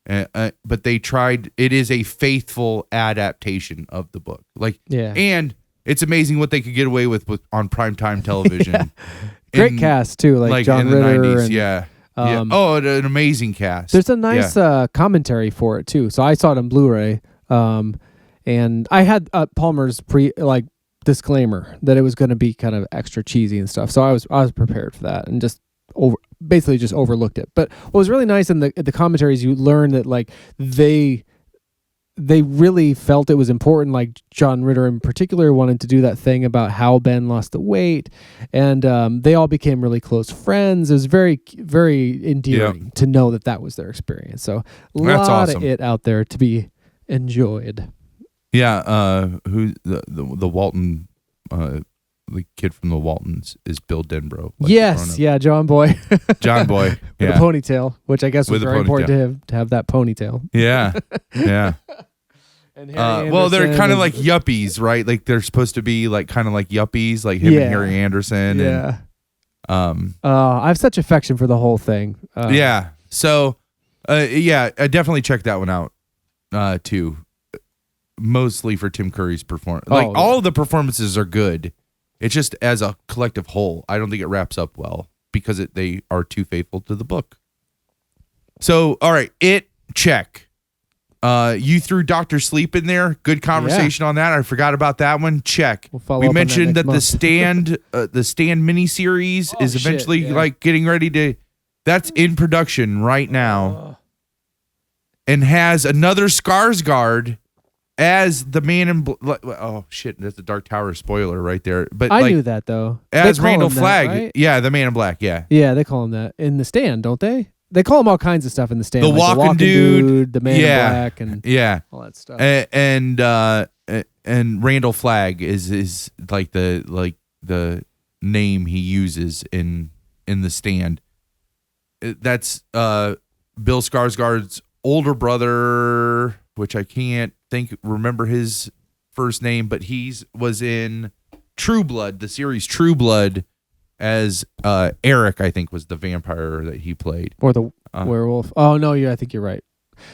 but they tried. It is a faithful adaptation of the book. Like, Yeah. and it's amazing what they could get away with on primetime television. Great in- cast too, like John in the Ritter. 90s, and, yeah. Yeah. Oh, an amazing cast. There's a nice commentary for it too. So I saw it on Blu-ray, and I had Palmer's disclaimer that it was going to be kind of extra cheesy and stuff. So I was prepared for that and just basically just overlooked it. But what was really nice in the commentaries, you learn that like they really felt it was important. Like John Ritter in particular wanted to do that thing about how Ben lost the weight, and they all became really close friends. It was very, very endearing to know that was their experience. So a That's lot awesome. of it out there to be enjoyed. Yeah, who the Walton, the kid from the Waltons is Bill Denbrough. like, Yes, grown up. yeah, John Boy John Boy. with Yeah, a ponytail, which I guess was With a very important ponytail. to him to have that ponytail. yeah, yeah. And Harry Well, they're Anderson kind of and- like yuppies, right? Like they're supposed to be like kind of like yuppies, like him Yeah. and Harry Anderson. yeah. And, I have such affection for the whole thing. yeah. So, yeah, I definitely check that one out, too. mostly for Tim Curry's performance. Like all of the performances are good. It's just as a collective whole, I don't think it wraps up well because they are too faithful to the book. So, all right, check. You threw Dr. Sleep in there. Good conversation on that. I forgot about that one. Check. We mentioned that the Stand miniseries is eventually like getting ready to. That's in production right now, and has another Skarsgård as the man in. Oh shit! That's the Dark Tower spoiler right there. But I knew that though. As Randall Flagg, right? Yeah, the Man in Black, yeah. Yeah, they call him that in the Stand, don't they? They call him all kinds of stuff in the Stand. The like walking dude, the Man in Black, and all that stuff. And Randall Flagg is like the name he uses in the Stand. That's Bill Skarsgård's older brother, which I can't remember his first name, but was in True Blood, the series True Blood, as Eric, I think, was the vampire that he played, or the werewolf. Oh no, I think you're right.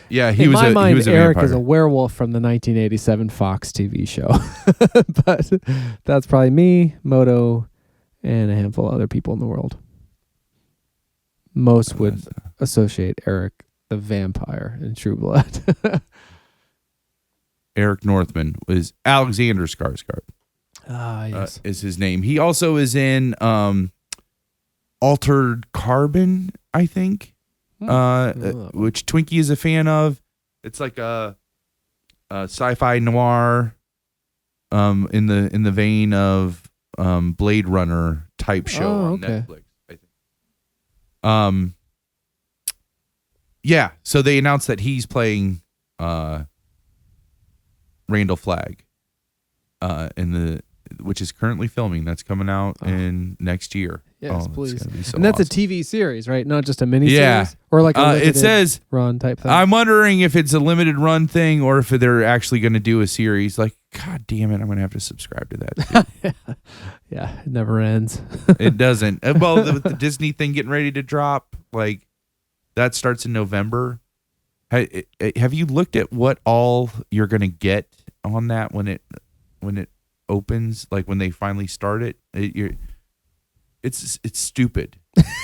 Yeah, in my mind, Eric vampire. is a werewolf from the 1987 Fox TV show, but that's probably me, Moto, and a handful of other people in the world. Most would associate Eric the vampire in True Blood. Eric Northman was Alexander Skarsgård. Yes. Is his name. He also is in Altered Carbon, I think, which Twinkie is a fan of. It's like a sci-fi noir in the vein of Blade Runner type show on Netflix, I think. Yeah, so they announced that he's playing Randall Flagg which is currently filming. That's coming out in next year. Yes, please. So and that's awesome. a TV series, right? Not just a mini series? Yeah. Or like a it says run type thing. I'm wondering if it's a limited run thing or if they're actually going to do a series. Like, God damn it, I'm going to have to subscribe to that. Yeah, it never ends. It doesn't. Well, with the Disney thing getting ready to drop, like that starts in November. Have you looked at what all you're going to get on that when it opens, like when they finally start it? It's stupid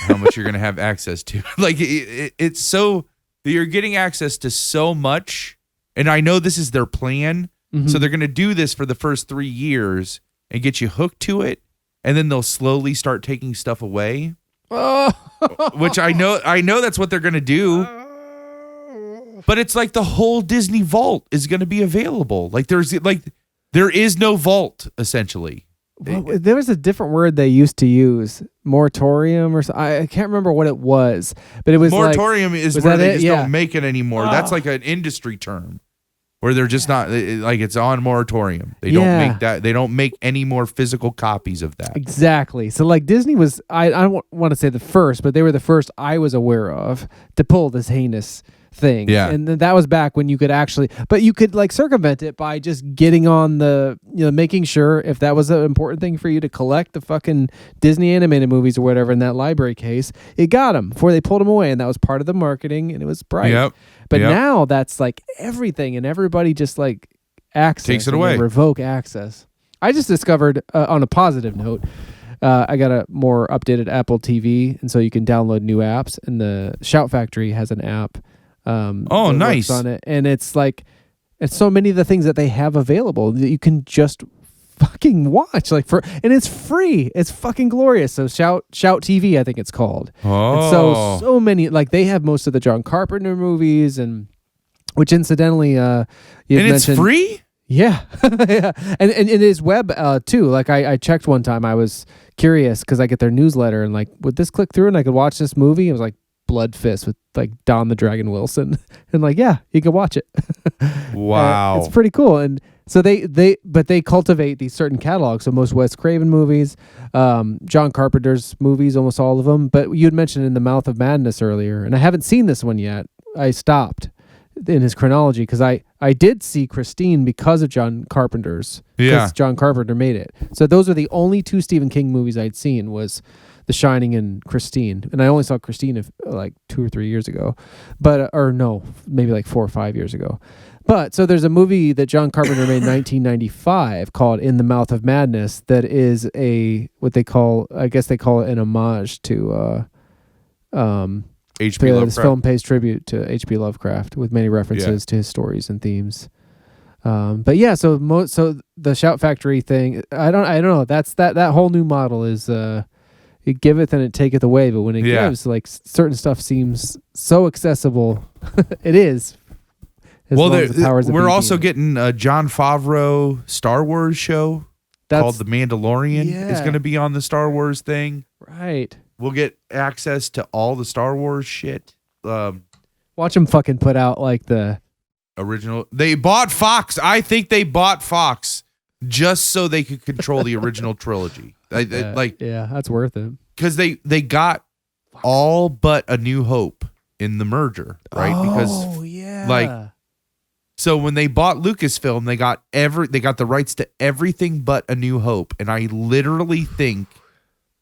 how much you're going to have access to. Like it's so you're getting access to so much, and I know this is their plan. Mm-hmm. So they're going to do this for the first 3 years and get you hooked to it, and then they'll slowly start taking stuff away. Which I know that's what they're going to do. But it's like the whole Disney vault is going to be available. Like there is no vault essentially. Well, there was a different word they used to use, moratorium or something. I can't remember what it was, but it was moratorium like, is where they just don't make it anymore. That's like an industry term where they're just not like it's on moratorium. They don't make that. They don't make any more physical copies of that. Exactly. So like Disney was, I don't want to say the first, but they were the first I was aware of to pull this heinous thing. Yeah. And that was back when you could actually, but you could like circumvent it by just getting on making sure if that was an important thing for you to collect the fucking Disney animated movies or whatever in that library case, it got them before they pulled them away. And that was part of the marketing and it was bright. Yep. But now that's like everything and everybody just like takes it away, revoke access. I just discovered on a positive note, I got a more updated Apple TV, and so you can download new apps. And the Shout Factory has an app. Nice on it, and it's like it's so many of the things that they have available that you can just fucking watch and it's free. It's fucking glorious. So Shout TV, I think it's called. And so many, like they have most of the John Carpenter movies, and which incidentally it's free. Yeah. Yeah. And it is web too. Like I checked one time, I was curious because I get their newsletter and like, would this click through and I could watch this movie? It was like Blood Fist with like Don the Dragon Wilson, and like you can watch it. Wow. It's pretty cool. And so they cultivate these certain catalogs. So most Wes Craven movies, John Carpenter's movies, almost all of them. But you had mentioned In the Mouth of Madness earlier, and I haven't seen this one yet. I stopped in his chronology because I did see Christine because of John Carpenter's. Because John Carpenter made it. So those are the only two Stephen King movies I'd seen was The Shining and Christine, and I only saw Christine like 2 or 3 years ago, but or no, maybe like 4 or 5 years ago. But so there's a movie that John Carpenter made in 1995 called In the Mouth of Madness that is what they call, I guess they call it an homage to H.P. Lovecraft. This film pays tribute to H.P. Lovecraft with many references to his stories and themes. But yeah, so the Shout Factory thing, I don't know. That's that whole new model is it giveth and it taketh away, but when it gives, like certain stuff seems so accessible. It is. Well, we're also getting a Jon Favreau Star Wars show called The Mandalorian. It's going to be on the Star Wars thing. Right. We'll get access to all the Star Wars shit. Watch them fucking put out like the original. They bought Fox. I think they bought Fox just so they could control the original trilogy. That's worth it. Because they got all but A New Hope in the merger, right? So when they bought Lucasfilm, they got the rights to everything but A New Hope, and I literally think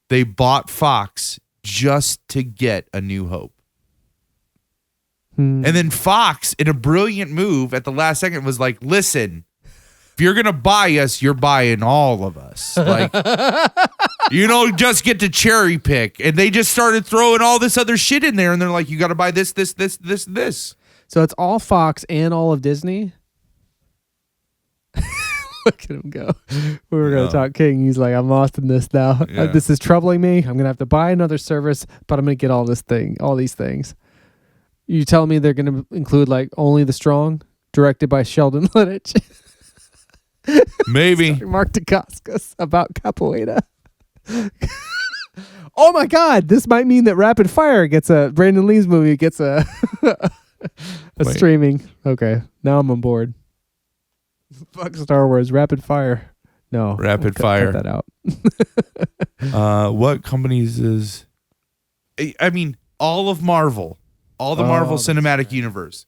they bought Fox just to get A New Hope. And then Fox, in a brilliant move at the last second, was like, "Listen, if you're gonna buy us, you're buying all of us. Like, you don't just get to cherry pick." And they just started throwing all this other shit in there, and they're like, "You got to buy this, this, this, this, this." So it's all Fox and all of Disney. Look at him go. We were going to talk King. He's like, "I'm lost in this now. This is troubling me. I'm going to have to buy another service, but I'm going to get all these things." You telling me they're going to include like Only the Strong, directed by Sheldon Littich? Maybe. Mark Dacascos about capoeira. Oh my God! This might mean that Rapid Fire gets Brandon Lee's movie gets a streaming. Okay, now I'm on board. Fuck Star Wars. Rapid Fire. No. Rapid Fire. Cut that out. What companies is? I mean, all of Marvel, all the Marvel Cinematic Universe,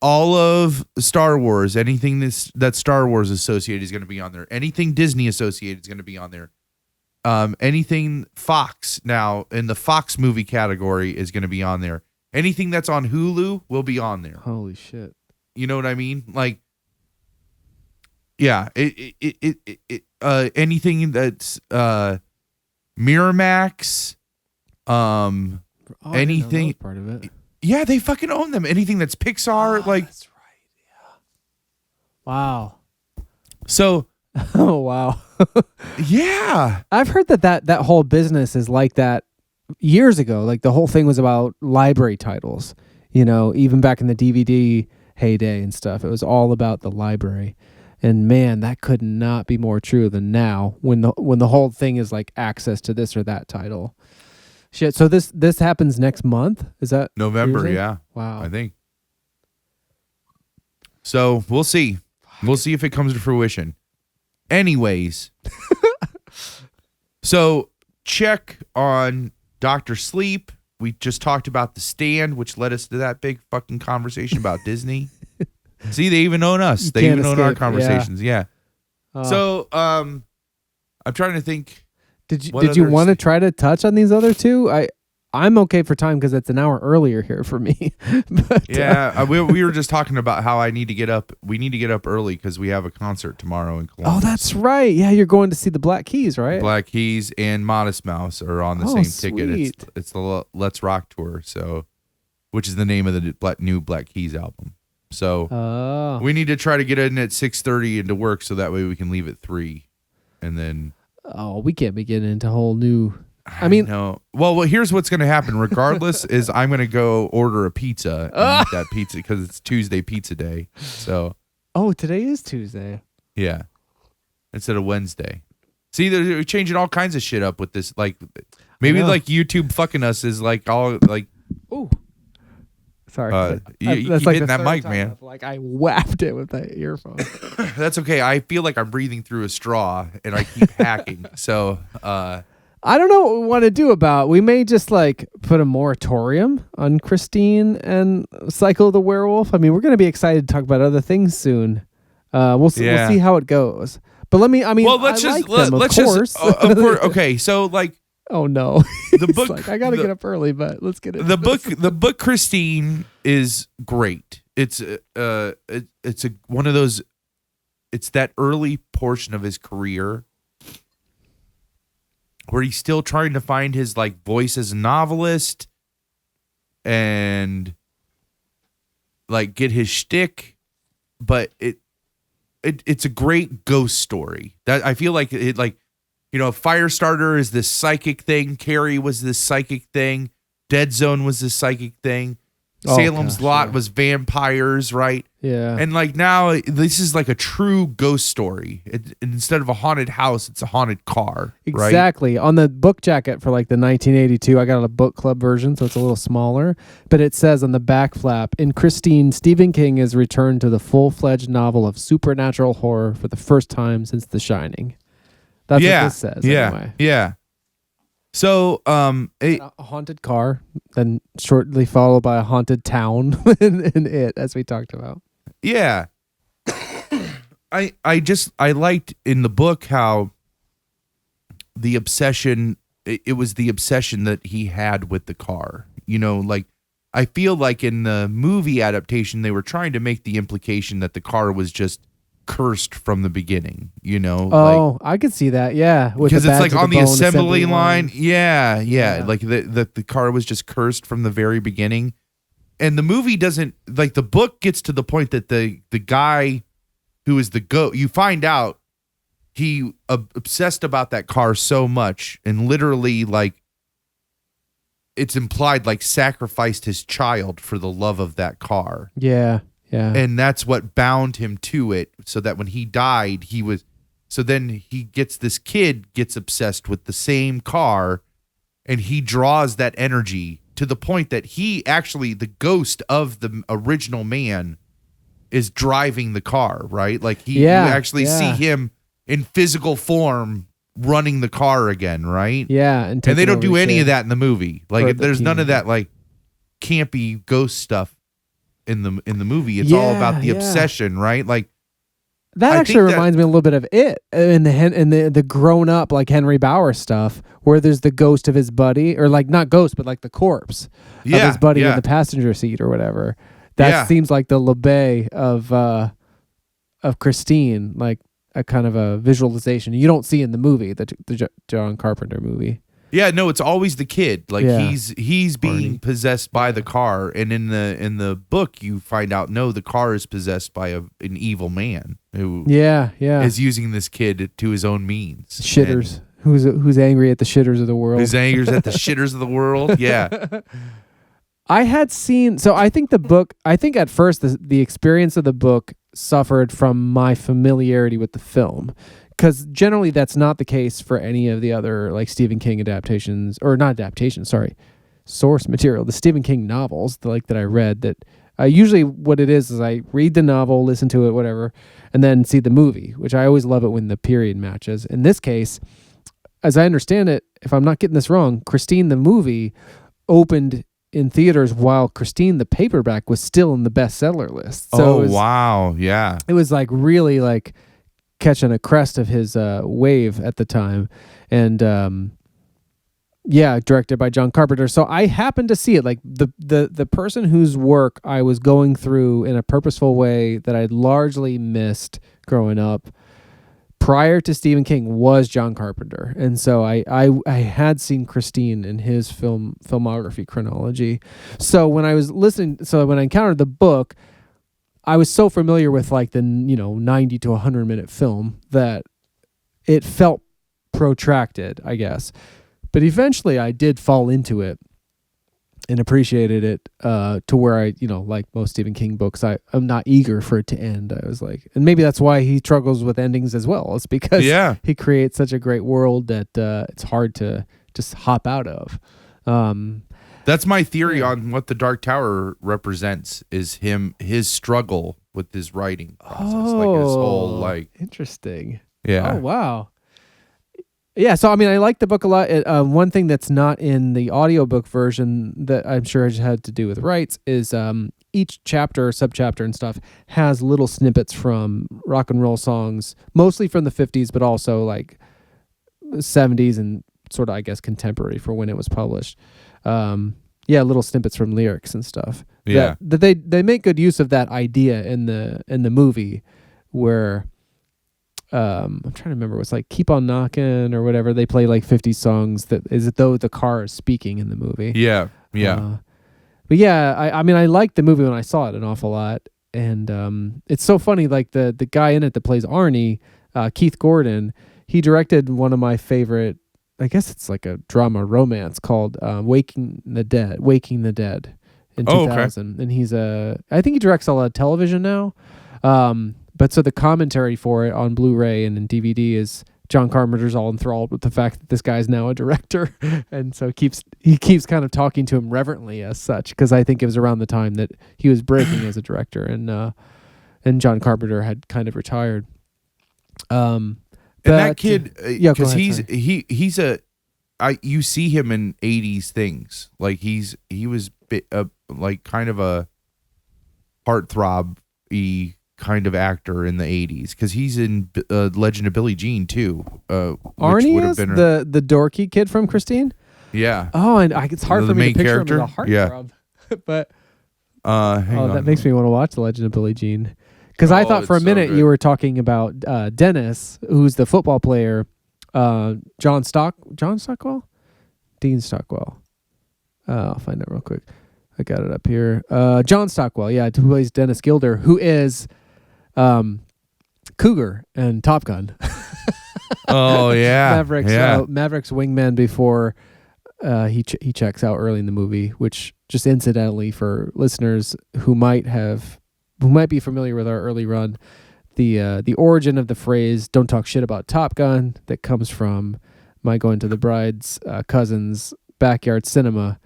all of Star Wars. Anything that's Star Wars associated is going to be on there. Anything Disney associated is going to be on there. Anything Fox now in the Fox movie category is going to be on there. Anything that's on Hulu will be on there. Holy shit! You know what I mean? Like, yeah, anything that's Miramax, anything part of it. Yeah, they fucking own them. Anything that's Pixar, like that's right. Yeah. Wow. So. Oh wow. Yeah. I've heard that whole business is like that years ago. Like the whole thing was about library titles. You know, even back in the DVD heyday and stuff, it was all about the library. And man, that could not be more true than now when the whole thing is like access to this or that title. Shit. So this happens next month? Is that November? Yeah. Wow. I think. So we'll see. We'll see if it comes to fruition. Anyways, so check on Dr. Sleep. We just talked about The Stand, which led us to that big fucking conversation about Disney. See, they even own us. They even own our conversations. Yeah. So, I'm trying to think. Did you want to try to touch on these other two? I'm okay for time because it's an hour earlier here for me. But, we were just talking about how I need to get up. We need to get up early because we have a concert tomorrow in Columbus. Oh, that's right. Yeah, you're going to see the Black Keys, right? Black Keys and Modest Mouse are on the same ticket. It's the Let's Rock tour, which is the name of the new Black Keys album. So we need to try to get in at 6:30 into work so that way we can leave at 3, and then. Oh, we can't be getting into whole new. I mean, no. Well, here's what's going to happen. Regardless, is I'm going to go order a pizza and eat that pizza because it's Tuesday pizza day. So. Oh, today is Tuesday. Yeah, instead of Wednesday. See, they're changing all kinds of shit up with this. Like, maybe like YouTube fucking us is like all like. Ooh. Sorry. You that's keep like hitting that mic, man. Like I whapped it with that earphone. That's okay. I feel like I'm breathing through a straw and I keep hacking. So. I don't know what we want to do about. We may just like put a moratorium on Christine and CYCLE of the Werewolf. I mean, we're going to be excited to talk about other things soon. We'll see how it goes. But let's just. Okay, so like Oh no. The He's book, like, I gotta get up early, but let's get it. the book Christine is great. It's one of those. It's that early portion of his career where he's still trying to find his like voice as a novelist and like get his shtick, but it's a great ghost story. That I feel like it like, you know, Firestarter is this psychic thing. Carrie was this psychic thing. Dead Zone was this psychic thing. Salem's Lot was vampires, right? Yeah. And like now, this is like a true ghost story. Instead of a haunted house, it's a haunted car. Exactly. Right? On the book jacket for like the 1982, I got a book club version, so it's a little smaller. But it says on the back flap, in Christine, Stephen King has returned to the full-fledged novel of supernatural horror for the first time since The Shining. That's what this says. Anyway. Yeah. So, A haunted car, then shortly followed by a haunted town in it, as we talked about. Yeah. I liked in the book how the obsession, it was the obsession that he had with the car. You know, like, I feel like in the movie adaptation, they were trying to make the implication that the car was just cursed from the beginning, you know. Oh, like, I could see that, yeah. Because it's like on the assembly line. Yeah. Like the car was just cursed from the very beginning. And the movie doesn't, like, the book gets to the point that the guy who is the goat, you find out he obsessed about that car so much and literally, like, it's implied, like, sacrificed his child for the love of that car. Yeah. And that's what bound him to it, so that when he died, so then he gets, this kid gets obsessed with the same car, and he draws that energy to the point that he actually, the ghost of the original man, is driving the car, right? Like you actually see him in physical form running the car again, right? Yeah. And they don't do any of that in the movie. Like there's none of that like campy ghost stuff in the movie. It's all about the obsession, right? Like that actually reminds me a little bit of it in the grown up like Henry Bauer stuff, where there's the ghost of his buddy, or like not ghost, but like the corpse of his buddy in the passenger seat or whatever. That seems like the LeBay of Christine, like a kind of a visualization you don't see in the movie, the John Carpenter movie. Yeah, no, it's always the kid. Like he's being possessed by the car, and in the book you find out no, the car is possessed by an evil man who is using this kid to his own means. Shitters, who's angry at the shitters of the world. Who's angry at the shitters of the world? Yeah. I had seen, so I think at first the experience of the book suffered from my familiarity with the film. Because generally that's not the case for any of the other like Stephen King adaptations, or not adaptations, sorry, source material, the Stephen King novels that I read. That usually what it is I read the novel, listen to it, whatever, and then see the movie, which I always love it when the period matches. In this case, as I understand it, if I'm not getting this wrong, Christine the movie opened in theaters while Christine the paperback was still in the bestseller list. So wow, yeah, it was like really like catching a crest of his wave at the time, and directed by John Carpenter. So I happened to see it, like the person whose work I was going through in a purposeful way that I'd largely missed growing up prior to Stephen King was John Carpenter. And so I had seen Christine in his filmography chronology. So when I encountered the book, I was so familiar with like the 90 to 100 minute film that it felt protracted, I guess. But eventually I did fall into it and appreciated it to where I, like most Stephen King books, I'm not eager for it to end. I was like, and maybe that's why he struggles with endings as well. It's because he creates such a great world that it's hard to just hop out of. That's my theory on what the Dark Tower represents, is his struggle with his writing process. Like his whole interesting. Yeah. Oh, wow. Yeah, so I mean, I like the book a lot. One thing that's not in the audiobook version that I'm sure it had to do with rights is each chapter or subchapter and stuff has little snippets from rock and roll songs, mostly from the 50s, but also like 70s and sort of, I guess, contemporary for when it was published. Little snippets from lyrics and stuff. Yeah. That they make good use of that idea in the movie, where I'm trying to remember, it was like Keep on Knocking or whatever. They play like 50 songs that is as though the car is speaking in the movie. Yeah. But yeah, I mean, I liked the movie when I saw it an awful lot. And it's so funny, like the guy in it that plays Arnie, Keith Gordon, he directed one of my favorite, I guess it's like a drama romance called Waking the Dead in 2000. And he's I think he directs a lot of television now. But so the commentary for it on Blu-ray and in DVD is John Carpenter's all enthralled with the fact that this guy's now a director. And so he keeps kind of talking to him reverently as such, because I think it was around the time that he was breaking as a director, and John Carpenter had kind of retired. And that kid, because he's you see him in 80s things. Like he was like kind of a heartthrob-y kind of actor in the 80s, because he's in Legend of Billie Jean too. Arnie is the dorky kid from Christine. Yeah. Oh, and it's hard for me to picture character? him as a heartthrob. But hang on. That makes me want to watch The Legend of Billie Jean, because I thought for a minute you were talking about Dennis, who's the football player, Dean Stockwell. I'll find it real quick. I got it up here. John Stockwell, who plays Dennis Gilder, who is Cougar and Top Gun. Oh yeah, Maverick's wingman before he checks out early in the movie. Which, just incidentally, for listeners who might be familiar with our early run, the origin of the phrase "Don't talk shit about Top Gun" that comes from my going to the bride's cousin's backyard cinema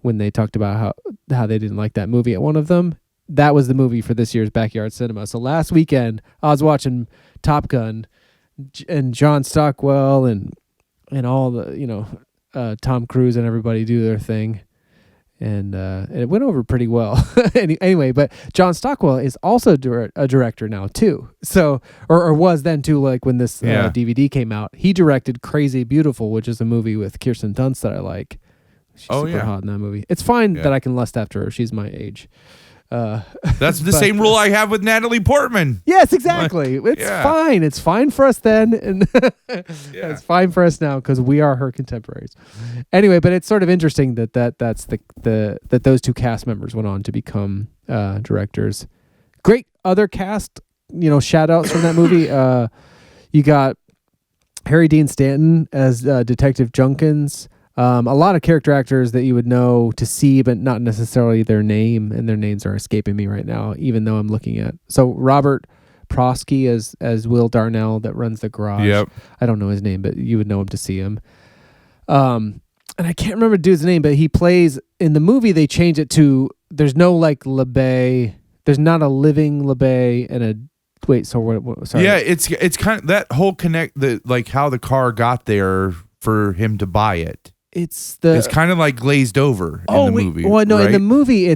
when they talked about how they didn't like that movie at one of them. That was the movie for this year's backyard cinema. So last weekend I was watching Top Gun, and John Stockwell and all the Tom Cruise and everybody do their thing, and it went over pretty well. Anyway, but John Stockwell is also a director now too. So or was then too. Like when this DVD came out, he directed Crazy Beautiful, which is a movie with Kirsten Dunst that I like. She's super hot in that movie. It's fine that I can lust after her. She's my age. That's the same rule I have with Natalie Portman. Yes, exactly. It's fine. It's fine for us then, and it's fine for us now because we are her contemporaries. Anyway, but it's sort of interesting that those two cast members went on to become directors. Great other cast, shout outs from that movie. You got Harry Dean Stanton as Detective Junkins. A lot of character actors that you would know to see, but not necessarily their name, and their names are escaping me right now, even though I'm looking at. So Robert Prosky as Will Darnell that runs the garage. Yep. I don't know his name, but you would know him to see him. And I can't remember the dude's name, but he plays in the movie. They change it to there's no like LeBay. There's not a living LeBay and a wait. So what? Sorry. Yeah, it's kind of that whole like how the car got there for him to buy it. It's kind of like glazed over in the movie. Well, no, right? in the movie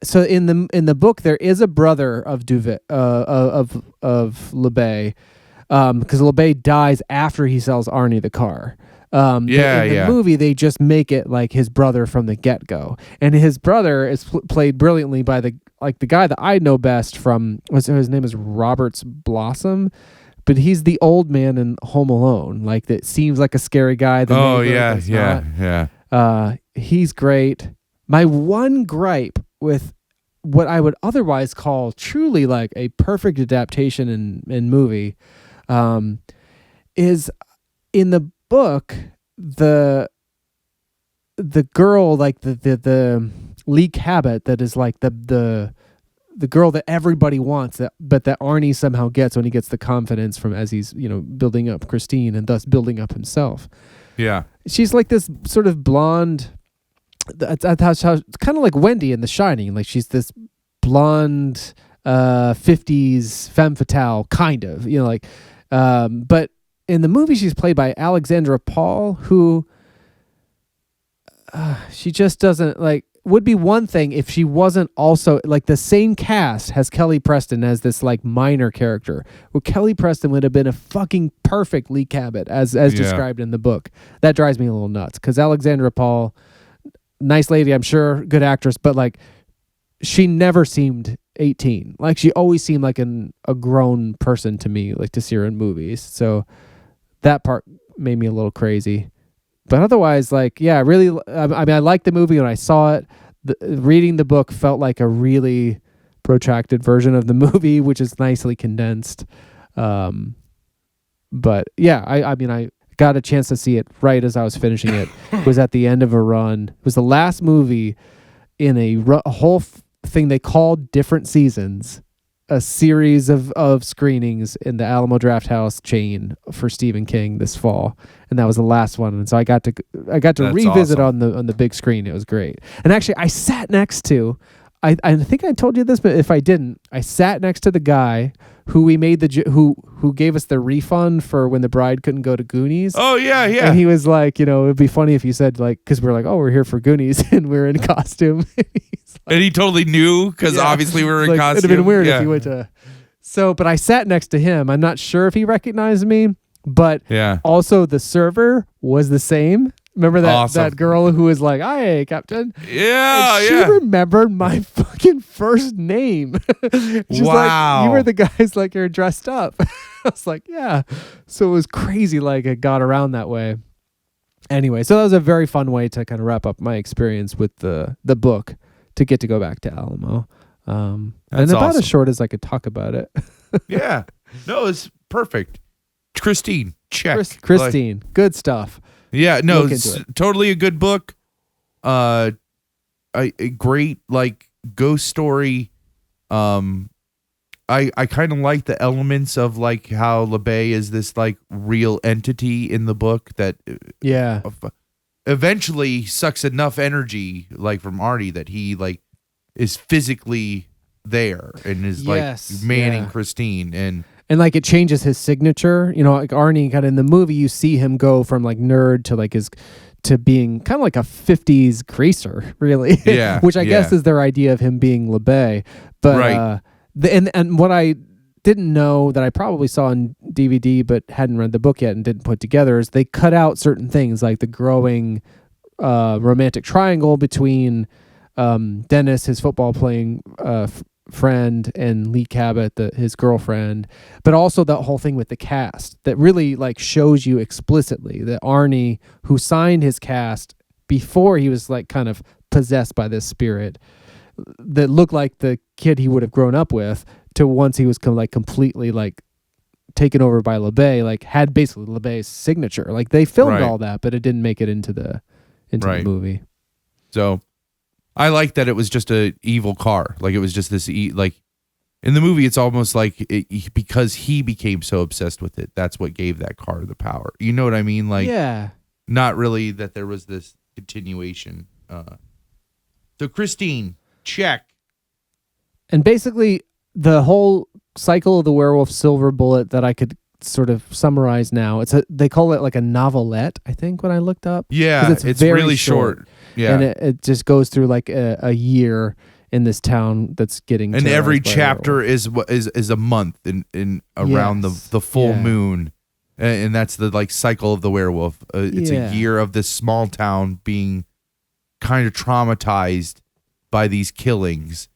so in the book there is a brother of Duvet of LeBay, because LeBay dies after he sells Arnie the car. In the movie they just make it like his brother from the get-go, and his brother is played brilliantly by the guy that I know best from. His name is Roberts Blossom. But he's the old man in Home Alone, like that seems like a scary guy. He's great. My one gripe with what I would otherwise call truly like a perfect adaptation in movie, is in the book the girl, like the Lee Cabot, that is like the girl that everybody wants, but that Arnie somehow gets when he gets the confidence from as he's building up Christine and thus building up himself. Yeah, she's like this sort of blonde. That's how kind of like Wendy in The Shining. Like she's this blonde 50s femme fatale kind of, but in the movie she's played by Alexandra Paul, who she just doesn't like. would be one thing if she wasn't also like the same cast has Kelly Preston as this like minor character. Well, Kelly Preston would have been a fucking perfect Lee Cabot as described in the book. That drives me a little nuts because Alexandra Paul, nice lady, I'm sure, good actress, but like she never seemed 18. Like she always seemed like a grown person to me, like to see her in movies. So that part made me a little crazy. But otherwise, like, yeah, really, I mean, I liked the movie when I saw it. Reading the book felt like a really protracted version of the movie, which is nicely condensed. But yeah, I mean, I got a chance to see it right as I was finishing it. It was at the end of a run. It was the last movie in a whole thing they called different seasons, a series of screenings in the Alamo Drafthouse chain for Stephen King this fall, and that was the last one. And so I got to That's revisit awesome. on the big screen. It was great. And actually, I sat next to, I think I told you this, but if I didn't, I sat next to the guy who we made who gave us the refund for when the bride couldn't go to Goonies. Oh yeah. And he was like, it'd be funny if you said like, because we're like, oh, we're here for Goonies and we're in costume. And he totally knew because obviously we were in costume. It'd have been weird if he went to. So, but I sat next to him. I'm not sure if he recognized me, but also the server was the same. Remember that girl who was like, "Hi, Captain." Yeah, and she remembered my fucking first name. She's wow. like, "You were the guys like you're dressed up." I was like, "Yeah." So it was crazy. Like it got around that way. Anyway, so that was a very fun way to kind of wrap up my experience with the book to get to go back to Alamo. And about as short as I could talk about it. Yeah. No, it's perfect. Christine, check. Christine, good stuff. Yeah, no, it's totally a good book. A great like ghost story. I kind of like the elements of like how LeBay is this like real entity in the book that eventually sucks enough energy like from Arnie that he like is physically there and is like manning Christine and like it changes his signature, like Arnie kind of in the movie, you see him go from like nerd to like to being kind of like a 50s greaser, really. Yeah. Which I guess is their idea of him being LeBay. But and what I didn't know that I probably saw on DVD but hadn't read the book yet and didn't put together is they cut out certain things like the growing romantic triangle between Dennis, his football playing friend, and Lee Cabot, his girlfriend, but also that whole thing with the cast that really like shows you explicitly that Arnie, who signed his cast before he was like kind of possessed by this spirit that looked like the kid he would have grown up with, to once he was completely like taken over by LeBay, like had basically LeBay's signature. Like they filmed all that, but it didn't make it into the movie. So I like that it was just a evil car. Like it was just this like in the movie, it's almost like because he became so obsessed with it, that's what gave that car the power. You know what I mean? Like, not really that there was this continuation. So Christine, check. And basically the whole cycle of the werewolf silver bullet that I could sort of summarize now. They call it like a novelette, I think, when I looked up. Yeah, it's really short. Yeah. And it just goes through like a year in this town that's getting and every chapter is a month in around the full moon. And that's the like cycle of the werewolf. It's a year of this small town being kind of traumatized by these killings.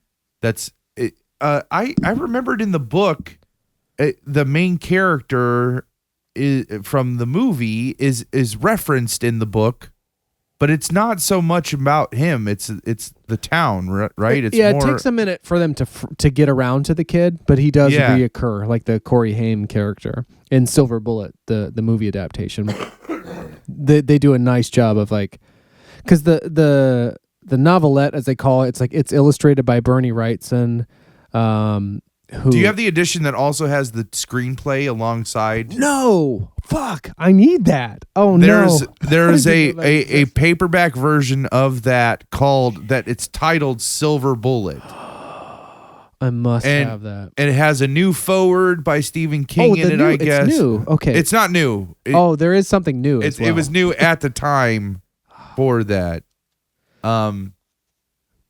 That's it. I remembered in the book, the main character from the movie is referenced in the book, but it's not so much about him. It's the town, right? It's it takes a minute for them to get around to the kid, but he does reoccur, like the Corey Haim character in Silver Bullet, the movie adaptation. They do a nice job of like, because the novelette, as they call it, it's illustrated by Bernie Wrightson. Do you have the edition that also has the screenplay alongside? No, fuck, I need that. Oh no, there's a paperback version of that it's titled Silver Bullet. I must have that. And it has a new foreword by Stephen King in it. I guess it's new. Okay, it's not new. There is something new. It was new at the time for that.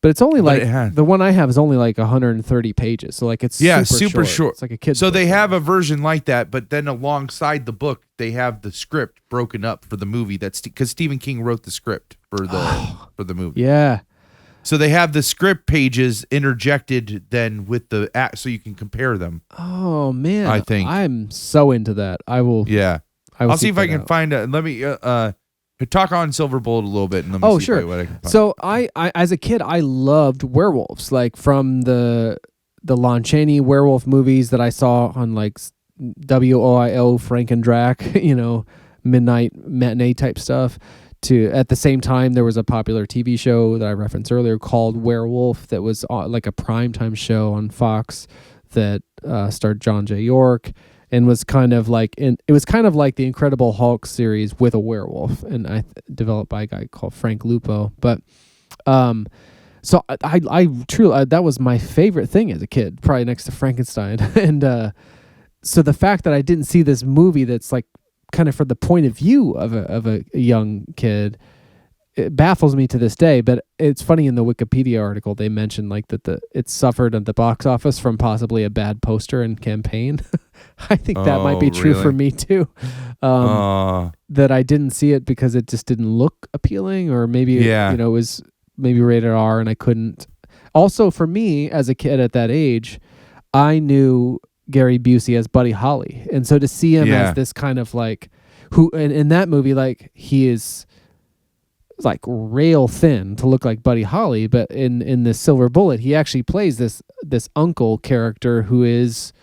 But it's only But like it had- the one I have is only like 130 pages. So like it's super short. It's like a kid's So book. they have a version like that, but then alongside the book, they have the script broken up for the movie. That's because Stephen King wrote the script for the movie. Yeah. So they have the script pages interjected then with the act, so you can compare them. Oh man. I think. I'm so into that. I will. Yeah, I will I'll see if I seek can that out. find a. Let me talk on Silver Bullet a little bit, and let me Oh, see sure. what I can find. So I as a kid, I loved werewolves, like from the Lon Chaney werewolf movies that I saw on like WOIO, Frank and Drac, midnight matinee type stuff. To at the same time, there was a popular TV show that I referenced earlier called Werewolf that was like a primetime show on Fox that starred John J. York. And was kind of like it was kind of like the Incredible Hulk series with a werewolf, and developed by a guy called Frank Lupo. But so I truly that was my favorite thing as a kid, probably next to Frankenstein. And so the fact that I didn't see this movie that's like kind of from the point of view of a young kid, it baffles me to this day. But it's funny, in the Wikipedia article they mentioned like that it suffered at the box office from possibly a bad poster and campaign. I think that might be true for me too. That I didn't see it because it just didn't look appealing, or maybe it was maybe rated R and I couldn't. Also, for me as a kid at that age, I knew Gary Busey as Buddy Holly, and so to see him as this kind of like who in that movie, like he is like rail thin to look like Buddy Holly, but in the Silver Bullet, he actually plays this uncle character who is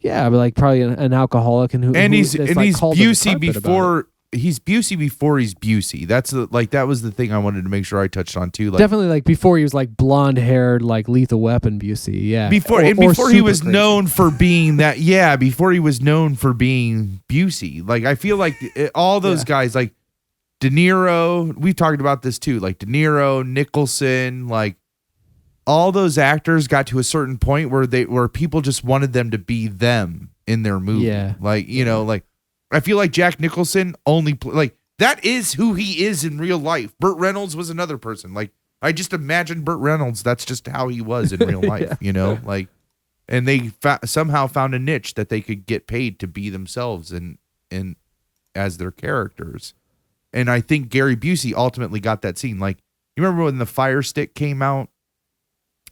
like probably an alcoholic and he's called to the Busey carpet before he's Busey before he's Busey. That's that was the thing I wanted to make sure I touched on too. Like, definitely like before he was like blonde haired like Lethal Weapon Busey. Yeah, before he was known for being that. Yeah, before he was known for being Busey. Like I feel like all those guys like De Niro. We've talked about this too. Like De Niro, Nicholson, like. All those actors got to a certain point where people just wanted them to be them in their movie. Yeah. Like, like I feel like Jack Nicholson like that is who he is in real life. Burt Reynolds was another person. Like I just imagine Burt Reynolds. That's just how he was in real life, like, and they somehow found a niche that they could get paid to be themselves and as their characters. And I think Gary Busey ultimately got that scene. Like, you remember when the Fire Stick came out?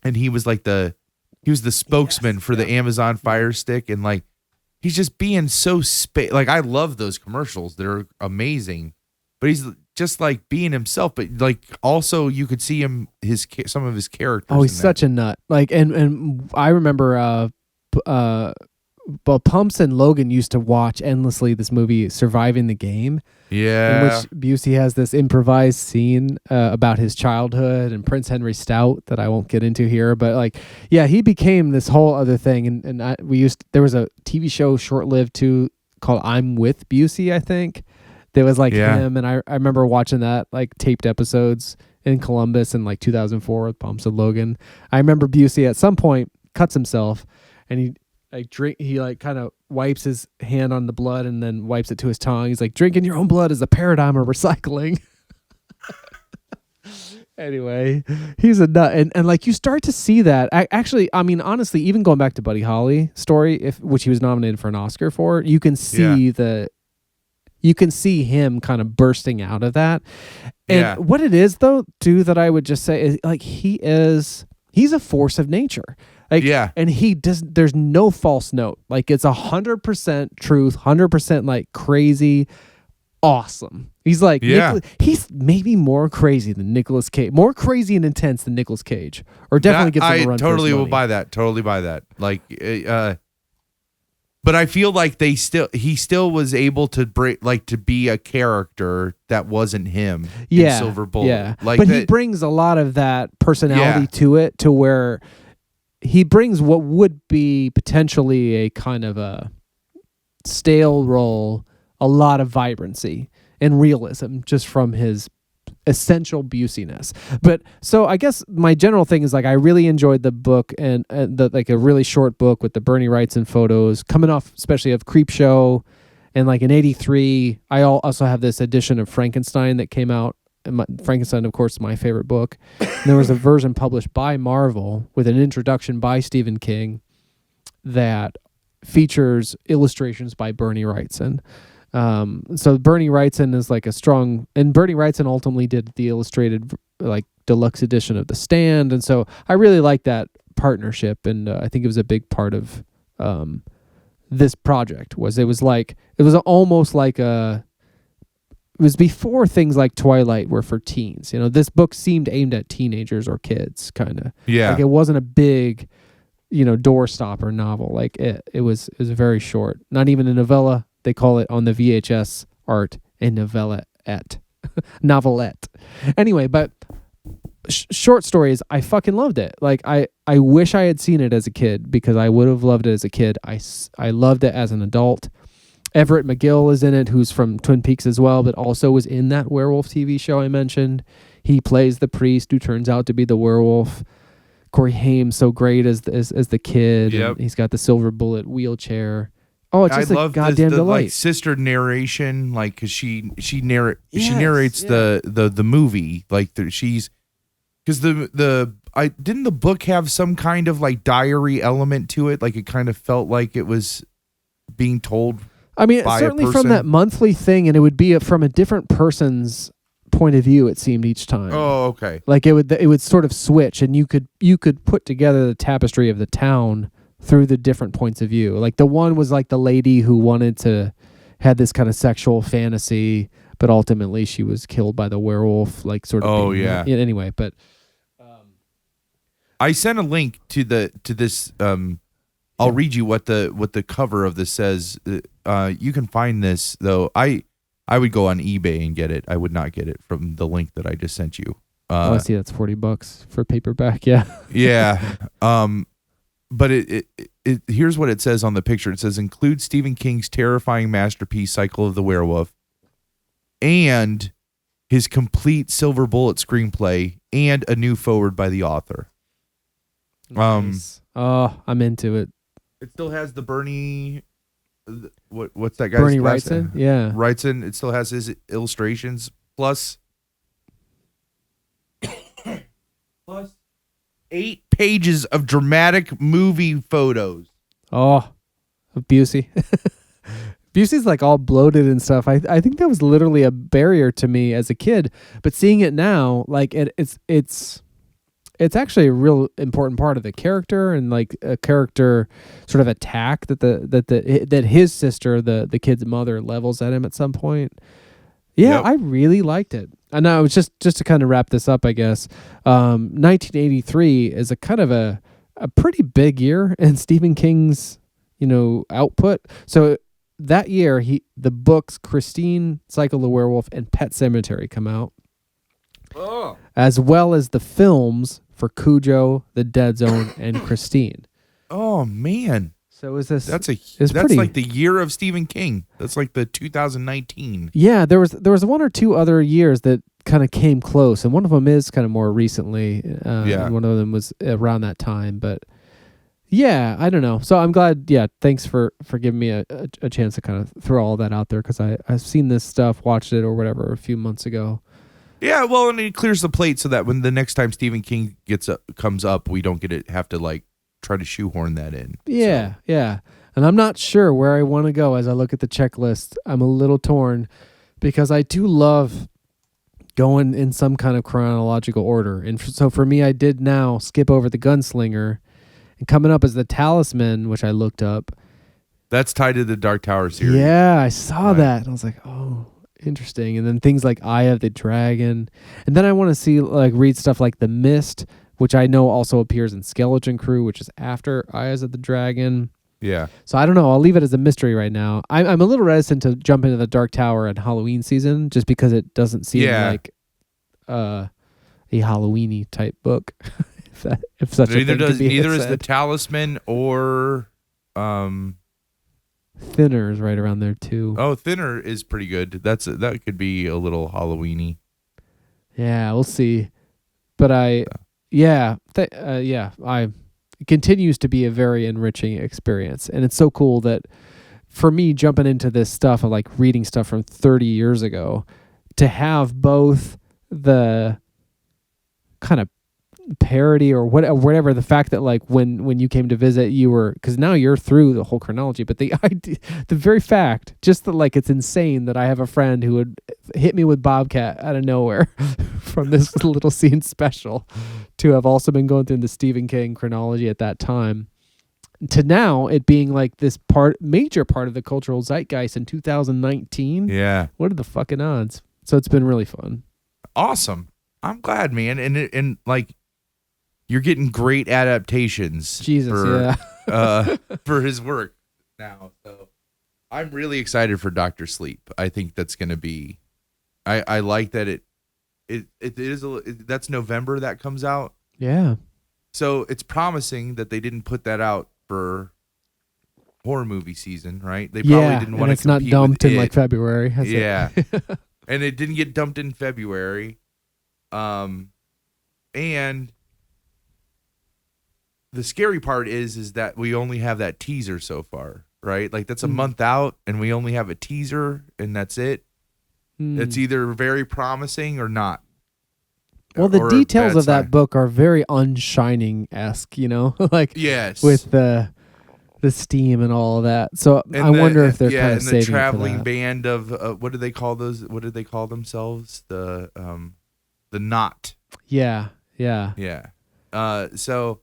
And he was like he was the spokesman for the Amazon Fire Stick, and like he's just being so like I love those commercials; they're amazing. But he's just like being himself, but like also you could see him some of his characters. Oh, he's such a nut! Like, and I remember but Pumps and Logan used to watch endlessly this movie Surviving the Game. Yeah. In which Busey has this improvised scene about his childhood and Prince Henry Stout that I won't get into here. But like, yeah, he became this whole other thing. And there was a TV show short-lived too called I'm With Busey, I think. There was like him. And I remember watching that like taped episodes in Columbus in like 2004 with Pumps and Logan. I remember Busey at some point cuts himself and he like kind of wipes his hand on the blood and then wipes it to his tongue. He's like, drinking your own blood is a paradigm of recycling. Anyway, he's a nut. And like you start to see that. Actually, I mean, honestly, even going back to Buddy Holly story, which he was nominated for an Oscar for, you can see you can see him kind of bursting out of that. And what it is though, too, that I would just say is like he's a force of nature. Like, and there's no false note. Like it's 100% truth, 100% like crazy, awesome. He's like, he's maybe more crazy than Nicolas Cage, more crazy and intense than Nicolas Cage, or definitely gives him a run. I totally will buy that. Totally buy that. Like, but I feel like he still was able to to be a character that wasn't him. In Silver Bullet. Yeah, like, but he brings a lot of that personality to it, to where he brings what would be potentially a kind of a stale role, a lot of vibrancy and realism just from his essential Business. But so I guess my general thing is like I really enjoyed the book and like a really short book with the Bernie Wrightson photos coming off, especially of Creepshow, and like in '83 I also have this edition of Frankenstein that came out Frankenstein, of course, my favorite book. And there was a version published by Marvel with an introduction by Stephen King that features illustrations by Bernie Wrightson. So Bernie Wrightson is like and Bernie Wrightson ultimately did the illustrated like deluxe edition of The Stand, and so I really like that partnership, and I think it was a big part of this project. It was before things like Twilight were for teens. This book seemed aimed at teenagers or kids, kind of. Yeah. Like it wasn't a big, doorstopper novel. Like it was very short. Not even a novella. They call it on the VHS art a novelette. Novelette. Anyway, but short stories, I fucking loved it. Like I wish I had seen it as a kid, because I would have loved it as a kid. I loved it as an adult. Everett McGill is in it, who's from Twin Peaks as well, but also was in that werewolf TV show I mentioned. He plays the priest who turns out to be the werewolf. Corey Haim's so great as the kid. Yep. He's got the silver bullet wheelchair. Oh, it's just a goddamn the delight. like sister narration, like, cause she narrates Yes, the movie, like she's, cause didn't the book have some kind of like diary element to it? Like it kind of felt like it was being told. I mean, by a certainly from person. that monthly thing, and it would be from a different person's point of view, it seemed, each time. Oh, okay. Like it would sort of switch, and you could put together the tapestry of the town through the different points of view. Like the one was like the lady who had this kind of sexual fantasy, but ultimately she was killed by the werewolf, like sort of. Oh, yeah. Anyway, but I sent a link to this. I'll read you what the cover of this says. You can find this though. I would go on eBay and get it. I would not get it from the link that I just sent you. I see that's $40 for paperback. Yeah. Yeah. But it here's what it says on the picture. It says include Stephen King's terrifying masterpiece CYCLE of the Werewolf and his complete silver bullet screenplay and a new foreword by the author. Nice. Oh, I'm into it. It still has the Bernie. What's that guy's Bernie last Wrightson? name? Yeah. Wrightson. It still has his illustrations plus 8 pages of dramatic movie photos. Oh, Busey. Busey's like all bloated and stuff. I think that was literally a barrier to me as a kid, but seeing it now, like it's actually a real important part of the character, and like a character sort of attack that his sister, the kid's mother, levels at him at some point. Yeah, Yep. I really liked it. And now it's just to kind of wrap this up, I guess. 1983 is a kind of a pretty big year in Stephen King's, output. So that year, the books Christine, CYCLE of the Werewolf, and Pet Sematary come out, as well as the films for Cujo, The Dead Zone, and Christine. Oh man. So is this? That's pretty, like the year of Stephen King. That's like the 2019. Yeah, there was one or two other years that kind of came close, and one of them is kind of more recently. Yeah. One of them was around that time, but yeah, I don't know. So I'm glad. Yeah, thanks for giving me a chance to kind of throw all that out there, because I've seen this stuff, watched it or whatever a few months ago. Yeah, well, and it clears the plate so that when the next time Stephen King comes up, we don't have to like try to shoehorn that in. Yeah, So. yeah. And I'm not sure where I want to go as I look at the checklist. I'm a little torn, because I do love going in some kind of chronological order. And so for me, I did now skip over the Gunslinger, and coming up as the Talisman, which I looked up. That's tied to the Dark Tower series. Yeah, I saw Right. that. And I was like, oh, interesting. And then things like Eye of the Dragon. And then I want to read stuff like The Mist, which I know also appears in Skeleton Crew, which is after Eyes of the Dragon. Yeah. So I don't know. I'll leave it as a mystery right now. I'm a little reticent to jump into the Dark Tower at Halloween season, just because it doesn't seem like a Halloween-y type book. if such a thing Neither could be is said. the Talisman or Thinner is right around there too. Thinner is pretty good. That could be a little Halloween-y. Yeah, we'll see. But it continues to be a very enriching experience. And it's so cool that for me, jumping into this stuff of like reading stuff from 30 years ago, to have both the kind of parody or whatever, the fact that like when you came to visit, you were, because now you're through the whole chronology, but the idea, the very fact, just that like it's insane that I have a friend who would hit me with Bobcat out of nowhere from this little scene special, to have also been going through the Stephen King chronology at that time, to now it being like this major part of the cultural zeitgeist in 2019. Yeah. What are the fucking odds? So it's been really fun. Awesome. I'm glad, man. And like, you're getting great adaptations for his work now. So I'm really excited for Dr. Sleep. I think that's going to be, I like that it is, that's November that comes out. Yeah. So it's promising that they didn't put that out for horror movie season, right? They probably didn't want to. It's not dumped in like February. Yeah. And it didn't get dumped in February. And the scary part is that we only have that teaser so far, right? Like that's a month out and we only have a teaser and that's it. It's either very promising or not. Well, the details of that book are very Unshining-esque, you know, like yes, with the steam and all of that. So I wonder if they're kind of saving the traveling for that. band of what do they call those? What do they call themselves? The knot. Yeah. So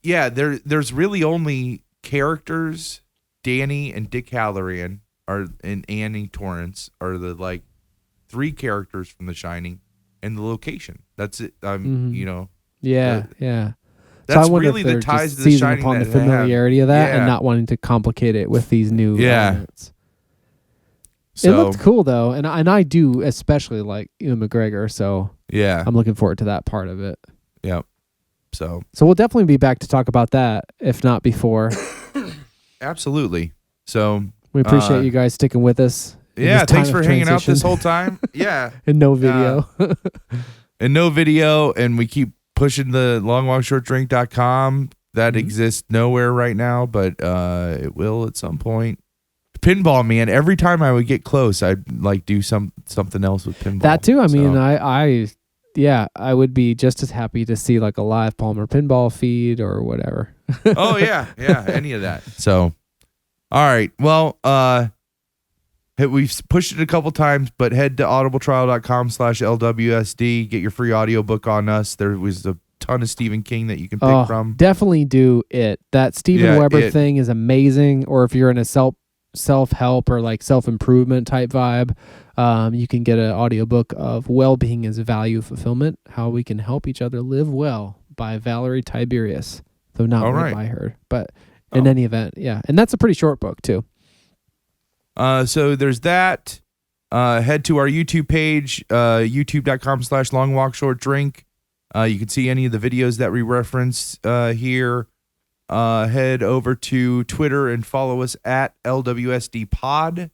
there's really only characters. Danny and Dick Halloran and Annie Torrance are the like 3 characters from The Shining. And the location. That's it. You know. Yeah. That's so I wonder really if they're the ties just to The seizing Shining upon the that familiarity of that Yeah. and not wanting to complicate it with these new elements. So, it looked cool though, and I do especially like Ewan McGregor, so yeah, I'm looking forward to that part of it. Yep. So we'll definitely be back to talk about that, if not before. Absolutely. So we appreciate you guys sticking with us. Yeah, thanks for hanging out this whole time. Yeah. And no video. And we keep pushing the longwalkshortdrink.com. That exists nowhere right now, but it will at some point. Pinball, man. Every time I would get close, I'd like do something else with pinball. That too. I mean, I would be just as happy to see like a live Palmer pinball feed or whatever. Oh yeah, any of that. So, all right. Well, we've pushed it a couple times, but head to audibletrial.com/LWSD. Get your free audiobook on us. There was a ton of Stephen King that you can pick from. Definitely do it. That Steven Weber thing is amazing. Or if you're in a self-help or like self-improvement type vibe, you can get an audiobook of Well-Being as Value Fulfillment, How We Can Help Each Other Live Well by Valerie Tiberius. Though not by her. But in any event, yeah. And that's a pretty short book too. So there's that. Head to our YouTube page, youtube.com/longwalkshortdrink. You can see any of the videos that we reference here. Head over to Twitter and follow us at LWSD Pod.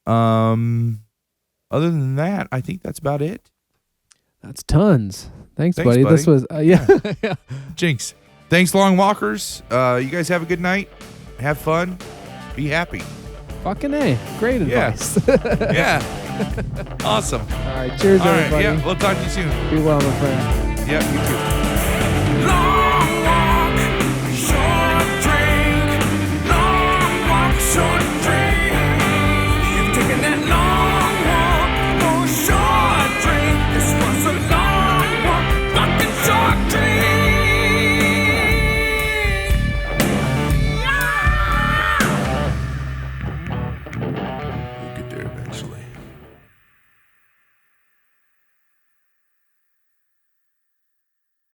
Other than that, I think that's about it. That's tons. Thanks buddy. This was yeah. Jinx. Thanks, Long Walkers. You guys have a good night. Have fun. Be happy. Fucking A. Great advice. Yeah. Awesome. All right. Cheers, everybody. Yeah, we'll talk to you soon. Be well, my friend. Yeah, you too.